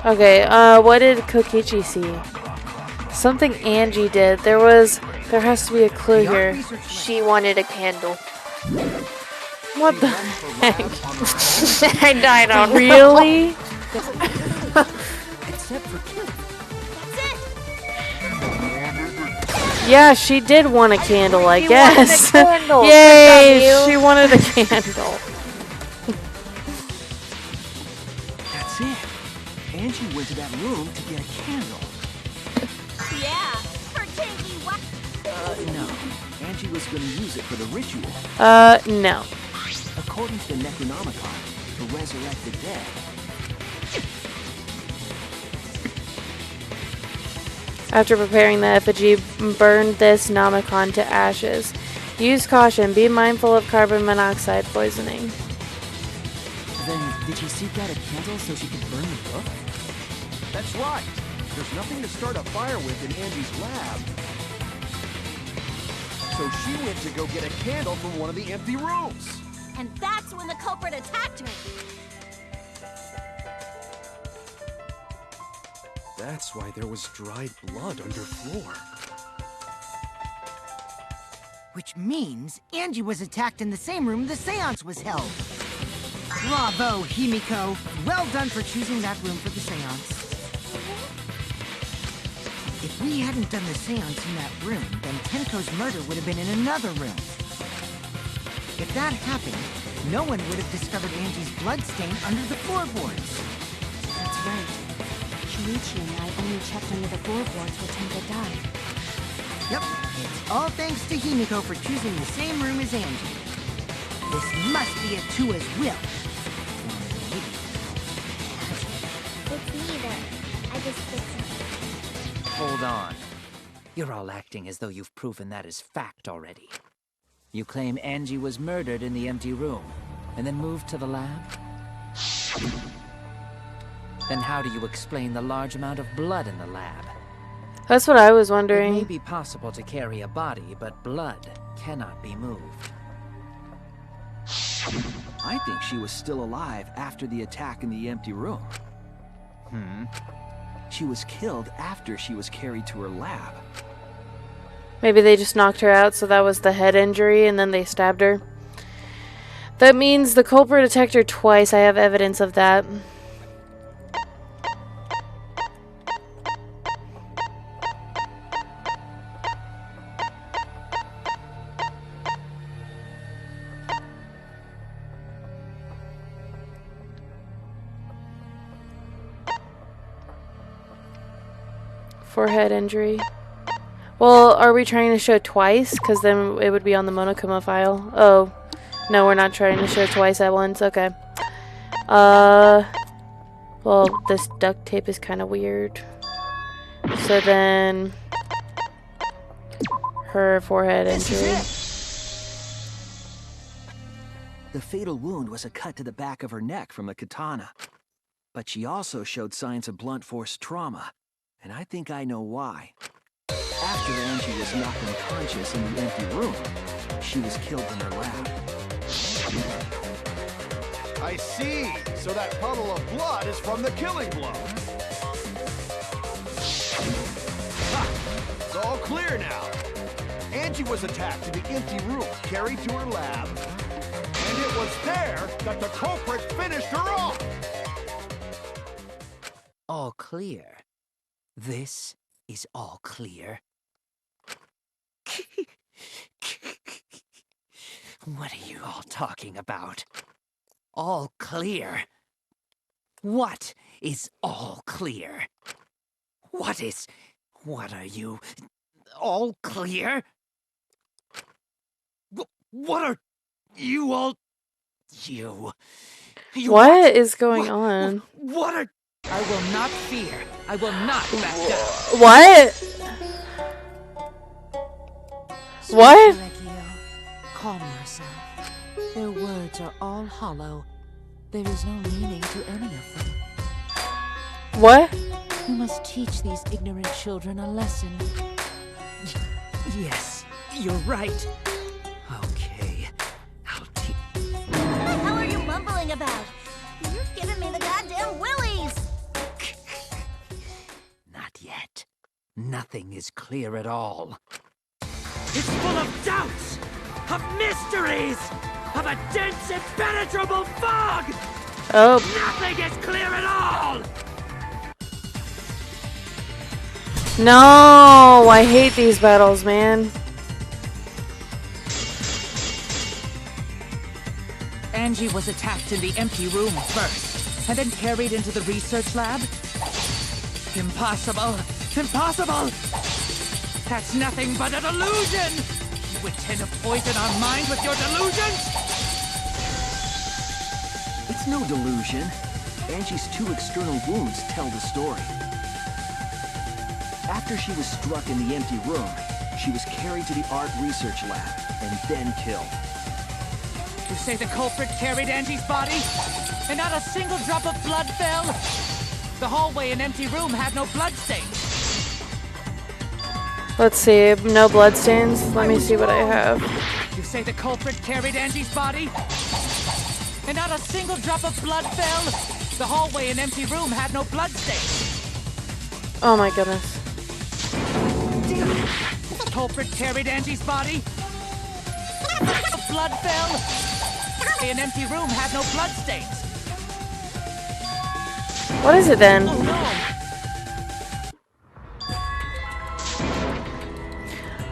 Okay, what did Kokichi see? Something Angie did. There has to be a clue here. She wanted a candle. What the heck? I don't know. Really? Except for Kid. Yeah, she did want a candle, I guess. Wanted a candle. Yay, she wanted a candle. That's it. Angie went to that room to get a candle. Yeah, her tanky wax. No. Angie was going to use it for the ritual. No. According to the Necronomicon, to resurrect the dead, After preparing the effigy, burn this Nomicon to ashes. Use caution. Be mindful of carbon monoxide poisoning. Then, did she seek out a candle so she could burn the book? That's right. There's nothing to start a fire with in Angie's lab. So she went to go get a candle from one of the empty rooms. And that's when the culprit attacked her. That's why there was dried blood underfloor. Which means Angie was attacked in the same room the seance was held. Bravo, Himiko. Well done for choosing that room for the seance. If we hadn't done the seance in that room, then Tenko's murder would have been in another room. If that happened, no one would have discovered Angie's blood stain under the floorboards. That's right. Shuichi and I only checked under the floorboards where Tenko died. Yep, it's all thanks to Himiko for choosing the same room as Angie. This must be Atua's will. It's neither. I just fixed it. Hold on. You're all acting as though you've proven that as fact already. You claim Angie was murdered in the empty room, and then moved to the lab? Then how do you explain the large amount of blood in the lab? That's what I was It may wondering. be possible to carry a body, but blood cannot be moved. I think she was still alive after the attack in the empty room. She was killed after she was carried to her lab. Maybe they just knocked her out, so that was the head injury, and then they stabbed her. That means the culprit attacked her twice. I have evidence of that. Forehead injury. Well, are we trying to show twice? Because then it would be on the Monokuma file. Oh. No, we're not trying to show twice at once. Okay. Well, this duct tape is kind of weird. So then... her forehead injury. The fatal wound was a cut to the back of her neck from the katana. But she also showed signs of blunt force trauma. And I think I know why. After Angie was knocked unconscious in the empty room, she was killed in her lab. I see. So that puddle of blood is from the killing blow. Ha! It's all clear now. Angie was attacked in the empty room, carried to her lab. And it was there that the culprit finished her off. All clear. This is all clear. What are you all talking about? All clear? What is all clear? What are you? All clear? What are you all? You What is going on? What are... I will not fear. I will not back down. What? What? Reggio, calm yourself. Their words are all hollow. There is no meaning to any of them. What? You must teach these ignorant children a lesson. Yes, you're right. Okay, I'll teach. What the hell are you mumbling about? You're giving me the goddamn willies! Not yet. Nothing is clear at all. It's full of doubts, of mysteries, of a dense, impenetrable fog! Oh. Nothing is clear at all! No, I hate these battles, man. Angie was attacked in the empty room first, and then carried into the research lab? Impossible! Impossible! That's nothing but a delusion! You intend to poison our mind with your delusions? It's no delusion. Angie's two external wounds tell the story. After she was struck in the empty room, she was carried to the art research lab and then killed. You say the culprit carried Angie's body? And not a single drop of blood fell? The hallway and empty room had no bloodstains. Let's see. No bloodstains. Let me see what I have. You say the culprit carried Angie's body? And not a single drop of blood fell? The hallway and empty room had no bloodstains. Oh my goodness. The culprit carried Angie's body? Blood fell? An empty room had no bloodstains. What is it then? Oh no!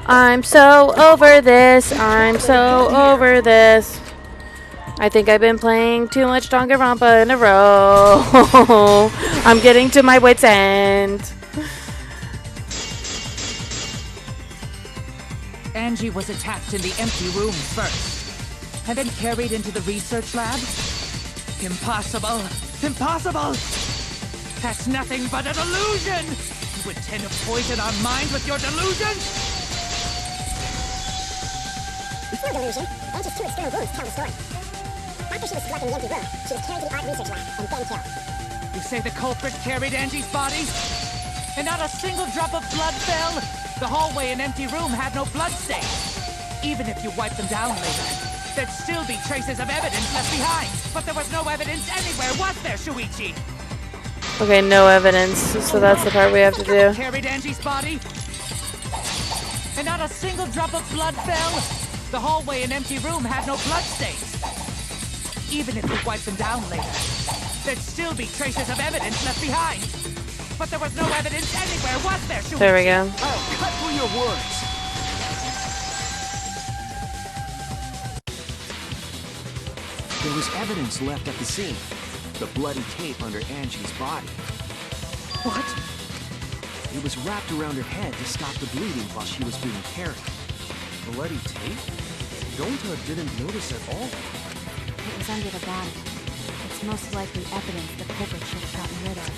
I'm so over this. I'm so over this. I think I've been playing too much Danganronpa in a row. I'm getting to my wit's end. Angie was attacked in the empty room first, and then carried into the research lab? Impossible! Impossible! That's nothing but a delusion! You intend to poison our minds with your delusions? No delusion. Angie's 2 external wounds tell the story. After she was struck in the empty room, she was carried to the art research lab and then killed. You say the culprit carried Angie's body? And not a single drop of blood fell? The hallway and empty room had no bloodstains. Even if you wiped them down later, there'd still be traces of evidence left behind. But there was no evidence anywhere, was there, Shuichi? Okay, no evidence. So that's the part we have to do. Carried Angie's body? And not a single drop of blood fell? The hallway and empty room had no bloodstains. Even if you wiped them down later, there'd still be traces of evidence left behind. But there was no evidence anywhere, was there, Shuichi? There we go. Oh, cut through your words. There was evidence left at the scene. The bloody tape under Angie's body. What? It was wrapped around her head to stop the bleeding while she was being carried. Bloody tape? Gonta didn't notice at all. It was under the body. It's most likely evidence the culprit should have gotten rid of.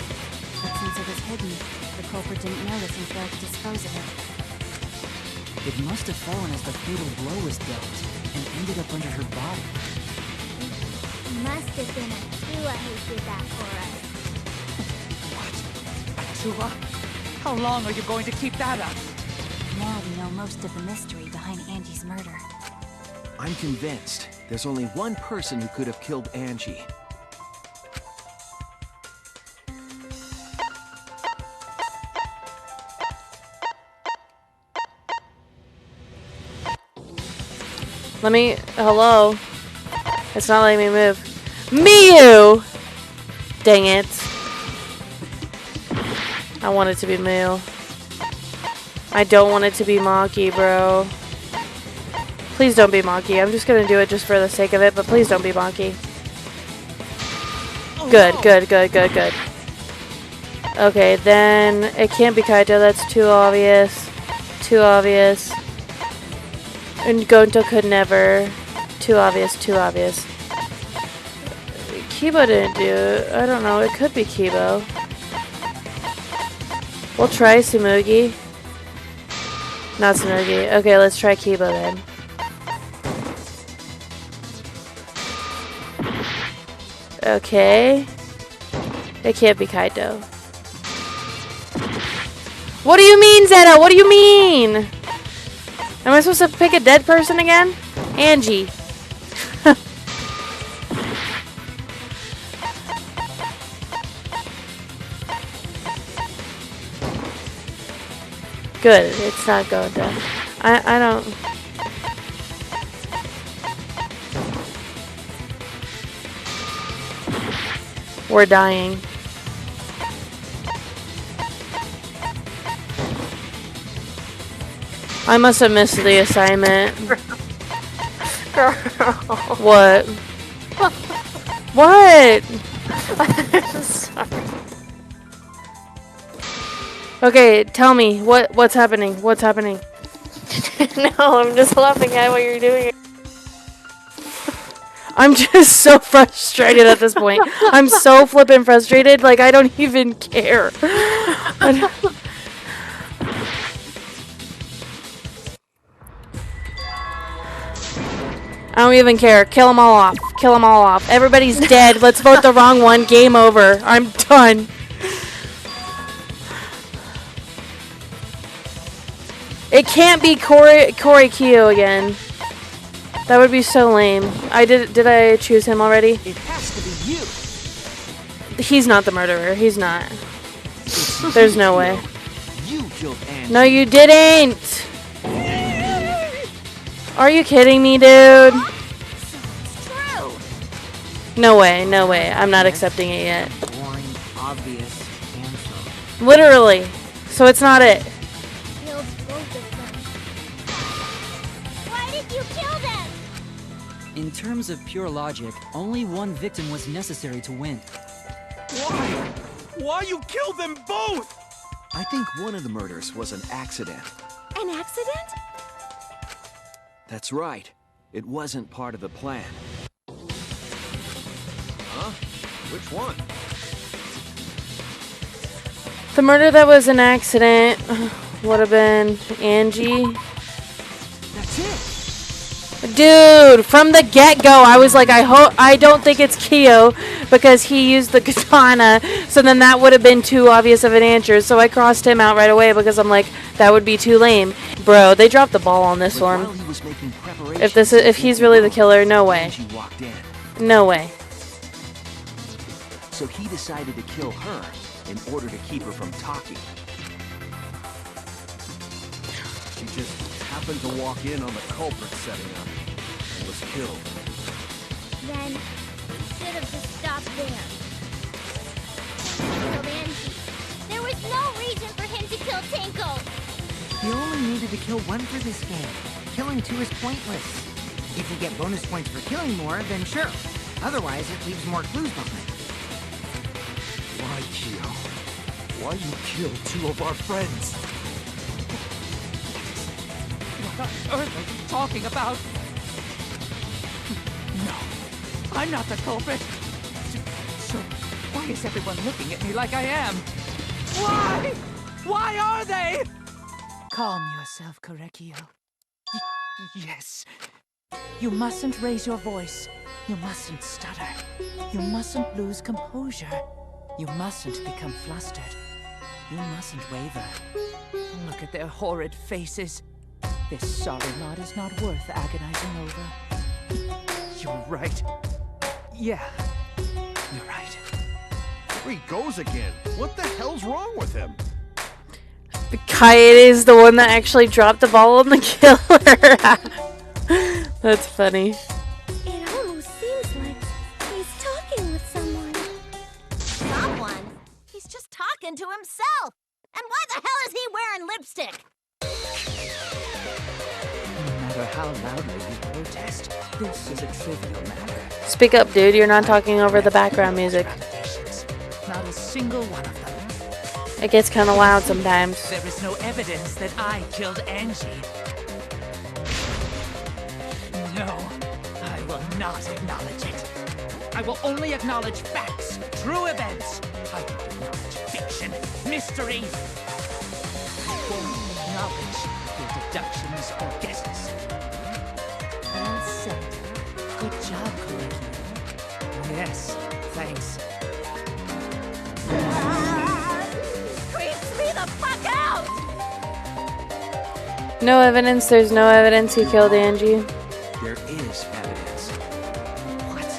But since it was hidden, the culprit didn't notice and failed to dispose of it. It must have fallen as the fatal blow was dealt, and ended up under her body. Must have been Atua who did that for us. Atua? How long are you going to keep that up? Now we know most of the mystery behind Angie's murder. I'm convinced there's only one person who could have killed Angie. Let me... Hello? It's not letting me move. Miu! Dang it. I want it to be Miu. I don't want it to be Maki, bro. Please don't be Maki. I'm just gonna do it just for the sake of it, but please don't be Maki. Good, good, good, good, good. Okay, then it can't be Kaito. That's too obvious. Too obvious. And Gonto could never. Too obvious, too obvious. Kibo didn't do it. I don't know. It could be Kibo. We'll try Sumugi. Not Sumugi. Okay, let's try Kibo then. Okay. It can't be Kaito. What do you mean, Zeta? What do you mean? Am I supposed to pick a dead person again? Angie. Good. It's not going down. I don't... We're dying. I must have missed the assignment. Girl. What? What? I'm sorry. Okay, tell me what's happening. What's happening? No, I'm just laughing at what you're doing. I'm just so frustrated at this point. I'm so flippin' frustrated. Like I don't even care. I don't even care. Kill them all off. Kill them all off. Everybody's dead. Let's vote the wrong one. Game over. I'm done. It can't be Corey Kyo again. That would be so lame. Did I choose him already? It has to be you. He's not the murderer. He's not. There's no way. You killed Angie. No, you didn't. Are you kidding me, dude? True. No way. No way. I'm not accepting it yet. Boring, obvious answer. Literally. So it's not it. Killed both of them. Why did you kill them? In terms of pure logic, only one victim was necessary to win. Why? Why you killed them both? I think one of the murders was an accident. An accident? That's right. It wasn't part of the plan. Huh? Which one? The murder that was an accident would have been Angie. That's it. Dude, from the get-go, I was like, I don't think it's Kyo because he used the katana. So then that would have been too obvious of an answer. So I crossed him out right away because I'm like, that would be too lame. Bro, they dropped the ball on this one. If he's really the killer, no way. No way. So he decided to kill her in order to keep her from talking. She just happened to walk in on the culprit setting up and was killed. Then he should have just stopped there. He killed Angie. There was no reason for him to kill Tenko. You only needed to kill one for this game. Killing two is pointless. If you get bonus points for killing more, then sure. Otherwise, it leaves more clues behind. Why, Kyo? Why you killed two of our friends? What on earth are you talking about? No, I'm not the culprit. So why is everyone looking at me like I am? Why? Why are they? Calm yourself, Korekio. Yes. You mustn't raise your voice. You mustn't stutter. You mustn't lose composure. You mustn't become flustered. You mustn't waver. Look at their horrid faces. This sorry lot is not worth agonizing over. You're right. Yeah, you're right. There he goes again. What the hell's wrong with him? Kaede is the one that actually dropped the ball on the killer. That's funny. It almost seems like he's talking with someone. Someone? He's just talking to himself. And why the hell is he wearing lipstick? No matter how loudly you protest, this is a trivial matter. Speak up, dude. You're not talking over the background music. Not a single one of them. It gets kind of loud sometimes. There is no evidence that I killed Angie. No, I will not acknowledge it. I will only acknowledge facts, true events. I won't acknowledge fiction, mystery. I won't acknowledge your deductions or guesses. Well said. Good job, Korekio. Yes, thanks. Creeps me the fuck out! No evidence. There's no evidence he killed Angie. There is evidence. What?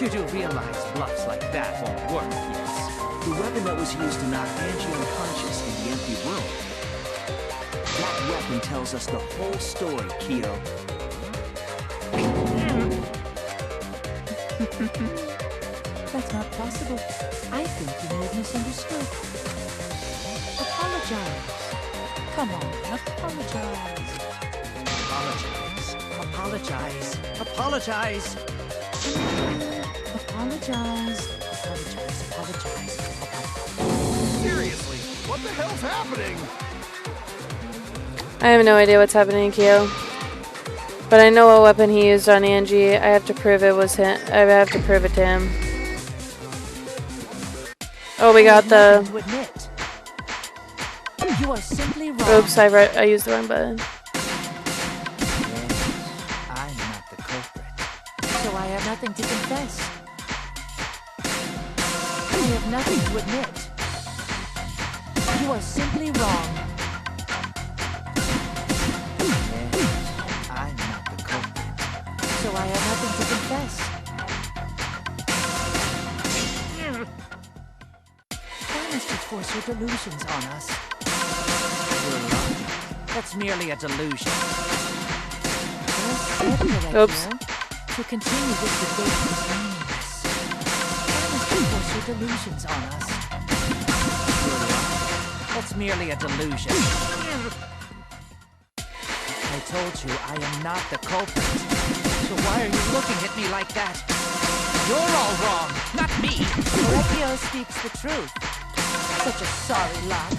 You do realize bluffs like that won't work, yes? The weapon that was used to knock Angie unconscious in the empty room. That weapon tells us the whole story, Kyo. That's not possible. I think you may have misunderstood. Apologize. Come on, apologize. Apologize. Apologize. Apologize. Apologize. Apologize. Seriously, what the hell's happening? I have no idea what's happening, Kyo. But I know what weapon he used on Angie. I have to prove it was him. I have to prove it to him. Oh, we got the... You are simply wrong. Oops, I used the wrong button. I'm not the culprit. nothing to confess. I have nothing to admit. You are simply wrong. Yes, I'm not the culprit. So I have nothing to confess. Why must you force your delusions on us? You're lying. That's merely a delusion. Oops. To continue this debate is meaningless. Why must you force your delusions on us? You're lying. That's merely a delusion. I told you I am not the culprit. So why are you looking at me like that? You're all wrong, not me. Correcchio speaks the truth. Such a sorry lot.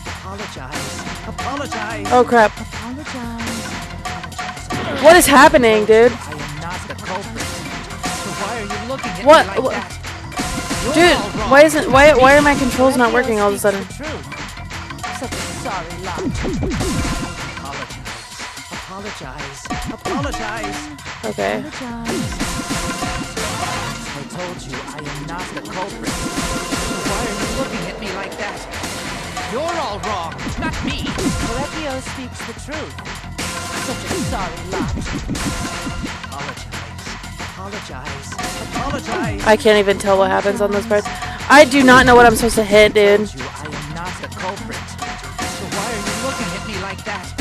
Apologize. Apologize. Oh crap. Apologize. What is happening, dude? I am not the culprit. So why are you looking at What? me like that? Dude, why are my controls not working all of a sudden? Such a sorry lot. Apologize. Apologize. Okay. I told you I am not the culprit. So why are you looking at me like that? You're all wrong, not me. Correcchio speaks the truth. Such a sorry lot. Apologize. Apologize. I can't even tell what happens on those parts. I do not know what I'm supposed to hit, dude. I am not the culprit. So why are you looking at me like that?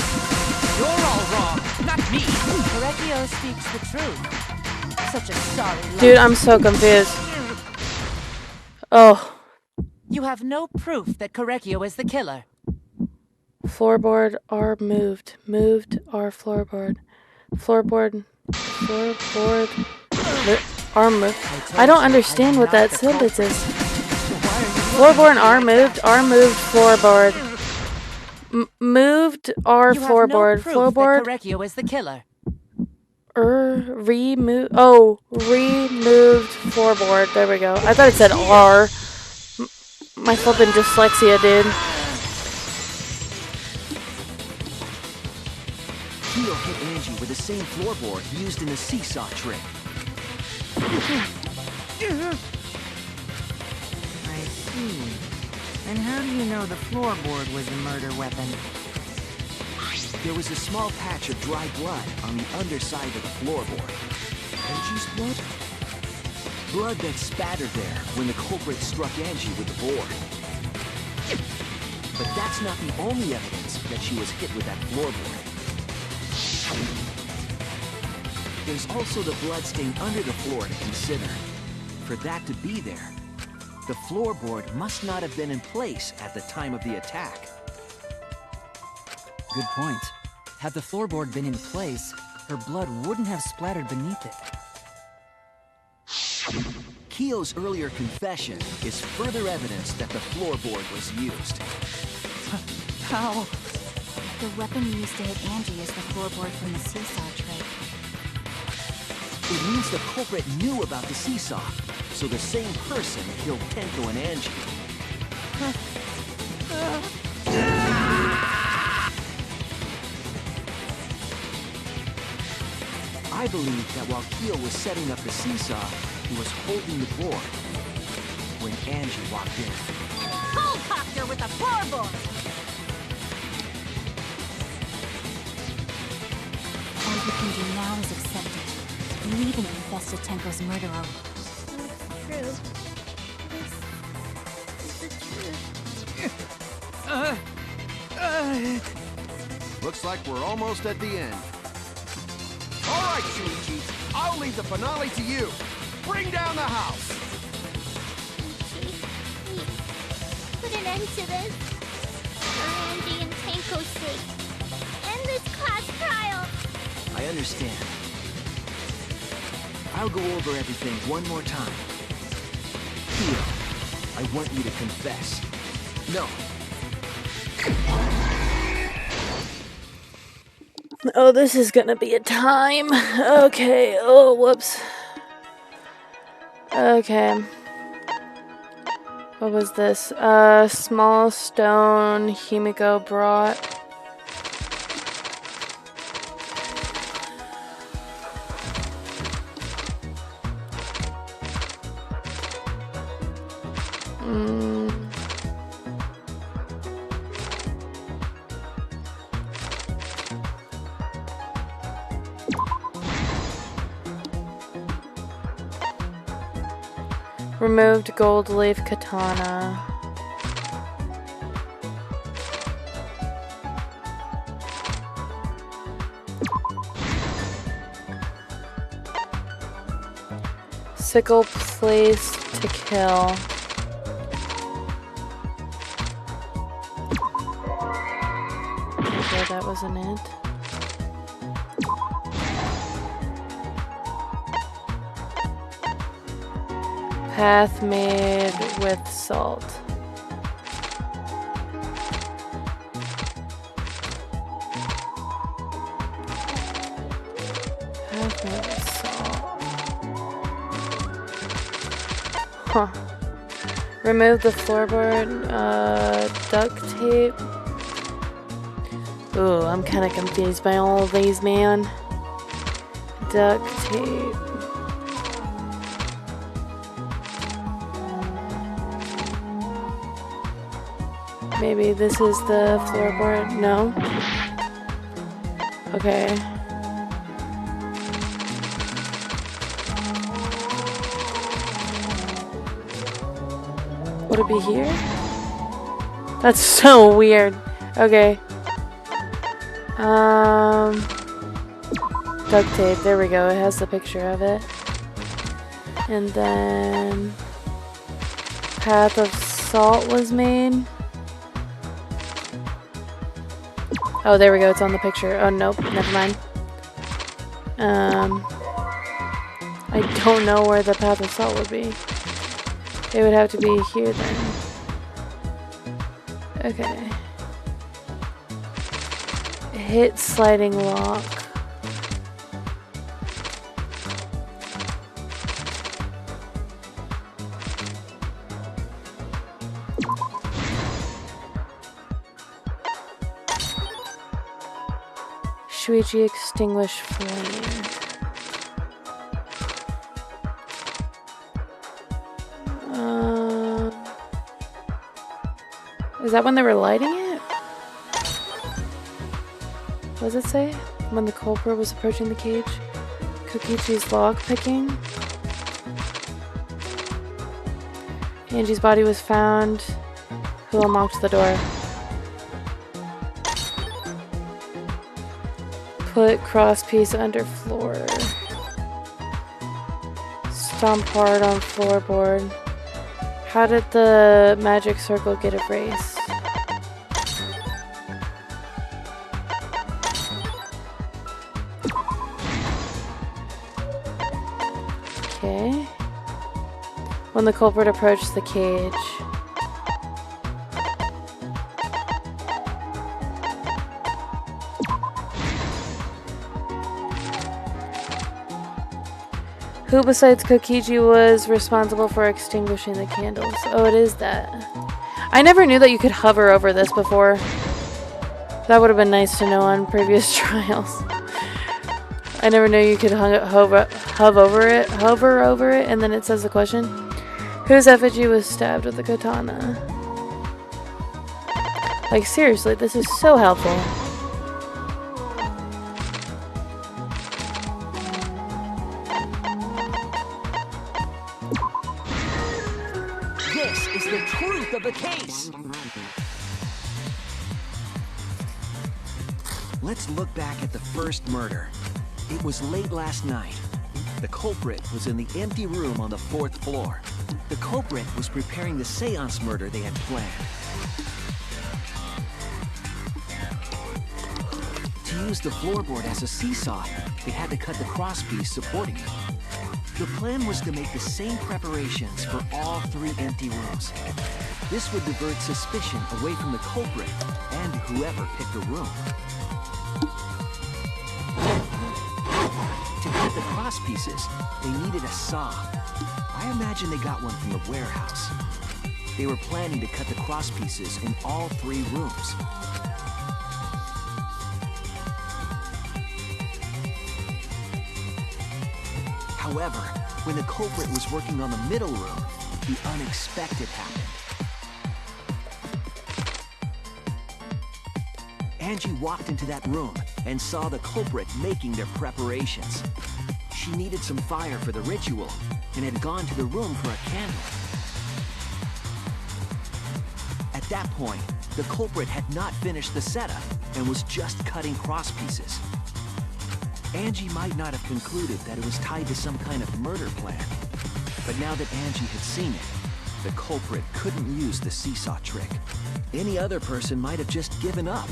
You're all wrong, not me. Correcchio speaks the truth. Such a sorry lot. Dude, I'm so confused. Oh. You have no proof that Correcchio is the killer. Floorboard R moved. Moved R floorboard. Floorboard. Floorboard. R moved. I don't understand what that sentence is. Floorboard R moved. R moved floorboard. Moved R floorboard. Floorboard. Correcchio is the killer. Remove. Oh, removed floorboard. There we go. I thought it said R. My flippin' dyslexia, dude. Keo hit Angie with the same floorboard used in the seesaw trick. I see. And how do you know the floorboard was the murder weapon? There was a small patch of dry blood on the underside of the floorboard. Angie's blood? Blood that spattered there when the culprit struck Angie with the board. But that's not the only evidence that she was hit with that floorboard. There's also the bloodstain under the floor to consider. For that to be there, the floorboard must not have been in place at the time of the attack. Good point. Had the floorboard been in place, her blood wouldn't have splattered beneath it. Keo's earlier confession is further evidence that the floorboard was used. How? The weapon used to hit Angie is the floorboard from the seesaw trick. It means the culprit knew about the seesaw, so the same person killed Tenko and Angie. I believe that while Keo was setting up the seesaw, he was holding the board when Angie walked in. Helicopter with a floorboard! All you can do now is accept it. Believe and confess to Tenko's murderer. True. This is the truth. Looks like we're almost at the end. All right, Shunichi, I'll leave the finale to you. Bring down the house. Put an end to this. For Angie and Tenko's sake. End this class trial. I understand. I'll go over everything one more time. Keo, I want you to confess. No. Oh, this is gonna be a time. Okay. Oh, whoops. Okay. What was this? Small stone Himiko brought. Removed gold leaf katana. Sickle placed to kill. Okay, that wasn't it. Path made with salt. Path made with salt. Huh. Remove the floorboard, duct tape. Ooh, I'm kind of confused by all of these, man. Duct tape. Maybe this is the floorboard? No? Okay. Would it be here? That's so weird. Okay. Duct tape. There we go. It has the picture of it. And then path of salt was made. Oh, there we go. It's on the picture. Oh, nope. Never mind. I don't know where the path of salt would be. It would have to be here then. Okay. Hit sliding lock. Shuichi extinguish flame. Is that when they were lighting it? What does it say? When the culprit was approaching the cage? Kokichi's log picking. Angie's body was found. Who unlocked the door? Put crosspiece under floor. Stomp hard on floorboard. How did the magic circle get erased? Okay. When the culprit approached the cage. Who besides Kokichi was responsible for extinguishing the candles? Oh, it is that. I never knew that you could hover over this before. That would have been nice to know on previous trials. I never knew you could hover over it, and then it says the question. Whose effigy was stabbed with a katana? Like, seriously, this is so helpful. This is the truth of the case. Let's look back at the first murder. It was late last night. The culprit was in the empty room on the 4th floor. The culprit was preparing the seance murder they had planned. To use the floorboard as a seesaw, they had to cut the crosspiece supporting it. The plan was to make the same preparations for all 3 empty rooms. This would divert suspicion away from the culprit and whoever picked the room. To cut the crosspieces, they needed a saw. I imagine they got one from the warehouse. They were planning to cut the crosspieces in all 3 rooms. However, when the culprit was working on the middle room, the unexpected happened. Angie walked into that room and saw the culprit making their preparations. she needed some fire for the ritual and had gone to the room for a candle. At that point, the culprit had not finished the setup and was just cutting cross pieces. Angie might not have concluded that it was tied to some kind of murder plan, but now that Angie had seen it, the culprit couldn't use the seesaw trick. Any other person might have just given up,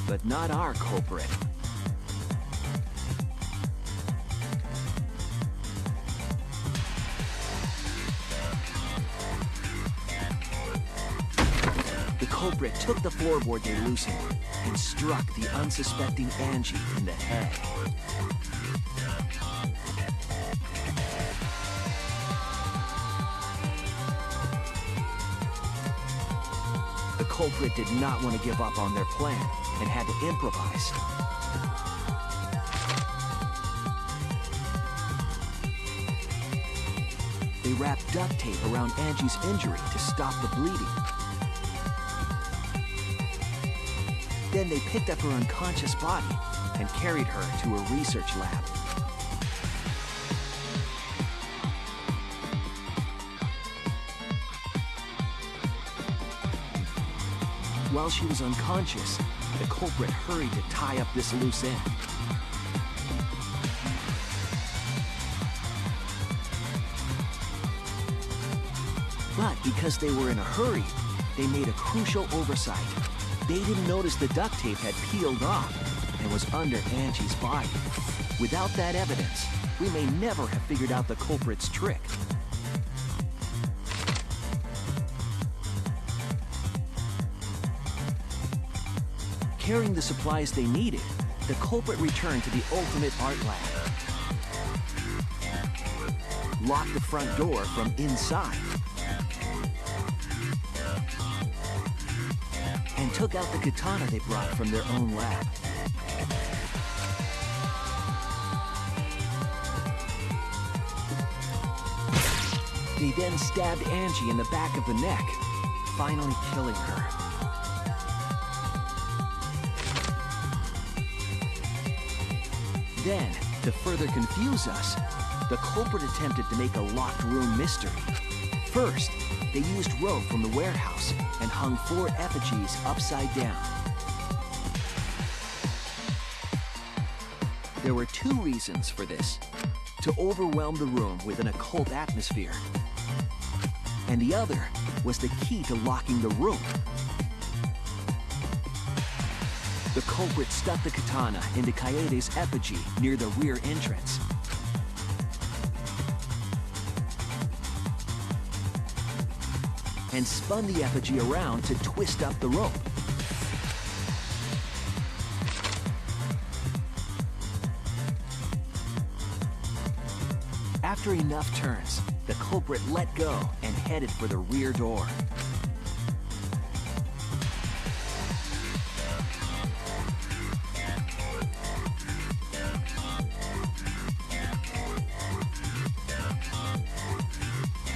but not our culprit. The culprit took the floorboard they loosened and struck the unsuspecting Angie in the head. The culprit did not want to give up on their plan and had to improvise. They wrapped duct tape around Angie's injury to stop the bleeding. Then they picked up her unconscious body and carried her to a research lab. While she was unconscious, the culprit hurried to tie up this loose end. But because they were in a hurry, they made a crucial oversight. They didn't notice the duct tape had peeled off and was under Angie's body. Without that evidence, we may never have figured out the culprit's trick. Carrying the supplies they needed, the culprit returned to the ultimate art lab. Locked the front door from inside. And took out the katana they brought from their own lab. They then stabbed Angie in the back of the neck, finally killing her. Then, to further confuse us, the culprit attempted to make a locked room mystery. First, they used rope from the warehouse and hung 4 effigies upside down. There were 2 reasons for this: to overwhelm the room with an occult atmosphere, and the other was the key to locking the room. The culprit stuck the katana into Kaede's effigy near the rear entrance. And spun the effigy around to twist up the rope. After enough turns, the culprit let go and headed for the rear door.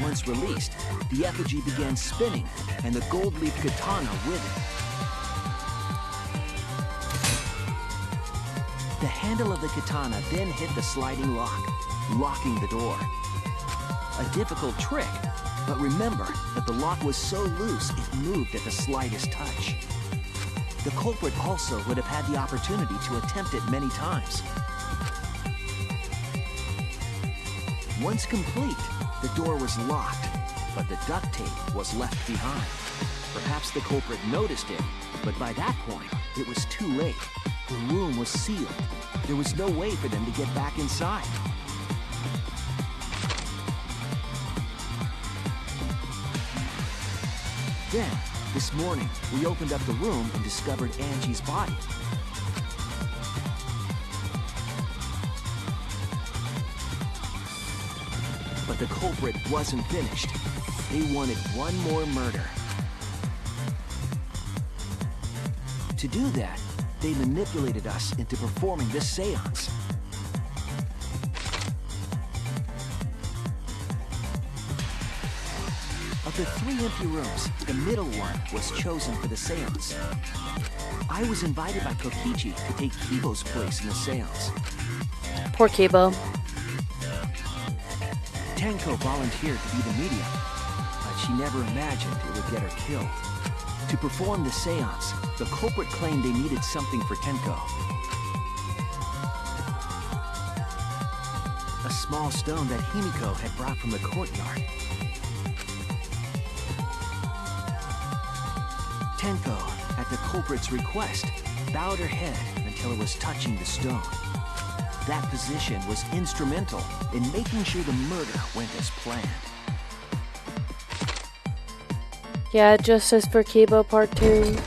Once released, the effigy began spinning, and the gold leaf katana with it. The handle of the katana then hit the sliding lock, locking the door. A difficult trick, but remember that the lock was so loose it moved at the slightest touch. The culprit also would have had the opportunity to attempt it many times. Once complete, the door was locked, but the duct tape was left behind. Perhaps the culprit noticed it, but by that point, it was too late. The room was sealed. There was no way for them to get back inside. Then, this morning, we opened up the room and discovered Angie's body. But the culprit wasn't finished. They wanted one more murder. To do that, they manipulated us into performing this seance. Of the 3 empty rooms, the middle one was chosen for the seance. I was invited by Kokichi to take Kibo's place in the seance. Poor Kibo. Tenko volunteered to be the medium, but she never imagined it would get her killed. To perform the seance, the culprit claimed they needed something for Tenko. A small stone that Himiko had brought from the courtyard. Tenko, at the culprit's request, bowed her head until it was touching the stone. That position was instrumental in making sure the murder went as planned. Yeah, Justice for Kibo Part 2.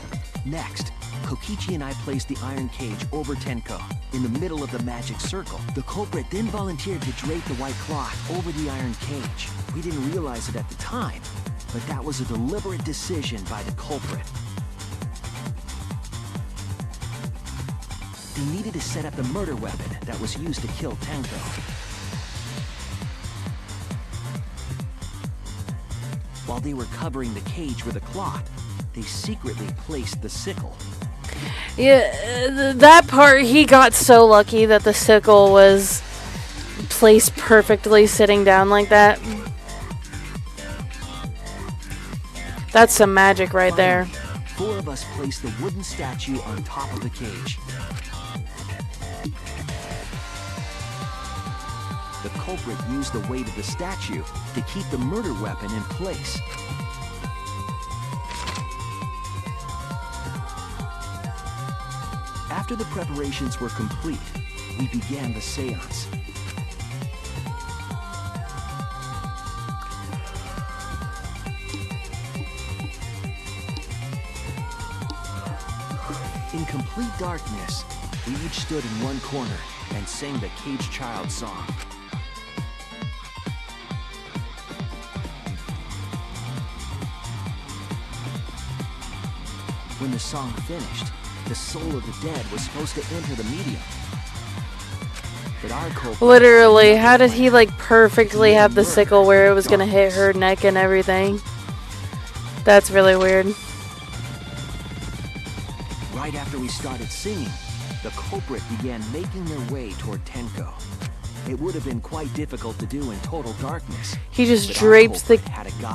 Next, Kokichi and I placed the iron cage over Tenko, in the middle of the magic circle. The culprit then volunteered to drape the white cloth over the iron cage. We didn't realize it at the time, but that was a deliberate decision by the culprit. They needed to set up the murder weapon that was used to kill Tenko. While they were covering the cage with a cloth, they secretly placed the sickle. Yeah, that part, he got so lucky that the sickle was placed perfectly sitting down like that. That's some magic right there. Four of us placed the wooden statue on top of the cage. The culprit used the weight of the statue to keep the murder weapon in place. After the preparations were complete, we began the seance. In complete darkness, we each stood in one corner and sang the Cage Child song. When the song finished, the soul of the dead was supposed to enter the medium. But our culprit... Literally, how did he like perfectly have the sickle where it was gonna hit her neck and everything? That's really weird. Right after we started singing, the culprit began making their way toward Tenko. It would have been quite difficult to do in total darkness. He just drapes the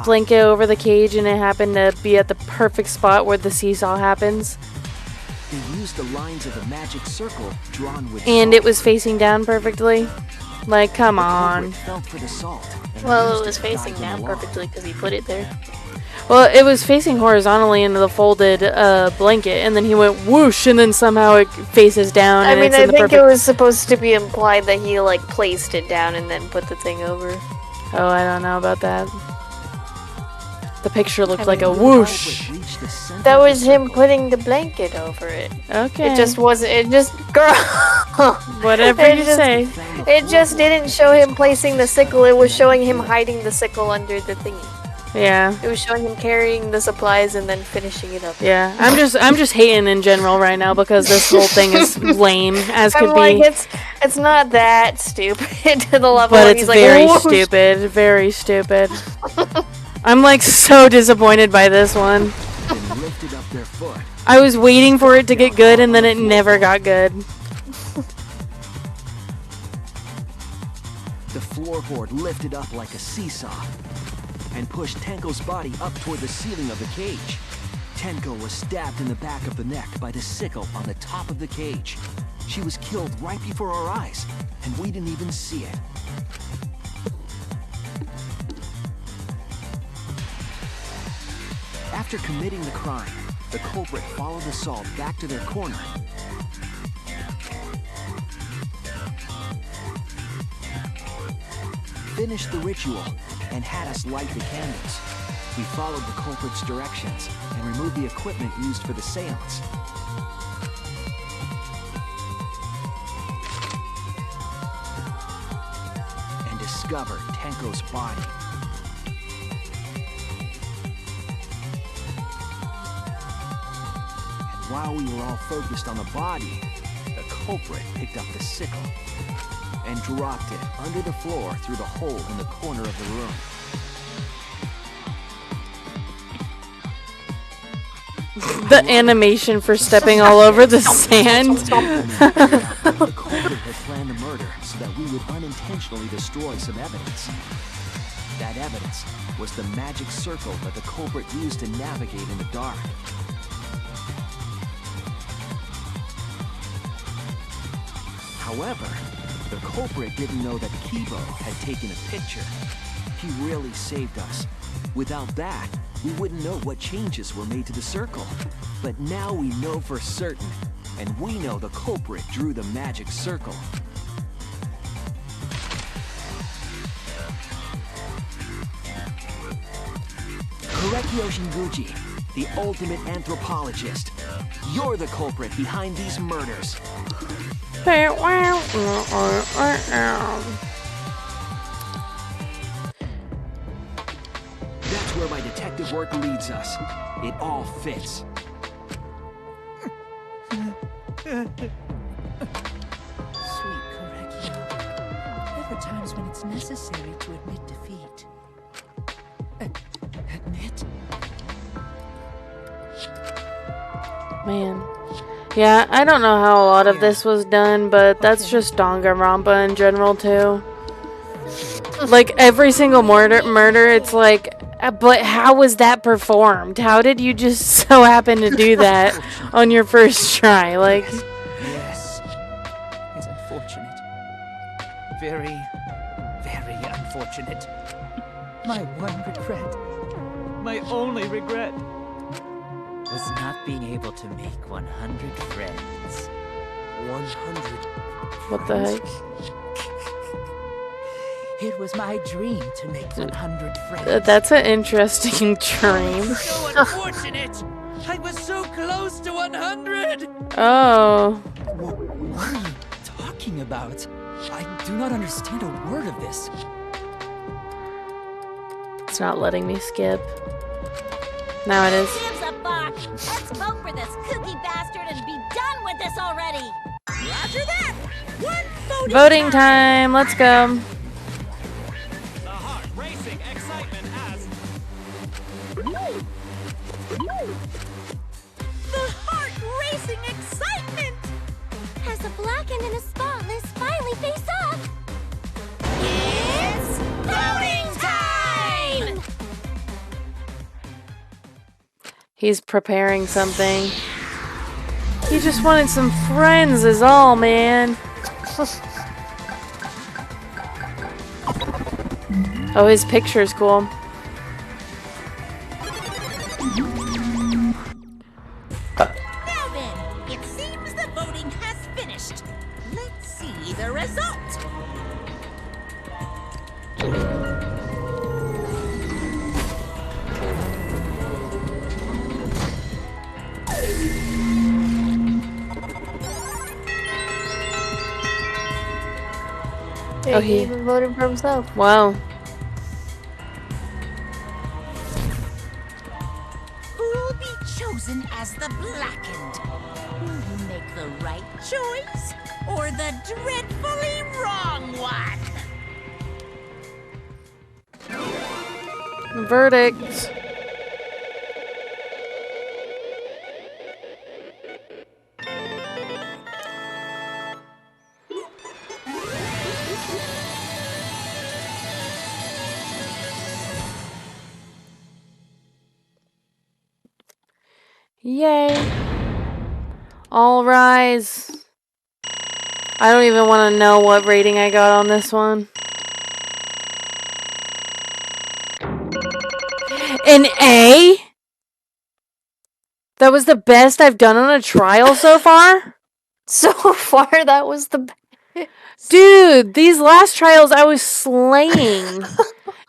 blanket over the cage and it happened to be at the perfect spot where the seesaw happens. They used the lines of the magic circle drawn with And salt. it was facing down perfectly? Like, come on. Felt for the salt and Well, used it was to guide facing them down along. perfectly because he put it there. Well, it was facing horizontally into the folded blanket, and then he went whoosh, and then somehow it faces down. I And mean, it's I in the think perfect... it was supposed to be implied that he, like, placed it down and then put the thing over. Oh, I don't know about that. The picture looked I like a mean, whoosh. That was him putting the blanket over it. Okay. It just wasn't, it just, girl. Whatever It you just- say. It just didn't show him placing the sickle, it was showing him hiding the sickle under the thingy. Yeah. It was showing him carrying the supplies and then finishing it up. Yeah. I'm just hating in general right now because this whole thing is lame as could I'm like, be. it's not that stupid to the level But where it's he's like, very "Whoosh." stupid. Very stupid. I'm like so disappointed by this one. Then lifted up their foot. I was waiting for it to get good and then it never got good. The floorboard lifted up like a seesaw and pushed Tenko's body up toward the ceiling of the cage. Tenko was stabbed in the back of the neck by the sickle on the top of the cage. She was killed right before our eyes, and we didn't even see it. After committing the crime, the culprit followed us all back to their corner. Finished the ritual and had us light the candles. We followed the culprit's directions and removed the equipment used for the seance. And discovered Tenko's body. And while we were all focused on the body, the culprit picked up the sickle and dropped it under the floor through the hole in the corner of the room. The animation for stepping all over the sand. The culprit had planned the murder so that we would unintentionally destroy some evidence. That evidence was the magic circle that the culprit used to navigate in the dark. However, the culprit didn't know that Kibo had taken a picture. He really saved us. Without that, we wouldn't know what changes were made to the circle. But now we know for certain, and we know the culprit drew the magic circle. Korekio Shinguchi, the ultimate anthropologist. You're the culprit behind these murders. That's where my detective work leads us. It all fits. Sweet Korekio. There are times when it's necessary to admit defeat. Admit? Man. Yeah, I don't know how a lot of this was done, but that's just Danganronpa in general, too. Like, every single murder, it's like, but how was that performed? How did you just so happen to do that on your first try? Like, Yes. It's unfortunate. Very, very unfortunate. My one regret, my only regret, was not being able to make 100 friends. 100? what the heck? It was my dream to make 100 friends. That's an interesting dream. So unfortunate! I was so close to 100! Oh. What are you talking about? I do not understand a word of this. It's not letting me skip. Now it is. Gives a fuck. Let's vote for this kooky bastard and be done with this already. Roger that. One Voting time. Let's go. The heart racing excitement as The heart racing excitement. As the blackened and the spotless finally face off. It's voting time. He's preparing something. He just wanted some friends is all, man. Oh, his picture's cool. Now then, it seems the voting has finished. Let's see the result. Yeah, he even voted for himself. Wow. Who'll be chosen as the blackened? Will you make the right choice or the dreadfully wrong one? Verdict. Yay. All rise. I don't even want to know what rating I got on this one. An A? That was the best I've done on a trial so far? So far, that was the best. Dude, these last trials I was slaying.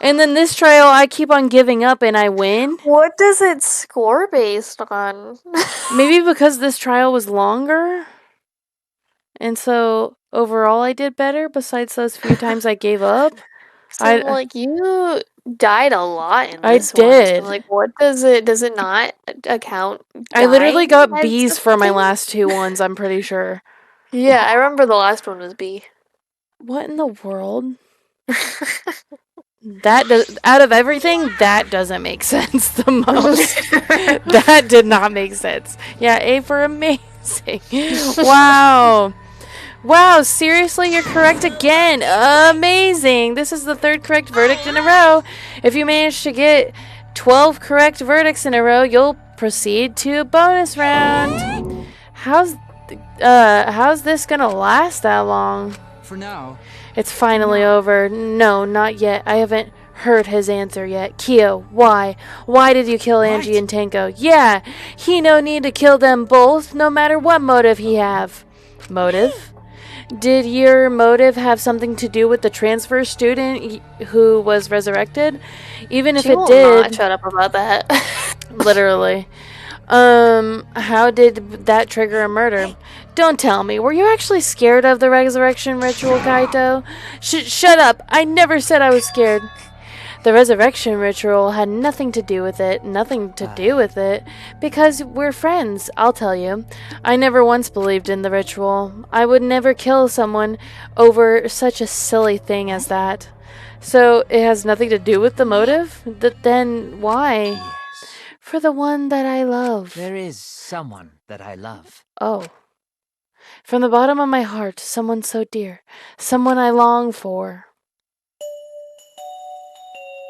And then this trial I keep on giving up and I win? What does it score based on? Maybe because this trial was longer? And so overall I did better besides those few times I gave up? So, like, you died a lot in I this one. did. So, like, what does it not account? I literally dying got as B's for my something? last two ones, I'm pretty sure. Yeah, I remember the last one was B. What in the world? That does, out of everything, that doesn't make sense the most. That did not make sense. Yeah, A for amazing. Wow. Wow, seriously, you're correct again. Amazing. This is the 3rd correct verdict in a row. If you manage to get 12 correct verdicts in a row, you'll proceed to a bonus round. How's this gonna last that long? For now. It's finally over. No, not yet. I haven't heard his answer yet. Kyo, why? Why did you kill Angie and Tenko? Yeah, he no need to kill them both, no matter what motive he have. Motive? Did your motive have something to do with the transfer student who was resurrected? Even if She it will did, not shut up about that. literally. How did that trigger a murder? Don't tell me. Were you actually scared of the resurrection ritual, Kaito? Shut up. I never said I was scared. The resurrection ritual had nothing to do with it. Nothing to do with it. Because we're friends, I'll tell you. I never once believed in the ritual. I would never kill someone over such a silly thing as that. So it has nothing to do with the motive? Then why? Yes. For the one that I love. There is someone that I love. Oh. From the bottom of my heart, someone so dear. Someone I long for.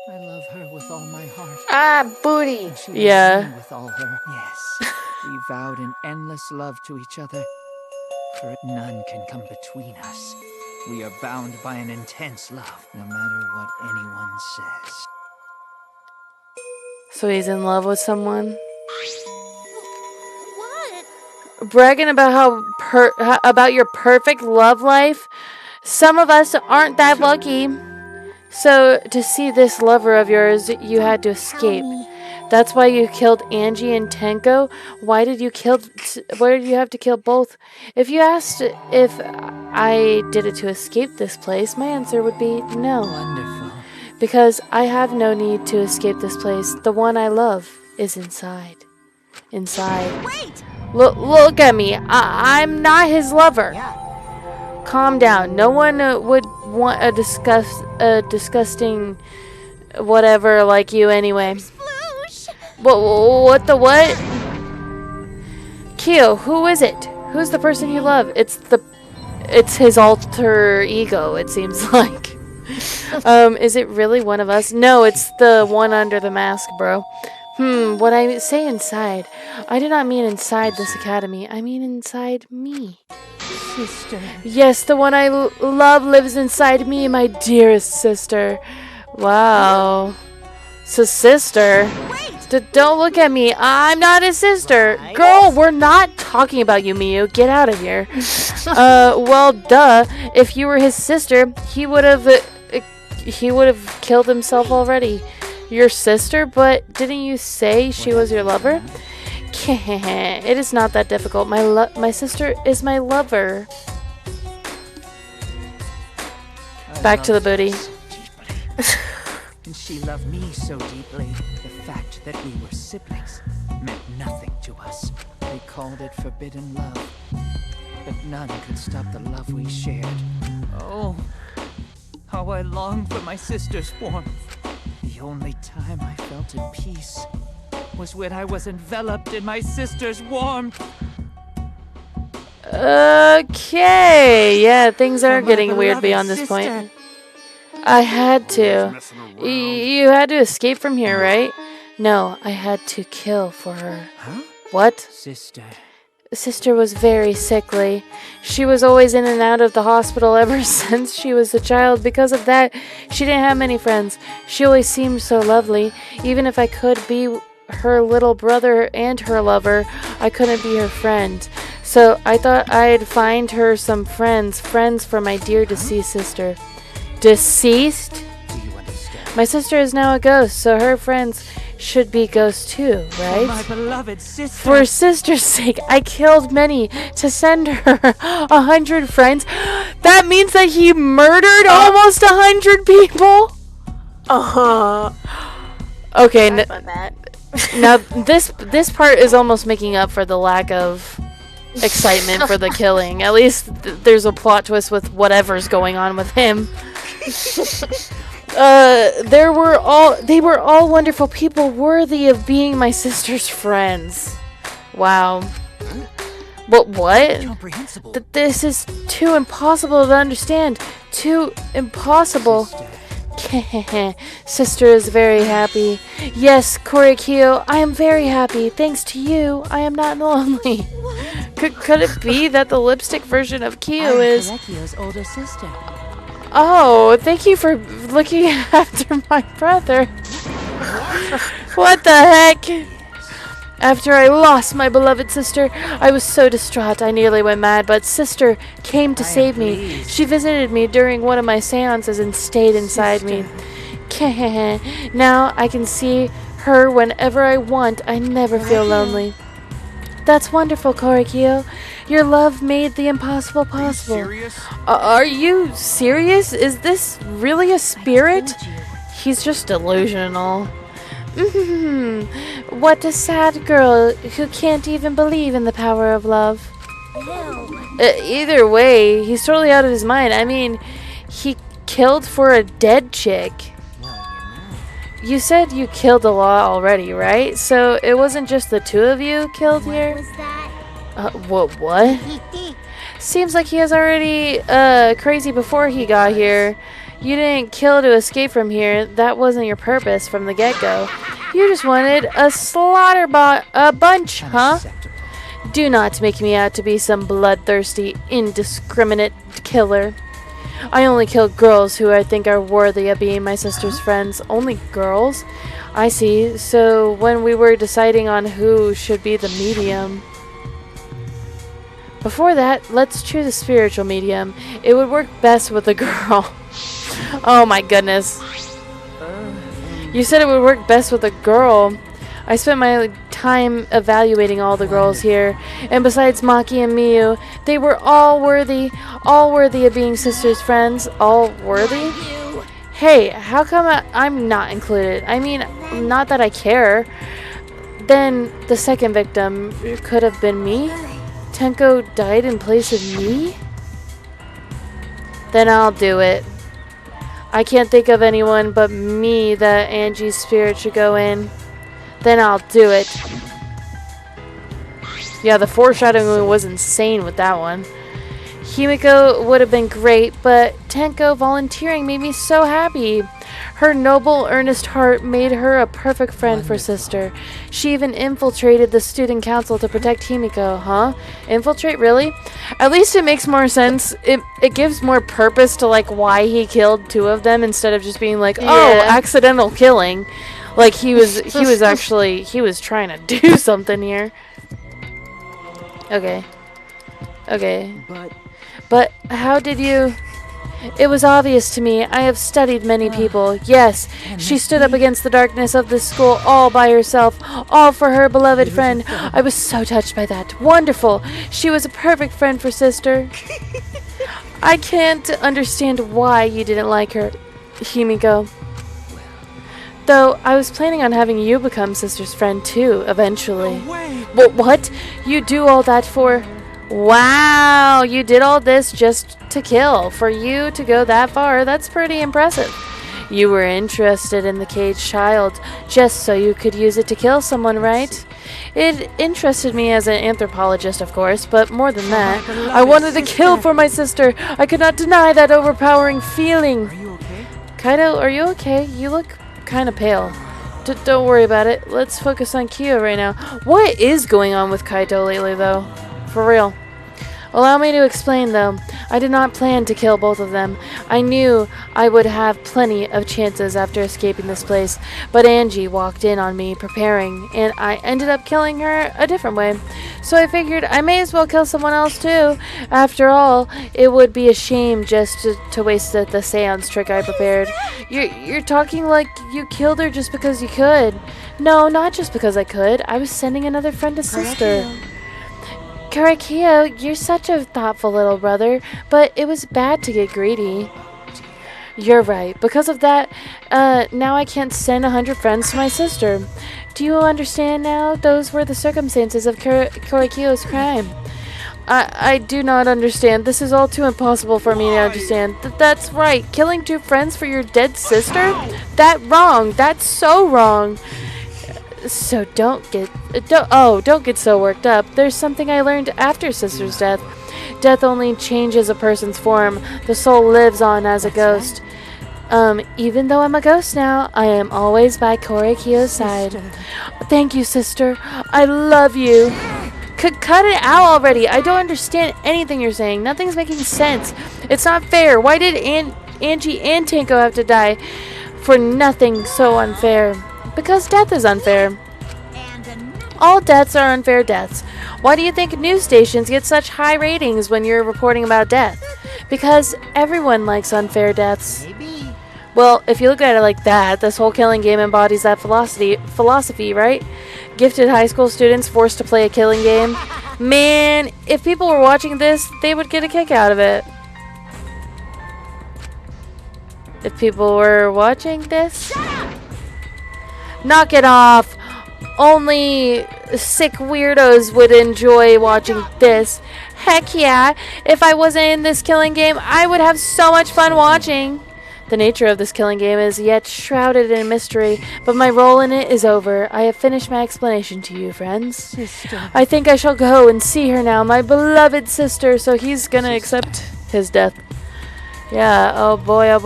I love her with all my heart. Ah, booty. And she loves Yeah. me with all her. Yes. We vowed an endless love to each other. For none can come between us. We are bound by an intense love, no matter what anyone says. So he's in love with someone? What? Bragging about about your perfect love life? Some of us aren't that lucky. So, to see this lover of yours, you had to escape. That's why you killed Angie and Tenko? Why did you have to kill both? If you asked if I did it to escape this place, my answer would be no. Wonderful. Because I have no need to escape this place. The one I love is inside. Inside. Wait! Look at me. I'm not his lover. Calm down. No one would want a disgusting whatever like you anyway. What the what? Kyo, who is it? Who's the person you love? It's his alter ego, it seems like. Is it really one of us? No, it's the one under the mask, bro. What I say inside. I do not mean inside this academy. I mean inside me. Sister. Yes, the one I love lives inside me, my dearest sister. Wow. So, sister. Don't look at me. I'm not his sister. Girl, we're not talking about you, Miyu. Get out of here. Well, duh. If you were his sister, he would have killed himself already. Your sister? But didn't you say she was your lover? It is not that difficult. My sister is my lover. Back to the booty. And she loved me so deeply. The fact that we were siblings meant nothing to us. They called it forbidden love. But none could stop the love we shared. Oh, how I long for my sister's warmth. The only time I felt at peace was when I was enveloped in my sister's warmth. Okay, yeah, things are getting weird beyond this point. I had to. You had to escape from here, right? No, I had to kill for her. Huh? What? Sister. Sister was very sickly. She was always in and out of the hospital ever since she was a child. Because of that, she didn't have many friends. She always seemed so lovely. Even if I could be her little brother and her lover, I couldn't be her friend. So I thought I'd find her some friends for my dear deceased sister. Deceased? Do you understand? My sister is now a ghost, so her friends should be ghosts too, right? My beloved sister. For sister's sake, I killed many to send her 100 friends. That means that he murdered almost 100 people? Okay, now this part is almost making up for the lack of excitement for the killing. At least there's a plot twist with whatever's going on with him. They were all wonderful people worthy of being my sister's friends. Wow. But what? Incomprehensible. This is too impossible to understand. Too impossible. Sister is very happy. Yes, Korikyo, I am very happy. Thanks to you, I am not lonely. Could it be that the lipstick version of Kyo is... Korekio's older sister. Oh, thank you for looking after my brother. What the heck? After I lost my beloved sister, I was so distraught I nearly went mad, but Sister came to save me. She visited me during one of my seances and stayed inside me. Now I can see her whenever I want. I never feel lonely. That's wonderful, Korikyo. Your love made the impossible possible. Are you serious? Is this really a spirit? He's just delusional. What a sad girl who can't even believe in the power of love. Either way, he's totally out of his mind. I mean, he killed for a dead chick. You said you killed a lot already, right? So it wasn't just the two of you killed here? What? Seems like he was already crazy before he got here. You didn't kill to escape from here. That wasn't your purpose from the get-go. You just wanted a bunch, huh? Do not make me out to be some bloodthirsty, indiscriminate killer. I only kill girls who I think are worthy of being my sister's friends. Only girls? I see. So when we were deciding on who should be the medium... Before that, let's choose a spiritual medium. It would work best with a girl. Oh my goodness. You said it would work best with a girl. I spent my time evaluating all the girls here. And besides Maki and Miyu, they were all worthy of being sisters' friends. All worthy? Hey, how come I'm not included? I mean, not that I care. Then the second victim could have been me? Tenko died in place of me? Then I'll do it. I can't think of anyone but me that Angie's spirit should go in. Then I'll do it. Yeah, the foreshadowing was insane with that one. Himiko would have been great, but Tenko volunteering made me so happy. Her noble, earnest heart made her a perfect friend for Sister. She even infiltrated the student council to protect Himiko, huh? Infiltrate, really? At least it makes more sense. It gives more purpose to like why he killed two of them instead of just being like, oh, accidental killing. Like he was trying to do something here. Okay. But how did you... It was obvious to me. I have studied many people. Yes, she stood up against the darkness of this school all by herself, all for her beloved friend. I was so touched by that. Wonderful. She was a perfect friend for Sister. I can't understand why you didn't like her, Himiko. Though, I was planning on having you become Sister's friend too, eventually. What? You do all that for... Wow, you did all this just to kill. For you to go that far, that's pretty impressive. You were interested in the caged child just so you could use it to kill someone, right? It interested me as an anthropologist, of course, but more than that, I wanted to kill for my sister. I could not deny that overpowering feeling. Are you okay? Kaido, are you okay? You look kind of pale. Don't worry about it. Let's focus on Kyo right now. What is going on with Kaido lately, though? For real. Allow me to explain, though. I did not plan to kill both of them. I knew I would have plenty of chances after escaping this place, but Angie walked in on me preparing, and I ended up killing her a different way. So I figured I may as well kill someone else too. After all, it would be a shame just to waste the seance trick I prepared. You're talking like you killed her just because you could. No, not just because I could. I was sending another friend to Sister. Korekio, you're such a thoughtful little brother, but it was bad to get greedy. You're right. Because of that, now I can't send 100 friends to my sister. Do you understand now? Those were the circumstances of Korekio's crime. I do not understand. This is all too impossible for me to understand. That's right. Killing 2 friends for your dead sister? That's wrong. That's so wrong. So don't get so worked up. There's something I learned after Sister's death. Death only changes a person's form. The soul lives on as a ghost. Even though I'm a ghost now, I am always by Korikyo's side. Thank you, sister. I love you. Cut it out already. I don't understand anything you're saying. Nothing's making sense. It's not fair. Why did Angie and Tanko have to die for nothing so unfair? Because death is unfair. All deaths are unfair deaths. Why do you think news stations get such high ratings when you're reporting about death? Because everyone likes unfair deaths. Well, if you look at it like that, this whole killing game embodies that philosophy, right? Gifted high school students forced to play a killing game. Man, if people were watching this, they would get a kick out of it. If people were watching this? Knock it off! Only sick weirdos would enjoy watching this. Heck yeah! If I wasn't in this killing game, I would have so much fun watching. The nature of this killing game is yet shrouded in mystery, but my role in it is over. I have finished my explanation to you, friends. Sister. I think I shall go and see her now, my beloved sister. So he's gonna accept his death. Yeah, oh boy,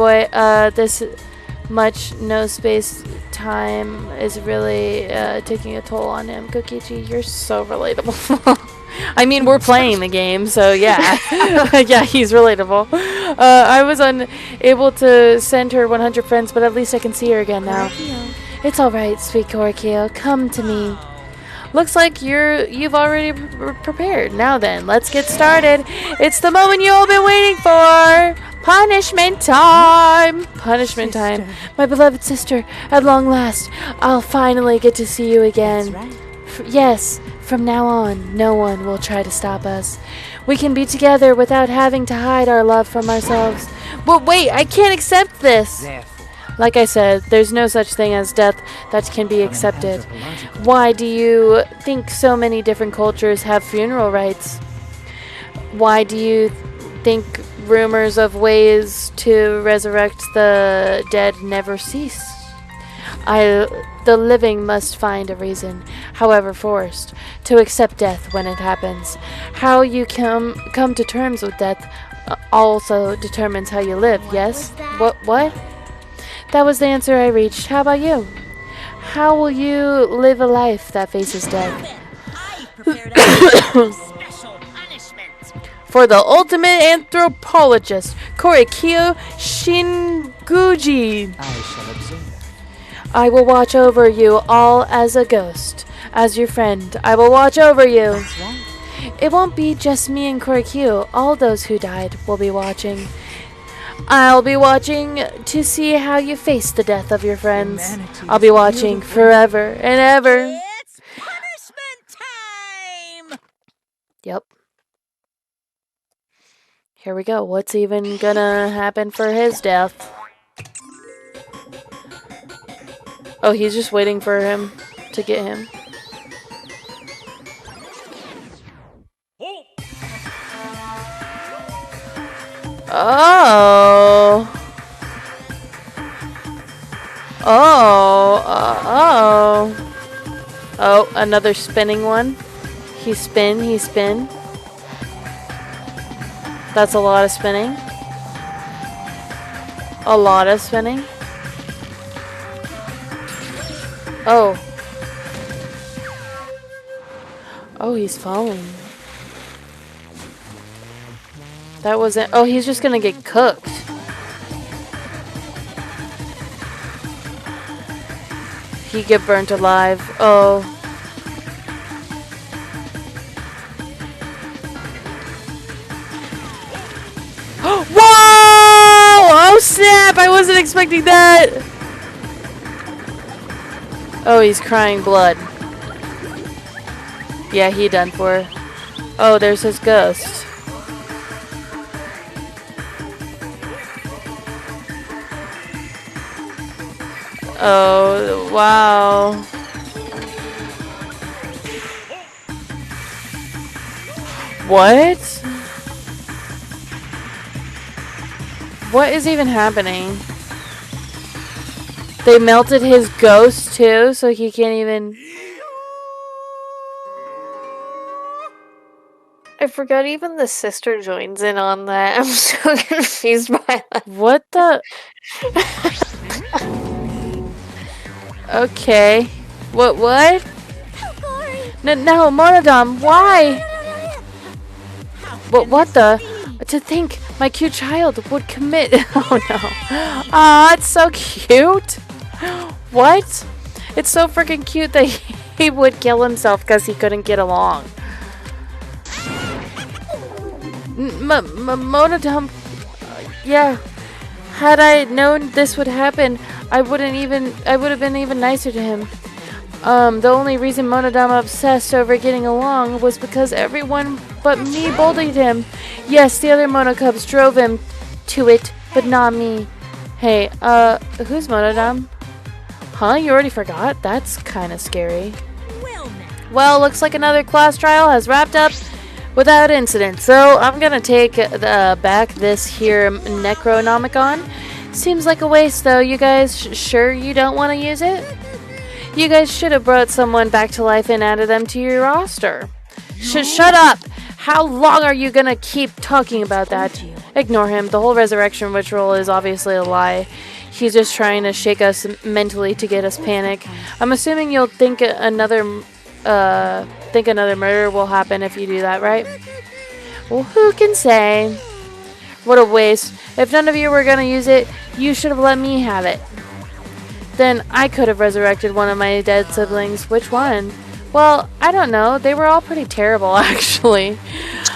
this much no space time is really taking a toll on him. Kokichi, you're so relatable. I mean, we're playing the game, so yeah. Yeah, he's relatable. I was unable to send her 100 friends, but at least I can see her again now. It's alright, sweet Korikyo. Come to me. Looks like you've already prepared. Now then, let's get started. It's the moment you all been waiting for. Punishment time! Punishment time. My beloved sister, at long last, I'll finally get to see you again. Yes, from now on, no one will try to stop us. We can be together without having to hide our love from ourselves. But wait, I can't accept this! Like I said, there's no such thing as death that can be accepted. Why do you think so many different cultures have funeral rites? Why do you think rumors of ways to resurrect the dead never cease? The living must find a reason, however forced, to accept death when it happens. How you come to terms with death also determines how you live, yes? What? That was the answer I reached. How about you? How will you live a life that faces death? For the ultimate anthropologist, Korikyo Shinguji. I shall observe. I will watch over you all as a ghost. As your friend, I will watch over you. That's right. It won't be just me and Korikyo. All those who died will be watching. I'll be watching to see how you face the death of your friends. I'll be watching forever and ever. It's punishment time! Yep. Here we go. What's even gonna happen for his death? Oh, he's just waiting for him to get him. Oh. Oh, another spinning one. He spin. That's a lot of spinning. A lot of spinning. Oh. Oh, he's falling. That wasn't... Oh, he's just gonna get cooked. He get burnt alive. Oh. Whoa! Oh, snap! I wasn't expecting that! Oh, he's crying blood. Yeah, he done for. Oh, there's his ghost. Oh, wow. What? What is even happening? They melted his ghost too, so he can't even... I forgot even the sister joins in on that. I'm so confused by that. What the? Okay. What? No, Monodam, why? What the? To think my cute child would commit. Oh no. Aw, it's so cute. What? It's so freaking cute that he would kill himself because he couldn't get along. Monodam, yeah. Had I known this would happen, I would have been even nicer to him. The only reason Monodam obsessed over getting along was because everyone but me bullied him. Yes, the other Monocubs drove him to it, but not me. Hey, who's Monodam? Huh? You already forgot? That's kind of scary. Well, looks like another class trial has wrapped up without incident. So I'm gonna take back this here Necronomicon. Seems like a waste, though. You guys sure you don't want to use it? You guys should have brought someone back to life and added them to your roster. Shut up! How long are you gonna keep talking about that? Ignore him. The whole resurrection ritual is obviously a lie. He's just trying to shake us mentally to get us panic. I'm assuming you'll think another murder will happen if you do that, right? Well, who can say? What a waste. If none of you were gonna use it, you should have let me have it. Then I could have resurrected one of my dead siblings. Which one? Well, I don't know. They were all pretty terrible, actually.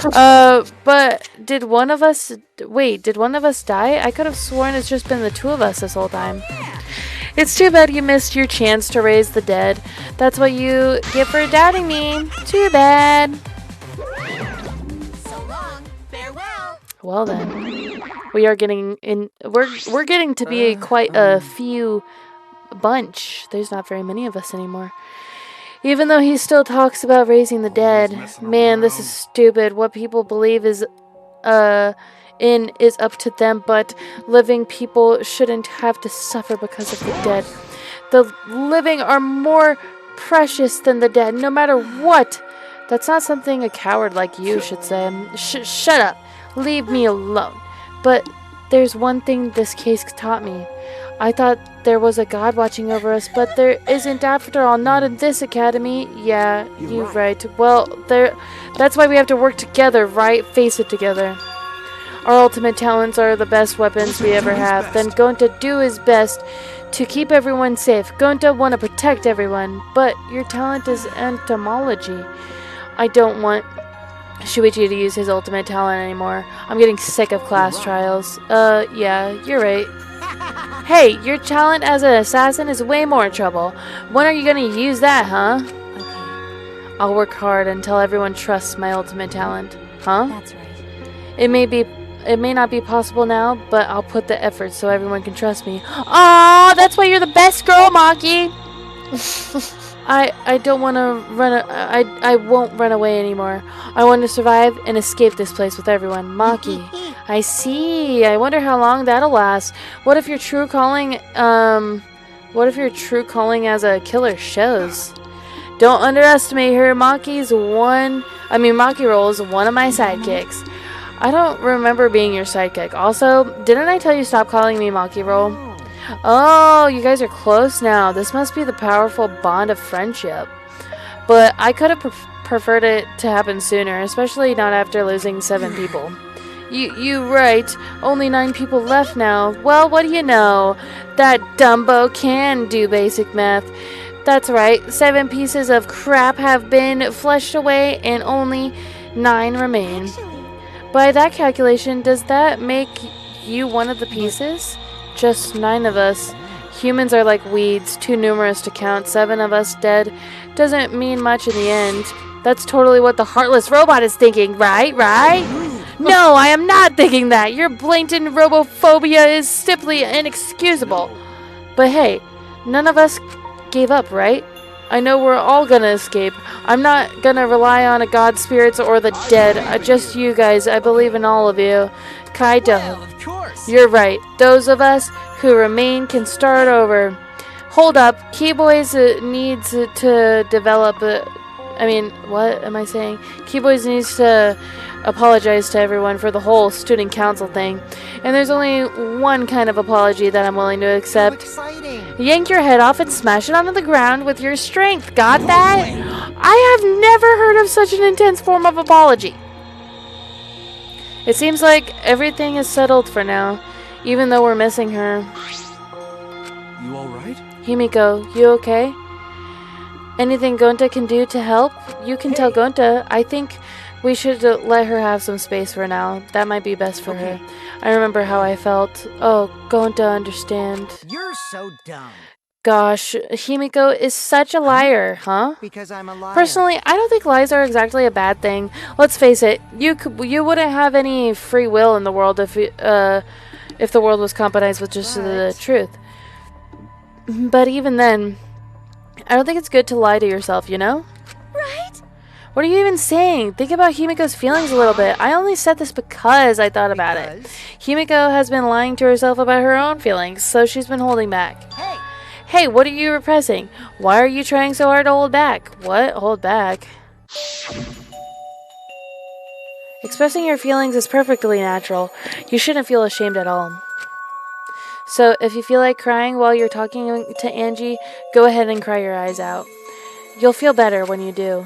But did one of us die? I could have sworn it's just been the two of us this whole time. It's too bad you missed your chance to raise the dead. That's what you get for doubting me. Too bad. So long. Farewell. Well then, we are getting in. We're getting to be quite a few bunch. There's not very many of us anymore. Even though he still talks about raising the dead. Man, this is stupid. What people believe is up to them, but living people shouldn't have to suffer because of the dead. The living are more precious than the dead, no matter what. That's not something a coward like you should say. Shut up. Leave me alone. But there's one thing this case taught me. I thought there was a god watching over us, but there isn't after all. Not in this academy. Yeah, you're right. Well, that's why we have to work together, right? Face it together. Our ultimate talents are the best weapons we ever have. Then Gonta do his best to keep everyone safe. Gonta want to protect everyone, but your talent is entomology. I don't want Shuichi to use his ultimate talent anymore. I'm getting sick of class trials. Yeah, you're right. Hey, your talent as an assassin is way more trouble. When are you gonna use that, huh? Okay. I'll work hard until everyone trusts my ultimate talent. Huh? That's right. It may not be possible now, but I'll put the effort so everyone can trust me. Aw, that's why you're the best girl, Maki! I don't want to I won't run away anymore. I want to survive and escape this place with everyone. Maki. I see. I wonder how long that'll last. What if your true calling as a killer shows? Don't underestimate her. Maki Roll is one of my sidekicks. I don't remember being your sidekick. Also, didn't I tell you stop calling me Maki Roll? Oh, you guys are close now. This must be the powerful bond of friendship. But I could have preferred it to happen sooner, especially not after losing 7 people. You right. Only 9 people left now. Well, what do you know? That Dumbo can do basic math. That's right. 7 pieces of crap have been flushed away and only 9 remain. By that calculation, does that make you one of the pieces? Just 9 of us. Humans are like weeds, too numerous to count. 7 of us dead doesn't mean much in the end. That's totally what the heartless robot is thinking, right? No, I am not thinking that. Your blatant robophobia is simply inexcusable. But hey, none of us gave up, right? I know we're all gonna escape. I'm not gonna rely on a god spirits or the dead. Just you guys. I believe in all of you. Kaido. Well, of course. You're right. Those of us who remain can start over. Hold up. Keyboys needs to develop what am I saying? Keyboys needs to apologize to everyone for the whole student council thing. And there's only one kind of apology that I'm willing to accept. Exciting. Yank your head off and smash it onto the ground with your strength. Got that? I have never heard of such an intense form of apology. It seems like everything is settled for now, even though we're missing her. You alright? Himiko, you okay? Anything Gonta can do to help? You can tell Gonta. I think we should let her have some space for now. That might be best for her. I remember how I felt. Oh, Gonta, understand. You're so dumb. Gosh, Himiko is such a liar, huh? Because I'm a liar. Personally, I don't think lies are exactly a bad thing. Let's face it, you wouldn't have any free will in the world if the world was compromised with just the truth. But even then, I don't think it's good to lie to yourself, you know? Right? What are you even saying? Think about Himiko's feelings a little bit. I only said this because I thought about it. Himiko has been lying to herself about her own feelings, so she's been holding back. Hey, what are you repressing? Why are you trying so hard to hold back? What? Hold back? Expressing your feelings is perfectly natural. You shouldn't feel ashamed at all. So, if you feel like crying while you're talking to Angie, go ahead and cry your eyes out. You'll feel better when you do.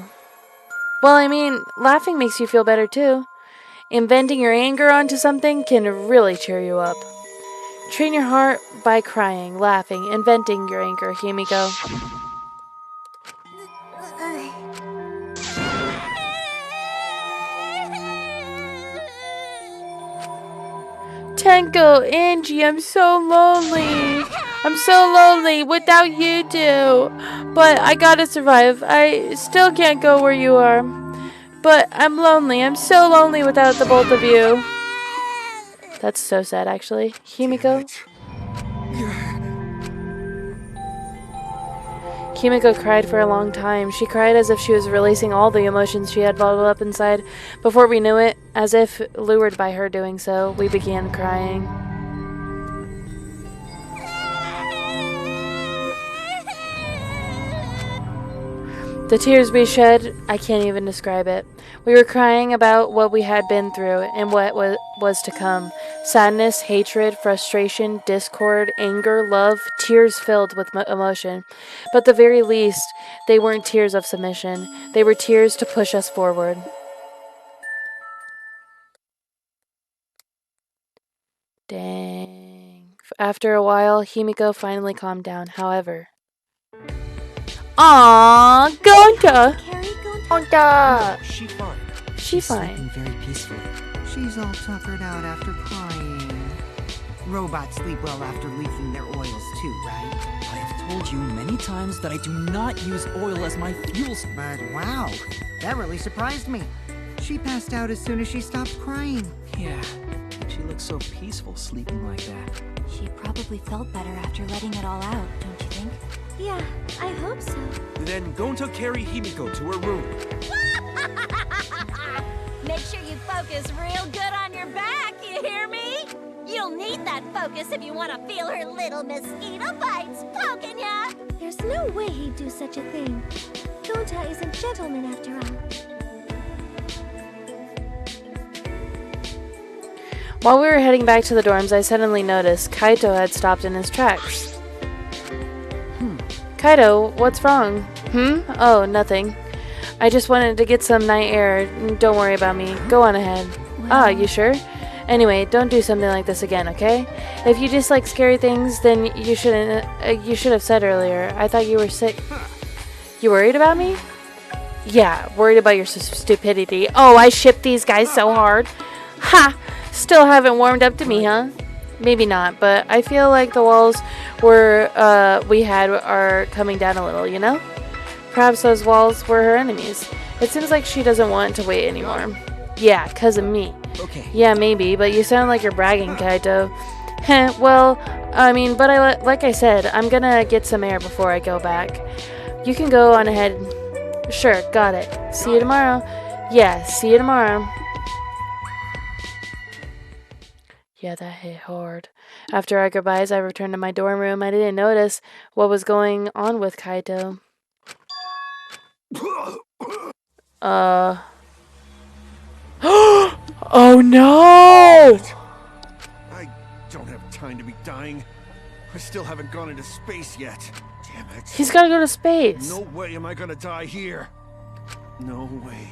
Well, I mean, laughing makes you feel better too. Inventing your anger onto something can really cheer you up. Train your heart by crying, laughing, and venting your anger, Himiko. Tenko, Angie, I'm so lonely. I'm so lonely without you two. But I gotta survive. I still can't go where you are. But I'm lonely. I'm so lonely without the both of you. That's so sad, actually. Himiko? Himiko cried for a long time. She cried as if she was releasing all the emotions she had bottled up inside. Before we knew it, as if lured by her doing so, we began crying. The tears we shed, I can't even describe it. We were crying about what we had been through and what was to come. Sadness, hatred, frustration, discord, anger, love, tears filled with emotion. But at the very least, they weren't tears of submission. They were tears to push us forward. Dang. After a while, Himiko finally calmed down. However... Aww, Gonta! Gonta! She's fine. She's fine. Very peacefully. She's all tuckered out after crying. Robots sleep well after leaking their oils too, right? I have told you many times that I do not use oil as my fuel. But wow, that really surprised me. She passed out as soon as she stopped crying. Yeah, she looks so peaceful sleeping like that. She probably felt better after letting it all out, don't you think? Yeah, I hope so. Then Gonta carry Himiko to her room. Make sure you focus real good on your back, you hear me? You'll need that focus if you want to feel her little mosquito bites poking ya. There's no way he'd do such a thing. Gonta is a gentleman after all. While we were heading back to the dorms, I suddenly noticed Kaito had stopped in his tracks. Kaito, what's wrong? Oh, nothing. I just wanted to get some night air. Don't worry about me. Go on ahead. Ah, you sure? Anyway, don't do something like this again, okay? If you dislike scary things, then you shouldn't. You should have said earlier. I thought you were sick. You worried about me? Yeah, worried about your stupidity. Oh, I ship these guys so hard. Ha! Still haven't warmed up to me, huh? Maybe not, but I feel like the walls we had are coming down a little, you know? Perhaps those walls were her enemies. It seems like she doesn't want to wait anymore. Yeah, 'cause of me. Okay. Yeah, maybe, but you sound like you're bragging, Kaito. Heh, well, I mean, but like I said, I'm gonna get some air before I go back. You can go on ahead. Sure, got it. See you tomorrow. Yeah, see you tomorrow. Yeah, that hit hard. After our goodbyes, I returned to my dorm room. I didn't notice what was going on with Kaito. Oh no! I don't have time to be dying. I still haven't gone into space yet. Damn it. He's gotta go to space. No way am I gonna die here. No way.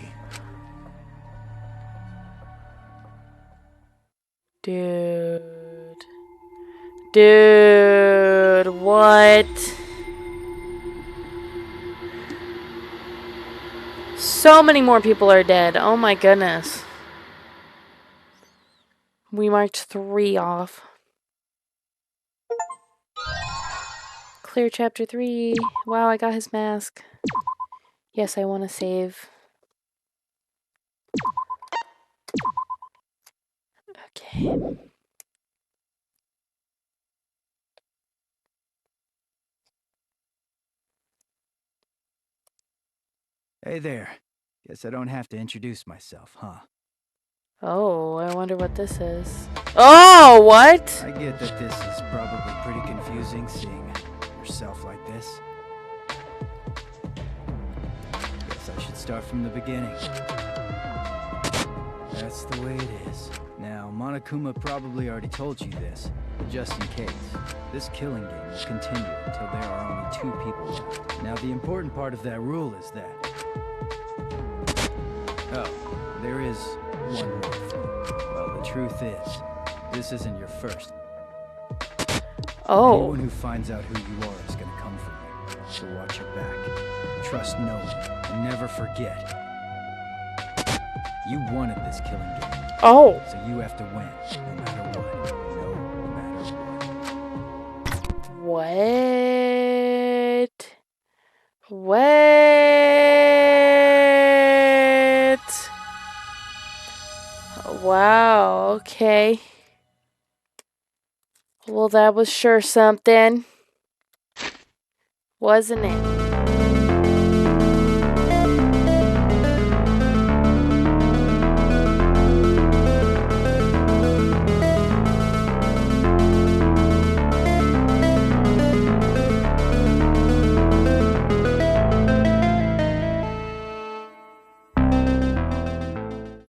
Dude. Dude, what? So many more people are dead. Oh my goodness. We marked 3 off. Clear chapter 3. Wow, I got his mask. Yes, I want to save. Okay. Hey there. Guess I don't have to introduce myself, huh? Oh, I wonder what this is. Oh, what? I get that this is probably pretty confusing seeing yourself like this. Guess I should start from the beginning. That's the way it is. Now, Monokuma probably already told you this, but just in case, this killing game will continue until there are only 2 people left. Now, the important part of that rule is that... Oh, there is one more thing. Well, the truth is, this isn't your first. Oh. Anyone who finds out who you are is gonna come for you. So watch your back. Trust no one, and never forget. You wanted this killing game. Oh. So you have to win, no matter what. No matter What? What? Wow, okay. Well, that was sure something. Wasn't it?